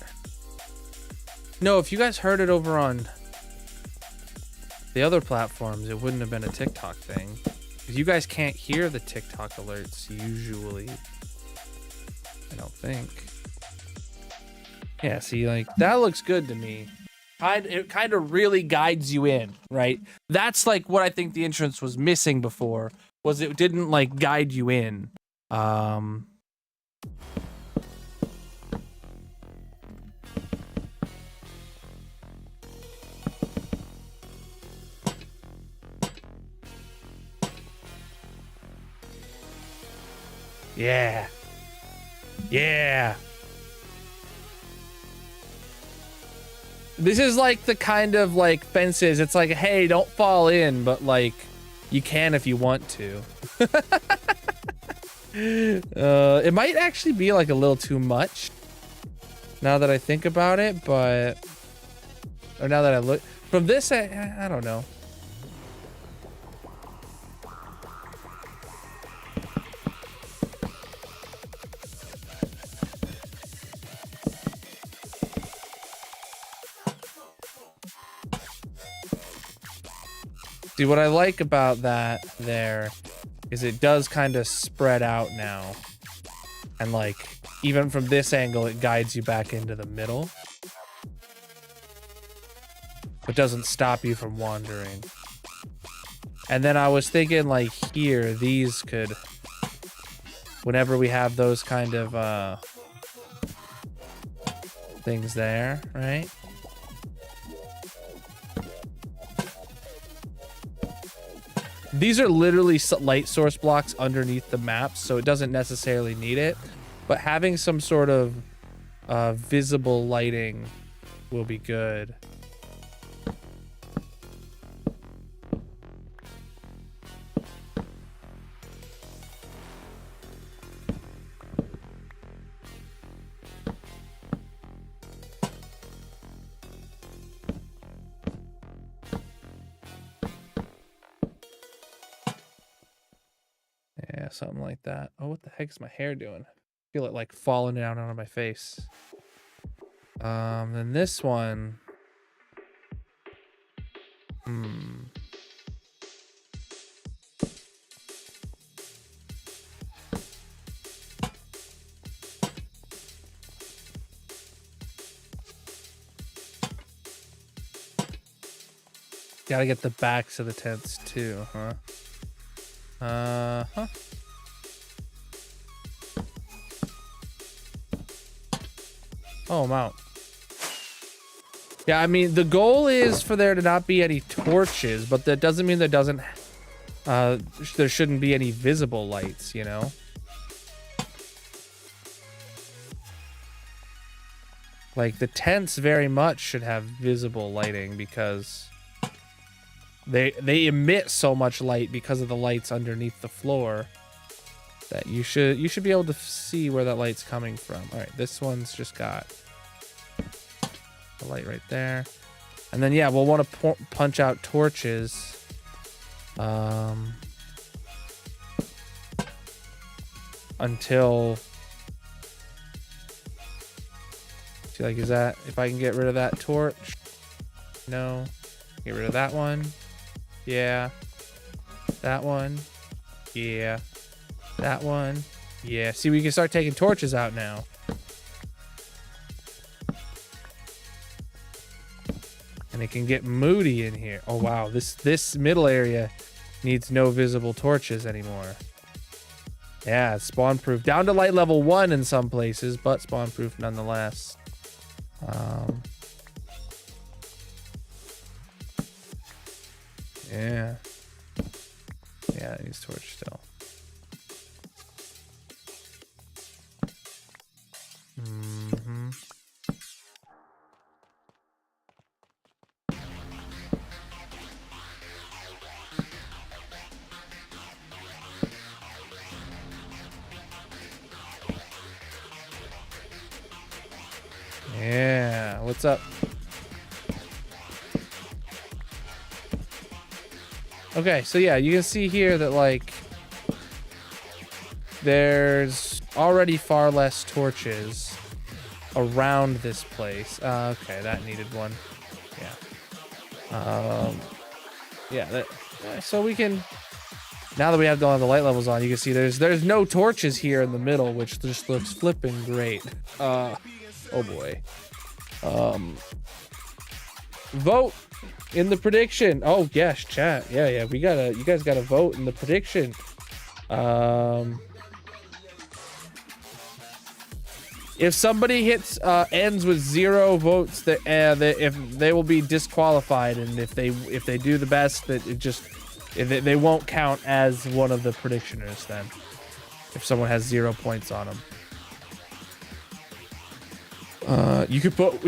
No, if you guys heard it over on the other platforms, it wouldn't have been a TikTok thing. Because you guys can't hear the TikTok alerts usually. I don't think. Yeah, see, like, that looks good to me. It kind of really guides you in, right? That's like what I think the entrance was missing before, was it didn't like guide you in. Yeah. Yeah. This is like the kind of like fences. It's like, hey, don't fall in, but like you can if you want to. It might actually be like a little too much now that I think about it, but or now that I look from this, I don't know. See, what I like about that there is it does kind of spread out now. And like, even from this angle, it guides you back into the middle. But doesn't stop you from wandering. And then I was thinking like here, these could, whenever we have those kind of things there, right? These are literally light source blocks underneath the map, so it doesn't necessarily need it. But having some sort of visible lighting will be good. Yeah, something like that. Oh, what the heck is my hair doing? I feel it like falling down onto my face. Then this one. Gotta get the backs of the tents too, huh? Huh. Oh, I'm out. Yeah, I mean, the goal is for there to not be any torches, but that doesn't mean there shouldn't be any visible lights, you know? Like, the tents very much should have visible lighting because they emit so much light because of the lights underneath the floor that you should be able to see where that light's coming from. All right, this one's just got the light right there. And then, yeah, we'll want to punch out torches. Until... See, like, is that... If I can get rid of that torch? No. Get rid of that one. Yeah. That one. Yeah. That one. Yeah. See, we can start taking torches out now. And it can get moody in here. Oh, wow. This middle area needs no visible torches anymore. Yeah, it's spawn-proof. Down to light level 1 in some places, but spawn-proof nonetheless. Yeah. Yeah, it needs torch still. Yeah, what's up? Okay, so yeah, you can see here that, like, there's already far less torches around this place. Okay, that needed one. Yeah. Yeah, so we can... Now that we have all the light levels on, you can see there's no torches here in the middle, which just looks flipping great. Oh boy. Vote in the prediction. Oh yes, chat. Yeah, you guys gotta vote in the prediction. If somebody hits ends with 0 votes, that if they will be disqualified, and if they do the best, that they won't count as one of the predictioners. Then, if someone has 0 points on them. You could put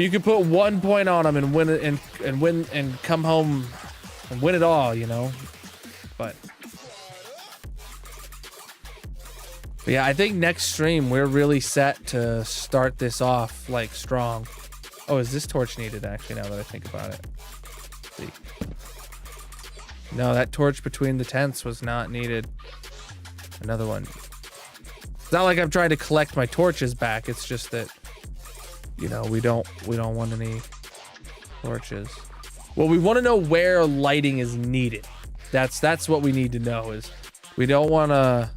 1 point on them and win it and win and come home and win it all, you know. But yeah, I think next stream we're really set to start this off like strong. Oh, is this torch needed actually? Now that I think about it, let's see. No, that torch between the tents was not needed. Another one. It's not like I'm trying to collect my torches back. It's just that, you know, we don't want any torches. Well, we want to know where lighting is needed. That's what we need to know. Is we don't want to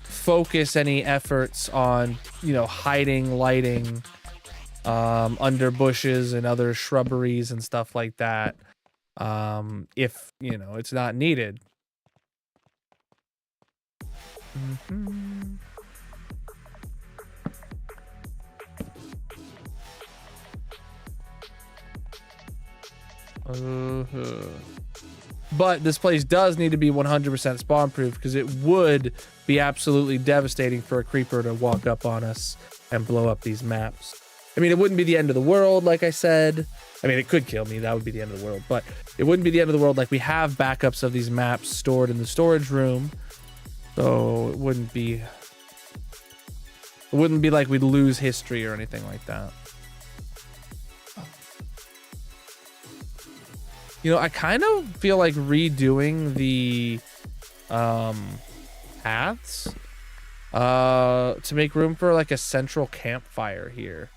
focus any efforts on, you know, hiding lighting under bushes and other shrubberies and stuff like that, if, you know, it's not needed. But this place does need to be 100% spawn proof because it would be absolutely devastating for a creeper to walk up on us and blow up these maps. I mean, it wouldn't be the end of the world, like I said. I mean, it could kill me. That would be the end of the world. But it wouldn't be the end of the world. Like, we have backups of these maps stored in the storage room. So it wouldn't be like we'd lose history or anything like that. You know, I kind of feel like redoing the paths to make room for like a central campfire here.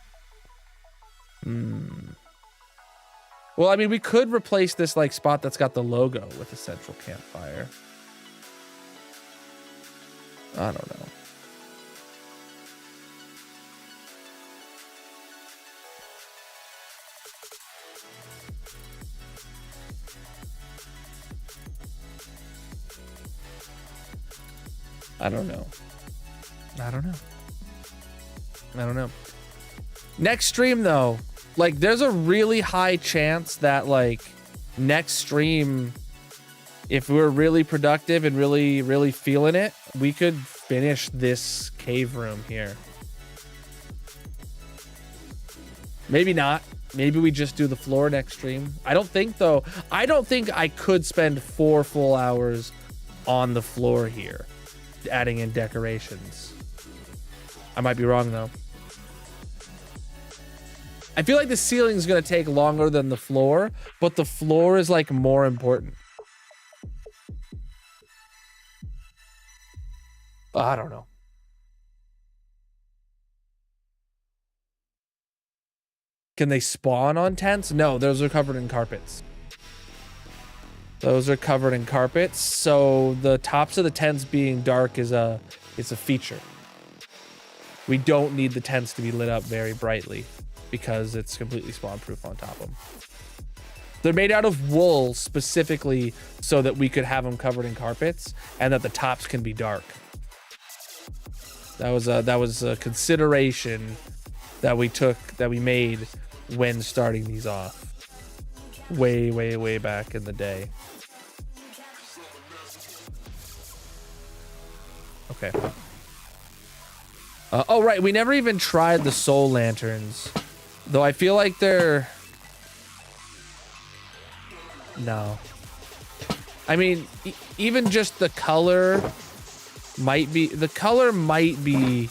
Well, I mean, we could replace this like spot that's got the logo with a central campfire. I don't know. I don't know. Next stream though, like there's a really high chance that like next stream, if we're really productive and really feeling it, we could finish this cave room here. Maybe not. Maybe we just do the floor next stream. I don't think I could spend 4 full hours on the floor here, adding in decorations. I might be wrong though. I feel like the ceiling is going to take longer than the floor, but the floor is like more important. I don't know. Can they spawn on tents? No, those are covered in carpets. Those are covered in carpets. So the tops of the tents being dark is a feature. We don't need the tents to be lit up very brightly because it's completely spawn proof on top of them. They're made out of wool specifically so that we could have them covered in carpets and that the tops can be dark. That was a consideration that we made when starting these off. Way back in the day. Okay. Oh, right. We never even tried the soul lanterns. Though I feel like they're... No. I mean, even just the color might be... The color might be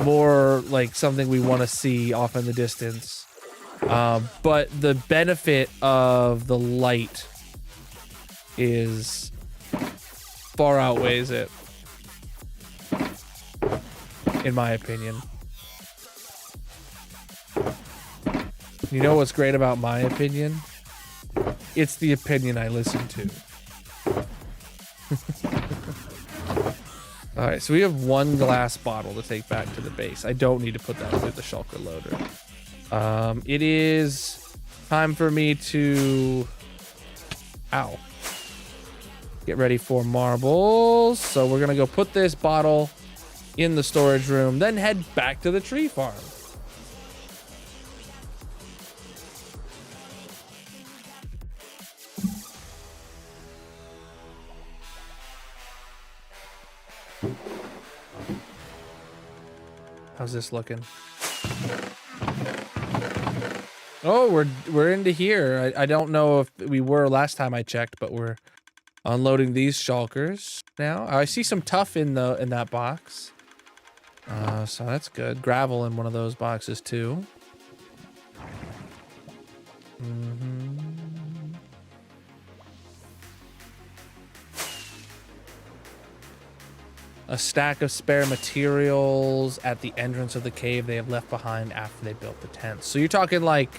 more like something we want to see off in the distance. But the benefit of the light is... far outweighs it. In my opinion. You know what's great about my opinion? It's the opinion I listen to. Alright, so we have 1 glass bottle to take back to the base. I don't need to put that through the shulker loader. It is time for me to... Ow. Get ready for marbles. So we're gonna go put this bottle in the storage room, then head back to the tree farm. How's this looking? Oh, we're into here. I don't know if we were last time I checked, but we're unloading these shulkers now. I see some tuff in that box. So that's good. Gravel in one of those boxes too. A stack of spare materials at the entrance of the cave they have left behind after they built the tent. So you're talking like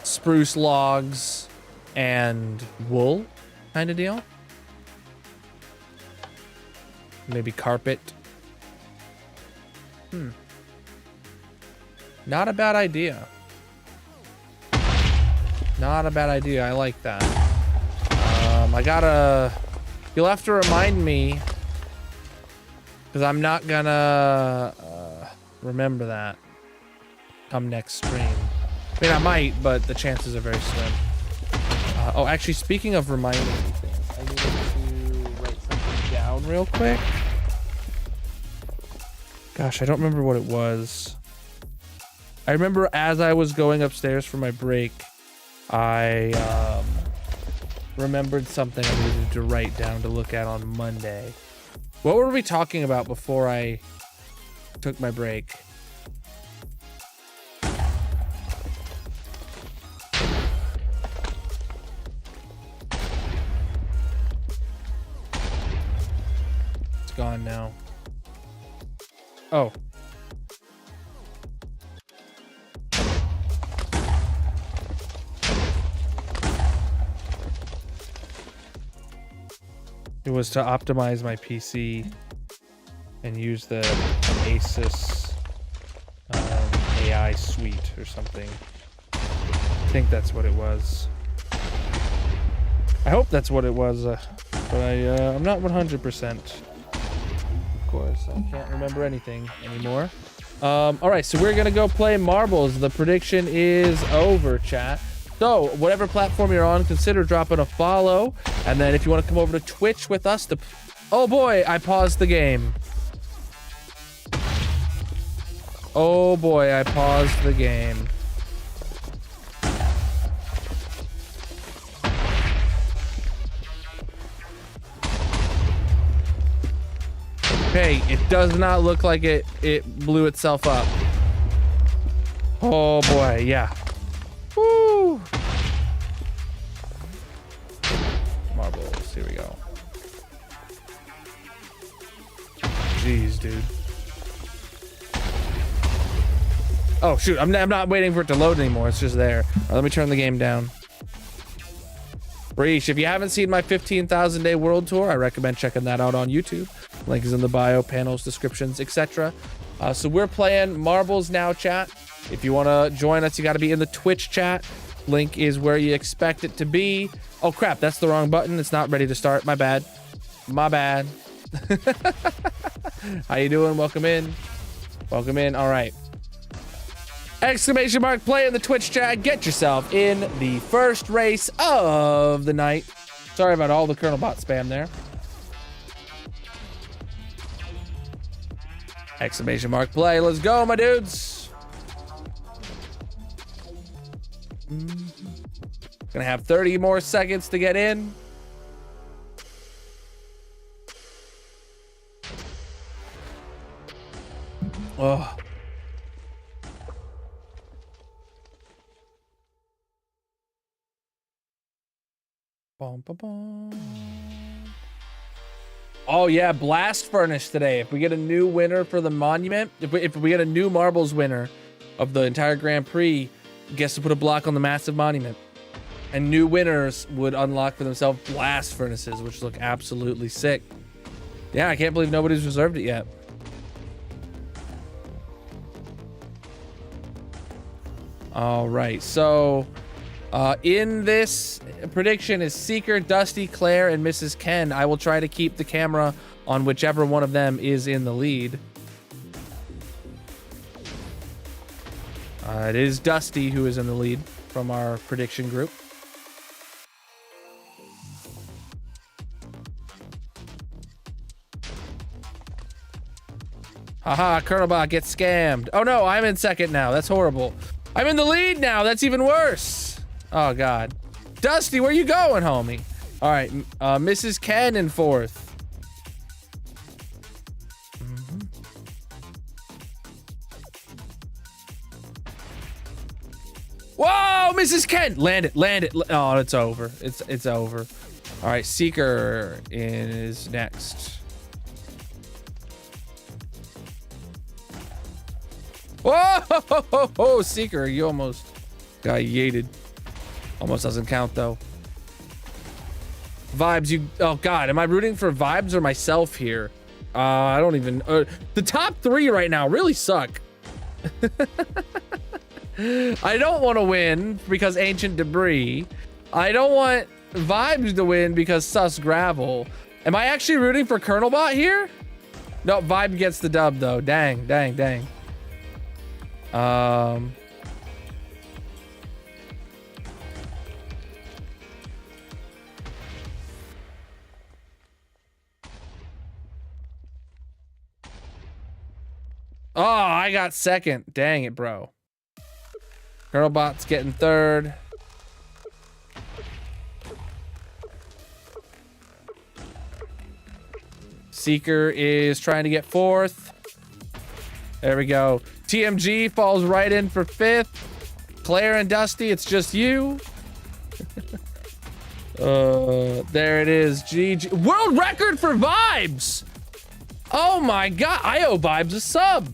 spruce logs and wool kind of deal? Maybe carpet. Not a bad idea. Not a bad idea. I like that. You'll have to remind me because I'm not gonna remember that come next stream. I mean, I might, but the chances are very slim. Oh, actually, speaking of reminding me things. I needed to write something down real quick. Gosh, I don't remember what it was. I remember as I was going upstairs for my break, I remembered something I needed to write down to look at on Monday. What were we talking about before I took my break? It's gone now. Oh. It was to optimize my PC and use the Asus AI suite or something. I think that's what it was. I hope that's what it was, but I'm not 100%. Of course, I can't remember anything anymore. All right, so we're gonna go play marbles. The prediction is over, chat. So whatever platform you're on, consider dropping a follow. And then if you want to come over to Twitch with us to... Oh boy, I paused the game. Oh boy, I paused the game. Okay, it does not look like it blew itself up. Oh boy, yeah. Woo! Marbles, here we go. Jeez, dude. Oh shoot, I'm not waiting for it to load anymore. It's just there. All right, let me turn the game down. Breach, if you haven't seen my 15,000 day world tour, I recommend checking that out on YouTube. Link is in the bio, panels, descriptions, etc. So we're playing marbles now, chat. If you want to join us, you got to be in the Twitch chat. Link is where you expect it to be. Oh crap, that's the wrong button. It's not ready to start. My bad. My bad. How you doing? Welcome in. Welcome in. All right. Exclamation mark play in the Twitch chat. Get yourself in the first race of the night. Sorry about all the Colonel bot spam there. Exclamation mark play. Let's go, my dudes. Gonna have 30 more seconds to get in. Oh. Bum, bum, bum. Oh yeah, blast furnace today. If we get a new winner for the monument, if we get a new marbles winner of the entire Grand Prix, gets to put a block on the massive monument. And new winners would unlock for themselves blast furnaces, which look absolutely sick. Yeah, I can't believe nobody's reserved it yet. All right, so in this prediction is Seeker, Dusty, Claire, and Mrs. Ken. I will try to keep the camera on whichever one of them is in the lead. It is Dusty who is in the lead from our prediction group. Haha, Colonelbot gets scammed. Oh no, I'm in second now. That's horrible. I'm in the lead now. That's even worse. Oh God. Dusty, where you going, homie? All right, Mrs. Ken in fourth. Whoa, Mrs. Ken! Land it, land it. Oh, it's over. It's over. All right, Seeker is next. Whoa, Seeker, you almost got yeeted. Almost doesn't count though. Vibes, you. Oh God, am I rooting for Vibes or myself here? I don't even. The top three right now really suck. I don't want to win because Ancient Debris. I don't want Vibes to win because Sus Gravel. Am I actually rooting for Colonelbot here? No, Vibe gets the dub though. Dang, dang, dang. Oh, I got second. Dang it, bro. Colonelbot's getting third. Seeker is trying to get fourth. There we go. TMG falls right in for fifth. Claire and Dusty, it's just you. There it is. GG. World record for Vibes. Oh my God. I owe Vibes a sub.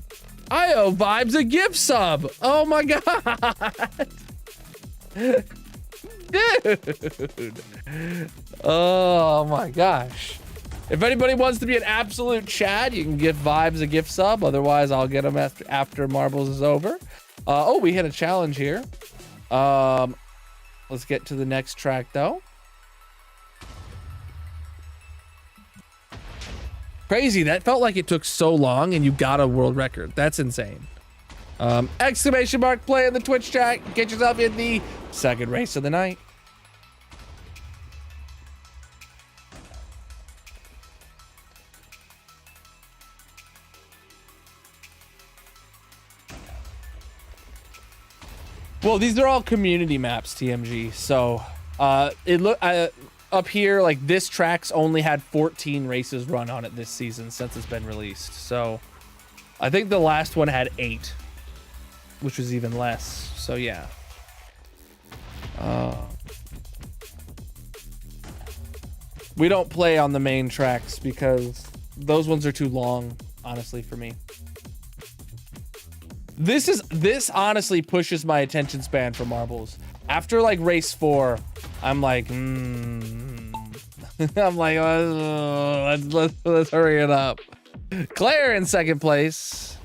I owe Vibes a gift sub. Oh my God. Dude. Oh my gosh. If anybody wants to be an absolute Chad, you can give Vibes a gift sub. Otherwise, I'll get them after Marbles is over. Oh, we hit a challenge here. Let's get to the next track though. Crazy, that felt like it took so long and you got a world record. That's insane. Exclamation mark play in the Twitch chat. Get yourself in the second race of the night. Well, these are all community maps, TMG. So up here, like this track's only had 14 races run on it this season since it's been released. So I think the last one had 8, which was even less. So yeah. We don't play on the main tracks because those ones are too long, honestly, for me. This honestly pushes my attention span for Marbles. After like race 4, I'm like, I'm like, let's hurry it up. Claire in second place.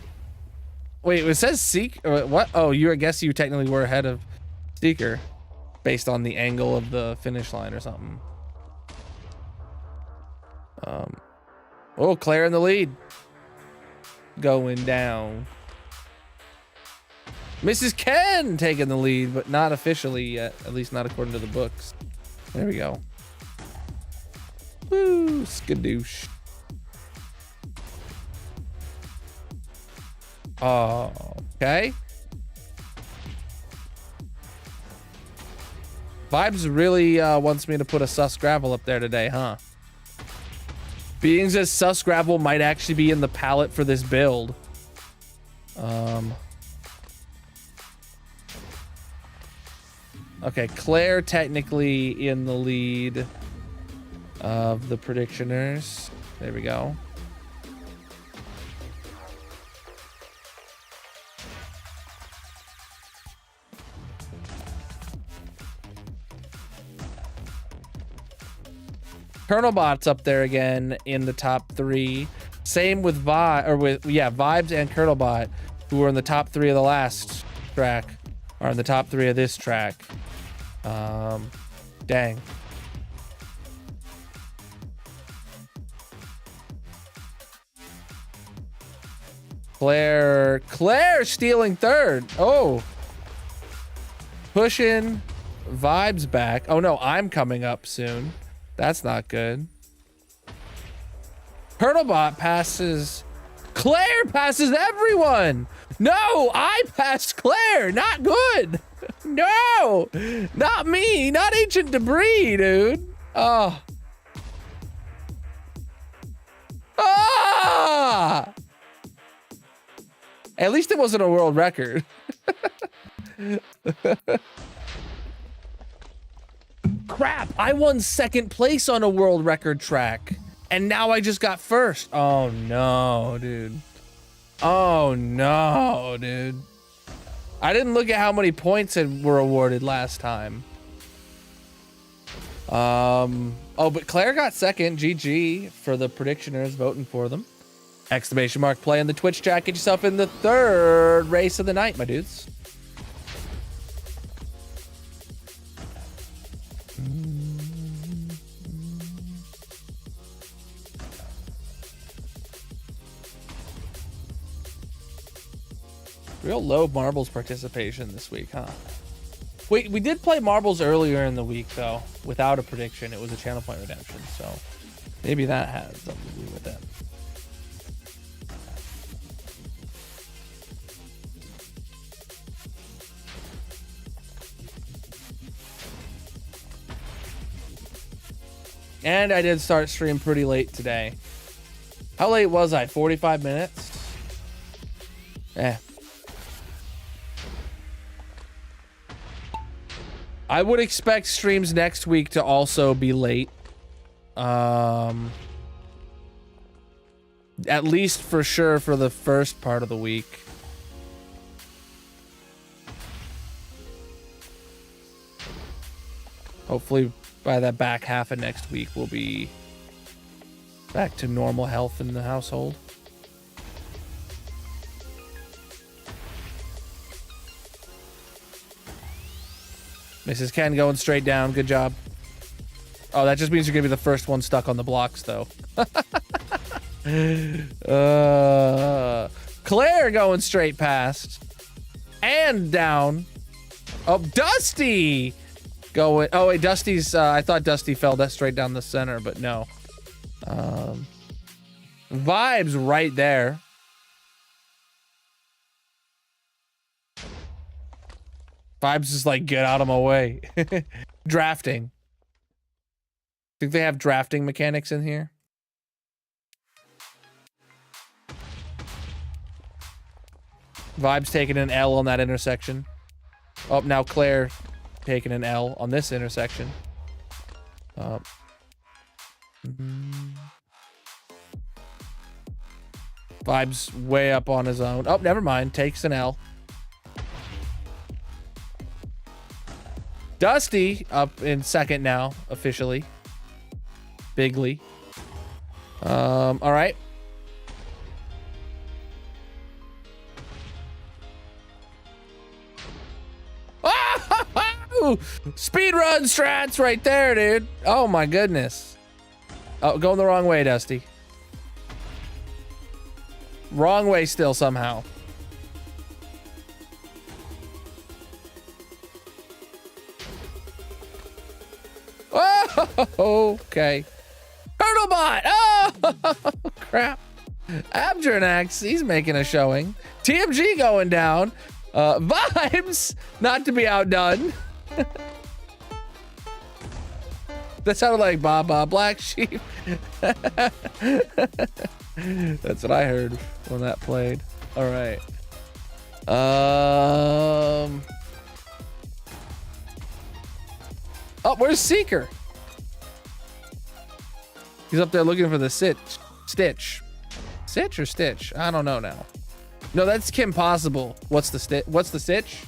Wait, it says Seek. What? Oh, I guess you technically were ahead of Seeker, based on the angle of the finish line or something. Oh, Claire in the lead. Going down. Mrs. Ken taking the lead, but not officially yet. At least not according to the books. There we go. Woo, skadoosh. Oh, okay. Vibes really wants me to put a sus gravel up there today, huh? Beings as sus gravel might actually be in the palette for this build. Okay, Claire technically in the lead of the predictioners. There we go. Colonel Bot's up there again in the top 3. Same with Vibes and Colonel Bot, who were in the top 3 of the last track, are in the top 3 of this track. Dang. Claire stealing third. Oh, pushing Vibes back. Oh no, I'm coming up soon. That's not good. Turtlebot passes. Claire passes everyone. No, I passed Claire. Not good. No, not me. Not ancient debris, dude. Oh. Ah! At least it wasn't a world record. Crap, I won second place on a world record track. And now I just got first. Oh no, dude. Oh no, dude. I didn't look at how many points were awarded last time. Oh, but Claire got second. GG for the predictioners voting for them. Exclamation mark play in the Twitch chat. Get yourself in the third race of the night, my dudes. Real low marbles participation this week, huh? Wait, we did play marbles earlier in the week, though, without a prediction. It was a channel point redemption, so maybe that has something to do with it. And I did start stream pretty late today. How late was I? 45 minutes? I would expect streams next week to also be late. At least for sure for the first part of the week. Hopefully by that back half of next week, we'll be back to normal health in the household. Mrs. Ken going straight down. Good job. Oh, that just means you're going to be the first one stuck on the blocks, though. Claire going straight past. And down. Oh, Dusty going. Oh, wait, Dusty's. I thought Dusty fell that straight down the center, but no. Vibes right there. Vibes is like, get out of my way. Drafting. Think they have drafting mechanics in here? Vibes taking an L on that intersection. Oh, now Claire taking an L on this intersection. Vibes way up on his own. Oh, never mind. Takes an L. Dusty up in second now, officially. Bigly. All right. Speed run strats right there, dude. Oh my goodness. Oh, going the wrong way, Dusty. Wrong way still somehow. Oh, okay. Colonel Bot! Oh, crap. Abjernax, he's making a showing. TMG going down. Vibes, not to be outdone. That sounded like Baba Black Sheep. That's what I heard when that played. All right. Oh, where's Seeker? He's up there looking for the Stitch. Stitch or Stitch? I don't know now. No, that's Kim Possible. What's the Stitch? What's the Stitch?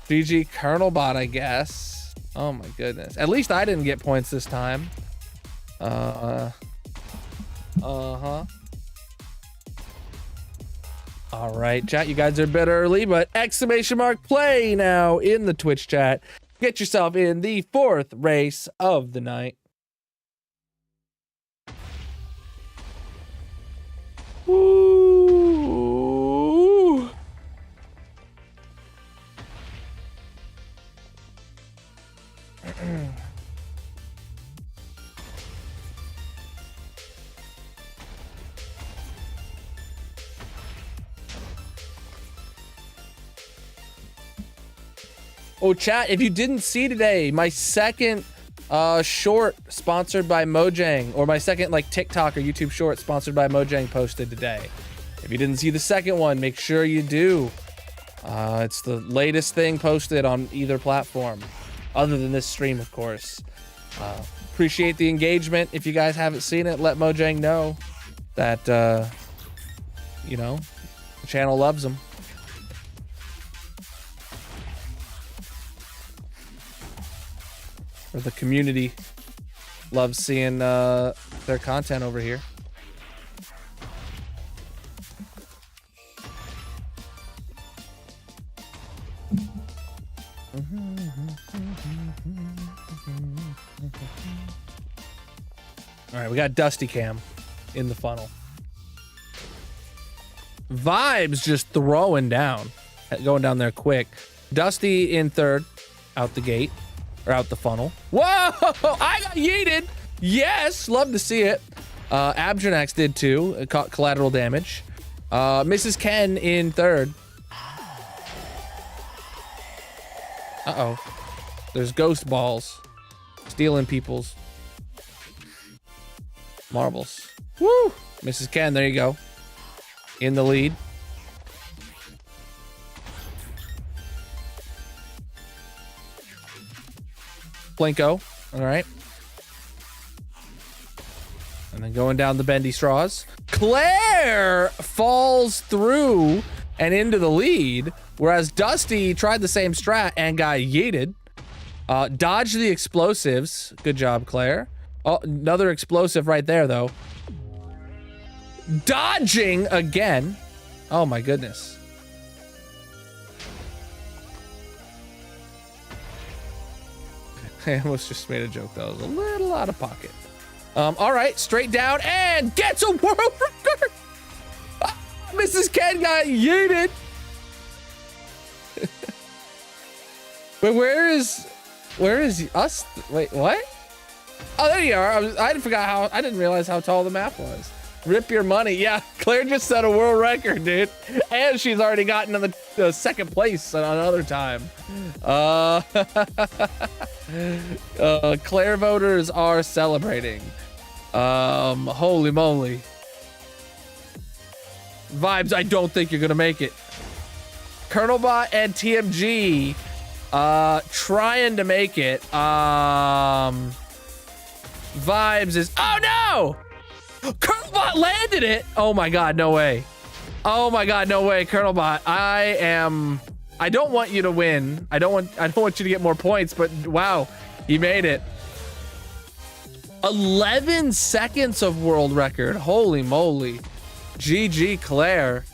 3G Colonel Bot, I guess. Oh my goodness. At least I didn't get points this time. Uh-huh. All right, chat, you guys are a bit early, but exclamation mark play now in the Twitch chat. Get yourself in the 4th race of the night. Woo! Oh, chat, if you didn't see today, my second short sponsored by Mojang, or my second like TikTok or YouTube short sponsored by Mojang posted today. If you didn't see the second one, make sure you do. It's the latest thing posted on either platform, other than this stream, of course. Appreciate the engagement. If you guys haven't seen it, let Mojang know that, you know, the channel loves them. Or the community loves seeing their content over here. All right, we got Dusty Cam in the funnel. Vibes just throwing down, going down there quick. Dusty in 3rd, out the gate. Or out the funnel. Whoa! I got yeeted! Yes! Love to see it. Abjernax did too. It caught collateral damage. Mrs. Ken in third. Uh-oh. There's ghost balls. Stealing people's marbles. Woo! Mrs. Ken, there you go. In the lead. Plinko. All right. And then going down the bendy straws. Claire falls through and into the lead, whereas Dusty tried the same strat and got yeeted. Dodge the explosives. Good job, Claire. Oh, another explosive right there, though. Dodging again. Oh, my goodness. I almost just made a joke, though. It was a little out of pocket. All right, straight down and gets a world record. Mrs. Ken got yeeted. Wait, where is us? Wait, what? Oh, there you are. I didn't realize how tall the map was. Rip your money. Yeah, Claire just set a world record, dude. And she's already gotten to the second place another time. Claire voters are celebrating. Holy moly. Vibes, I don't think you're gonna make it. Colonel Bot and TMG trying to make it. Vibes is, oh no! Colonel Bot landed it. Oh my god, no way. Oh my god, no way, Colonel Bot. I don't want you to win. I don't want you to get more points, but wow, he made it. 11 seconds of world record. Holy moly. GG Claire.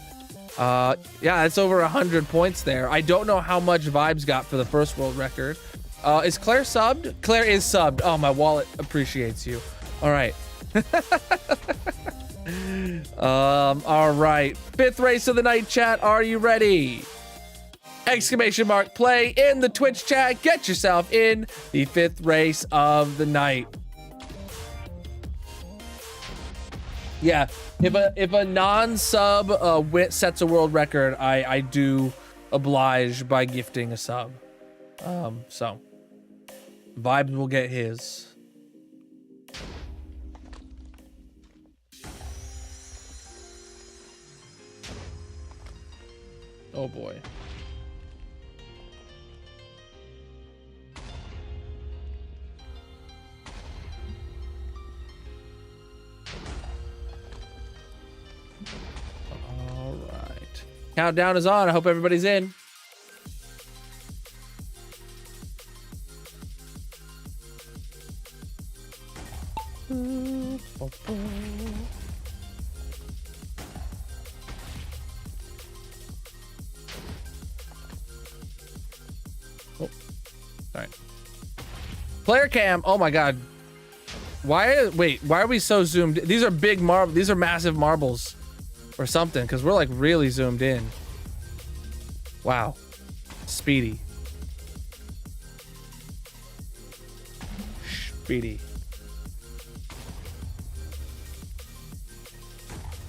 Yeah, it's over 100 points there. I don't know how much Vibes got for the first world record. Is Claire subbed? Claire is subbed. Oh, my wallet appreciates you. All right. All right. Fifth race of the night, chat. Are you ready? Exclamation mark play in the Twitch chat. Get yourself in the fifth race of the night. Yeah, if a non-sub sets a world record, I do oblige by gifting a sub. So Vibes will get his. Oh boy. All right. Countdown is on. I hope everybody's in. Oh, all right. Player cam. Oh my god. Why are we so zoomed? These are big marbles. These are massive marbles or something, because we're like really zoomed in. Wow. Speedy. Speedy.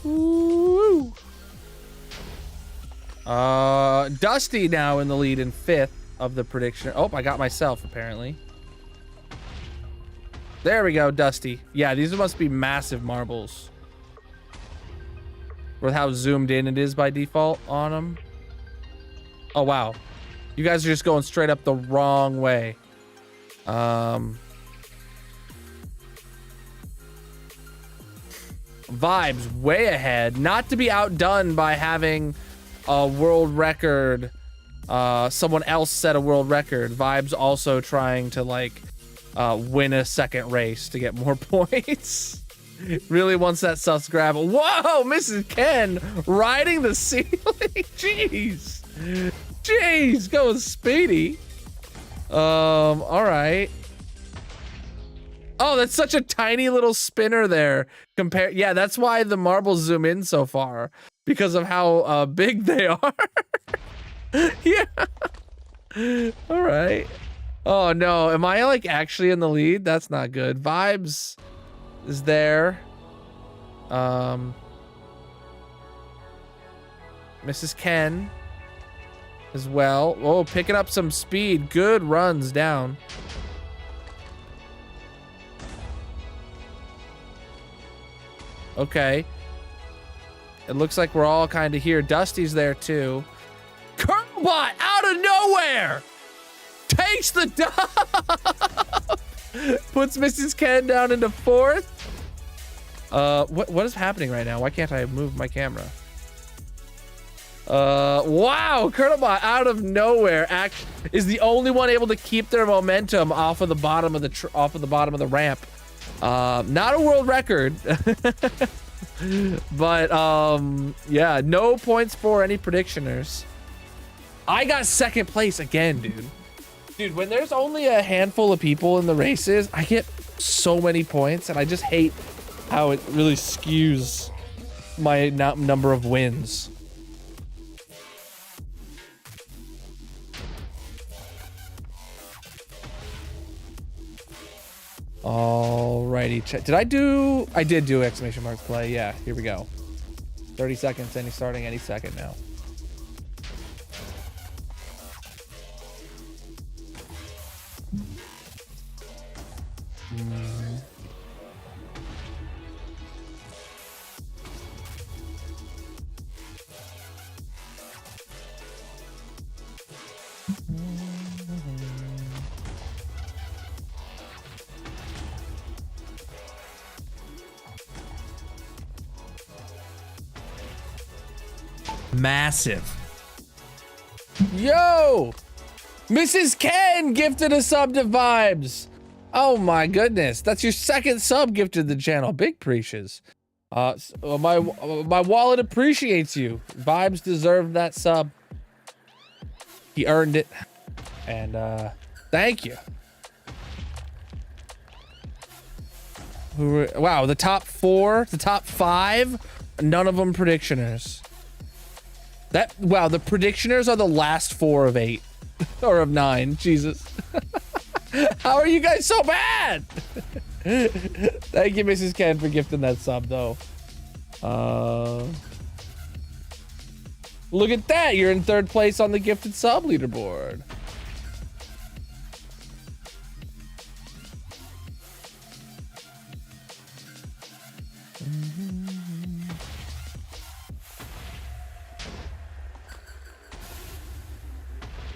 Woo. Dusty now in the lead in fifth of the prediction. Oh, I got myself apparently. There we go, Dusty. Yeah, these must be massive marbles. With how zoomed in it is by default on them. Oh, wow. You guys are just going straight up the wrong way. Vibes way ahead. Not to be outdone by having a world record. Someone else set a world record. Vibes also trying to like win a second race to get more points. Really wants that sus grab. Whoa, Mrs. Ken riding the ceiling. Jeez. Jeez, going speedy. All right. Oh, that's such a tiny little spinner there. Yeah, that's why the marbles zoom in so far, because of how big they are. Yeah. All right. Oh no, am I like actually in the lead? That's not good. Vibes is there. Mrs. Ken as well. Oh, picking up some speed. Good runs down. Okay. It looks like we're all kind of here. Dusty's there too. Colonel out of nowhere takes the dub. Puts Mrs. Ken down into 4th. What is happening right now? Why can't I move my camera? Wow, Colonel out of nowhere is the only one able to keep their momentum off of the bottom of the ramp. Not a world record. But yeah, no points for any predictioners. I got 2nd place again, dude. Dude, when there's only a handful of people in the races, I get so many points, and I just hate how it really skews my number of wins. Alrighty, I did do exclamation mark play. Yeah, here we go. 30 seconds, and he's starting any second now. Massive. Yo, Mrs. Ken gifted a sub to Vibes. Oh my goodness, that's your 2nd sub gifted the channel. Big preaches. My wallet appreciates you. Vibes deserved that sub. He earned it, and thank you. Wow, the top 4, the top 5, none of them predictioners. Wow, the predictioners are the last 4 of 8 or of 9. Jesus. How are you guys so bad? Thank you, Mrs. Ken, for gifting that sub, though. Look at that. You're in 3rd place on the gifted sub leaderboard.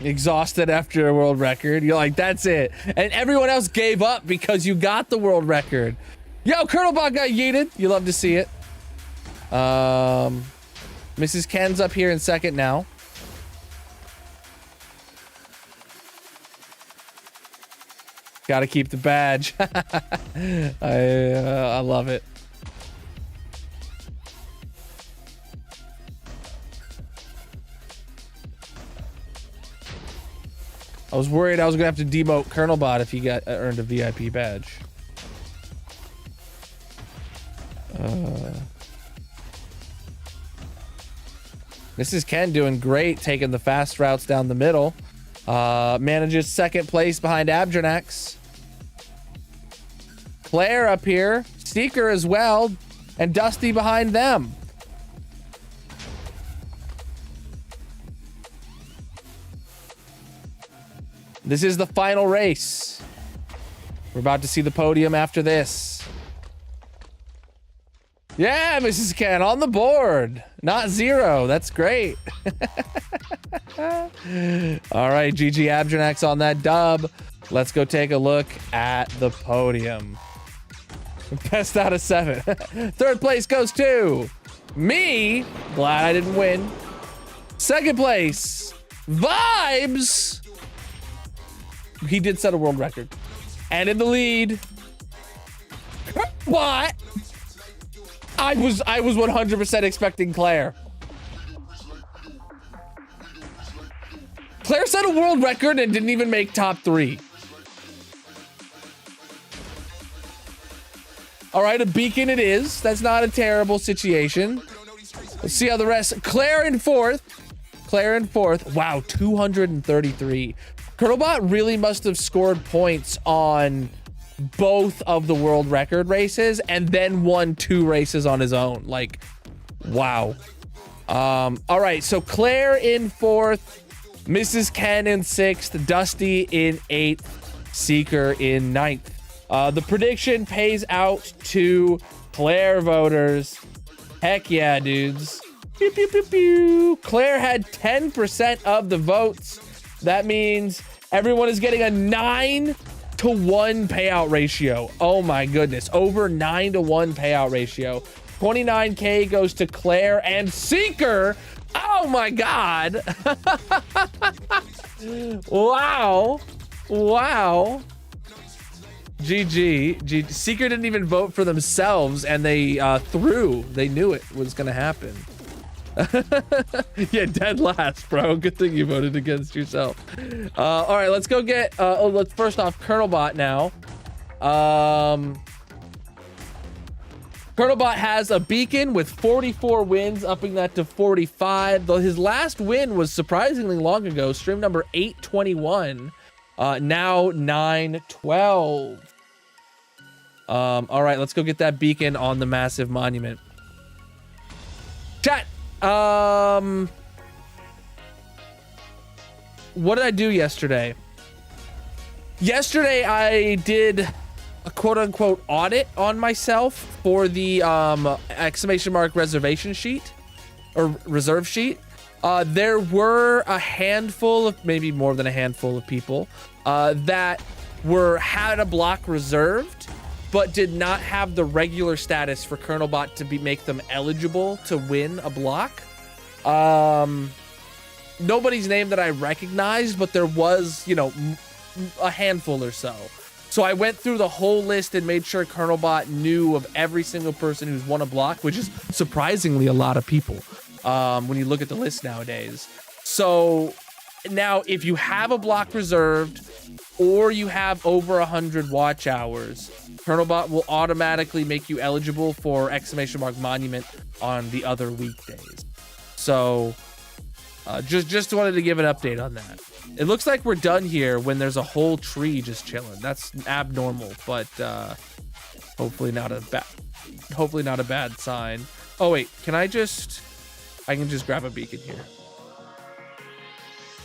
Exhausted after a world record. You're like, that's it. And everyone else gave up because you got the world record. Yo, Colonel got yeeted. You love to see it. Mrs. Ken's up here in 2nd now. Gotta keep the badge. I love it. I was worried I was gonna have to demote Colonel Bot if he got earned a VIP badge. Mrs. Ken doing great, taking the fast routes down the middle. Manages 2nd place behind Abdranax. Claire up here, Seeker as well, and Dusty behind them. This is the final race. We're about to see the podium after this. Yeah, Mrs. Ken on the board. Not 0. That's great. All right, GG Abdranax on that dub. Let's go take a look at the podium. Best out of 7. 3rd place goes to me. Glad I didn't win. 2nd place, Vibes. He did set a world record. And in the lead, what? I was 100% expecting Claire. Claire set a world record and didn't even make top 3. All right, a beacon it is. That's not a terrible situation. Let's see how the rest. Claire in 4th. Claire in 4th. Wow, 233. Colonelbot really must have scored points on both of the world record races and then won 2 races on his own. Like, wow. All right, so Claire in 4th, Mrs. Ken in 6th, Dusty in 8th, Seeker in 9th. The prediction pays out to Claire voters. Heck yeah, dudes. Pew, pew, pew, pew. Claire had 10% of the votes. That means everyone is getting a 9-to-1 payout ratio. Oh my goodness. Over 9-to-1 payout ratio. 29K goes to Claire and Seeker. Oh my God. Wow. Wow. GG. Seeker didn't even vote for themselves, and they threw. They knew it was gonna happen. Yeah, dead last, bro. Good thing you voted against yourself. All right, let's go get. Let's first off Colonelbot now. Colonelbot has a beacon with 44 wins, upping that to 45. Though his last win was surprisingly long ago. Stream number 821. Now 912. All right, let's go get that beacon on the massive monument. Chat. What did I do yesterday? Yesterday I did a quote-unquote audit on myself for the exclamation mark reservation sheet or reserve sheet. There were a handful of, maybe more than a handful of people that had a block reserved but did not have the regular status for Colonelbot to make them eligible to win a block. Nobody's name that I recognized, but there was, you know, a handful or so. So I went through the whole list and made sure Colonelbot knew of every single person who's won a block, which is surprisingly a lot of people when you look at the list nowadays. So now if you have a block reserved or you have over 100 watch hours, Colonelbot will automatically make you eligible for exclamation mark monument on the other weekdays. So just wanted to give an update on that. It looks like we're done here when there's a whole tree just chilling. That's abnormal, but hopefully not a bad sign. Oh wait, I can just grab a beacon here.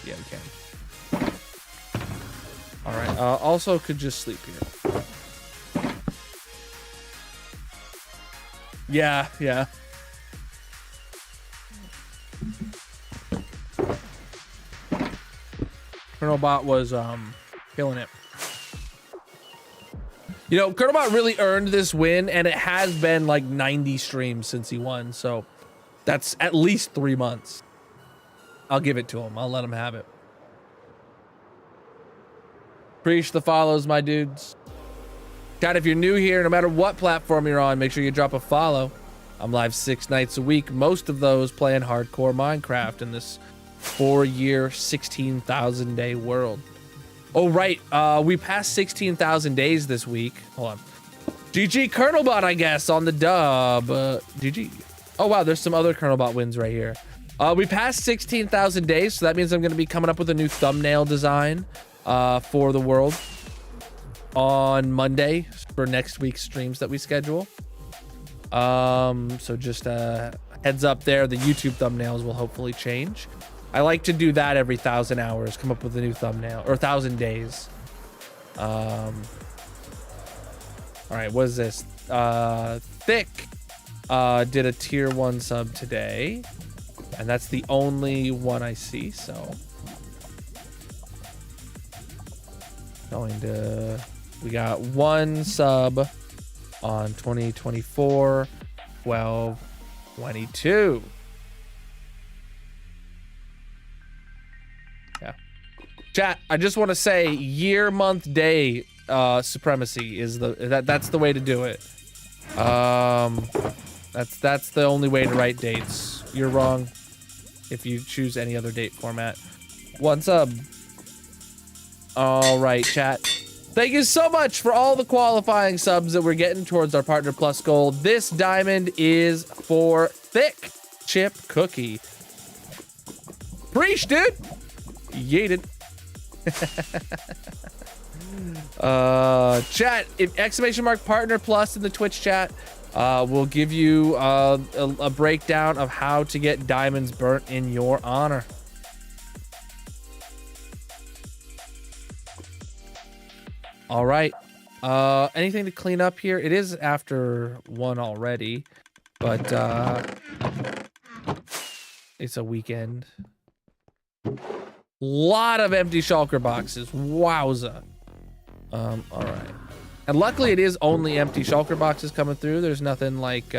Yeah, we can. All right. Also could just sleep here. Yeah. Colonelbot was killing it. You know, Colonelbot really earned this win, and it has been like 90 streams since he won, so that's at least 3 months. I'll give it to him. I'll let him have it. Appreciate the follows, my dudes. Chat, if you're new here, no matter what platform you're on, make sure you drop a follow. I'm live 6 nights a week, most of those playing hardcore Minecraft in this 4-year, 16,000 day world. Oh, right. We passed 16,000 days this week. Hold on. GG Colonelbot, I guess, on the dub. GG. Oh, wow. There's some other Colonelbot wins right here. We passed 16,000 days, so that means I'm going to be coming up with a new thumbnail design for the world on Monday for next week's streams that we schedule. So just heads up there, the YouTube thumbnails will hopefully change. I like to do that every 1,000 hours, come up with a new thumbnail, or 1,000 days. All right, what is this? Thick did a tier 1 sub today, and that's the only one I see, so we got 1 sub on 2024 12/22. Yeah, chat, I just want to say year, month, day supremacy is that's the way to do it. That's the only way to write dates. You're wrong if you choose any other date format. 1 sub. All right, chat. Thank you so much for all the qualifying subs that we're getting towards our Partner Plus goal. This diamond is for Thick Chip Cookie. Preach, dude. Yeeted. Chat, if exclamation mark Partner Plus in the Twitch chat, will give you a breakdown of how to get diamonds burnt in your honor. All right. Anything to clean up here? It is after 1 already, but it's a weekend. Lot of empty shulker boxes. Wowza. All right. And luckily it is only empty shulker boxes coming through. There's nothing like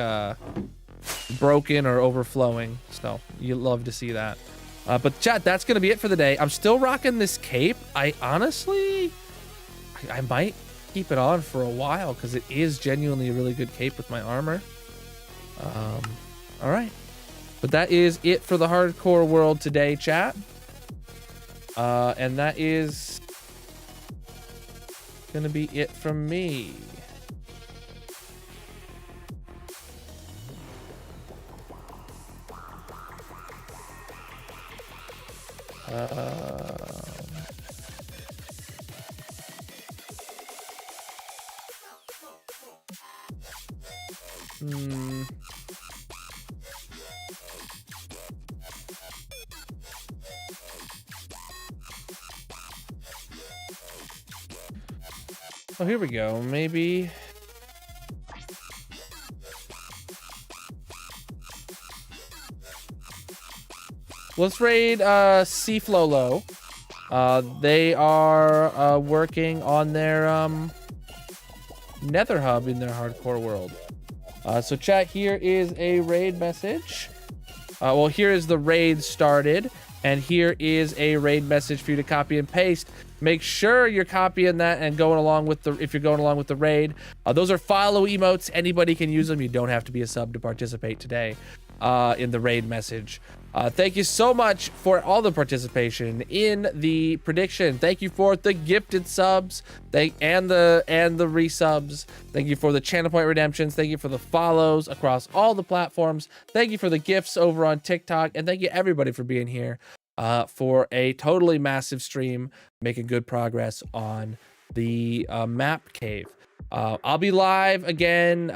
broken or overflowing. So you love to see that. But chat, that's gonna be it for the day. I'm still rocking this cape. I honestly, I might keep it on for a while because it is genuinely a really good cape with my armor. All right. But that is it for the hardcore world today, chat. And that is gonna be it from me. Oh, here we go. Maybe. Let's raid Seaflolo. They are working on their nether hub in their hardcore world. So chat, here is a raid message. Well, here is the raid started, and here is a raid message for you to copy and paste. Make sure you're copying that and going along with the, if you're going along with the raid. Those are follow emotes. Anybody can use them. You don't have to be a sub to participate today in the raid message. Thank you so much for all the participation in the prediction. Thank you for the gifted subs, and the resubs. Thank you for the channel point redemptions. Thank you for the follows across all the platforms. Thank you for the gifts over on TikTok, and thank you everybody for being here for a totally massive stream, making good progress on the map cave. I'll be live again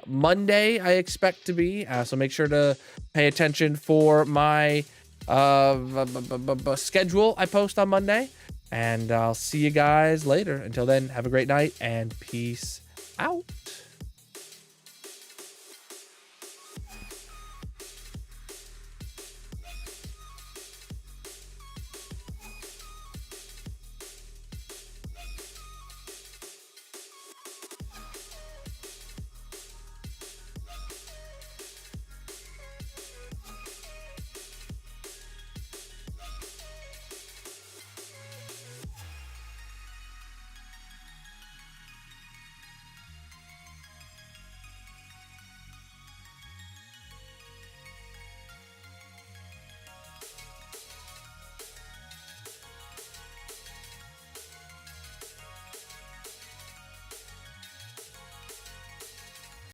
Monday, I expect to be, so make sure to pay attention for my schedule I post on Monday, and I'll see you guys later. Until then, have a great night and peace out.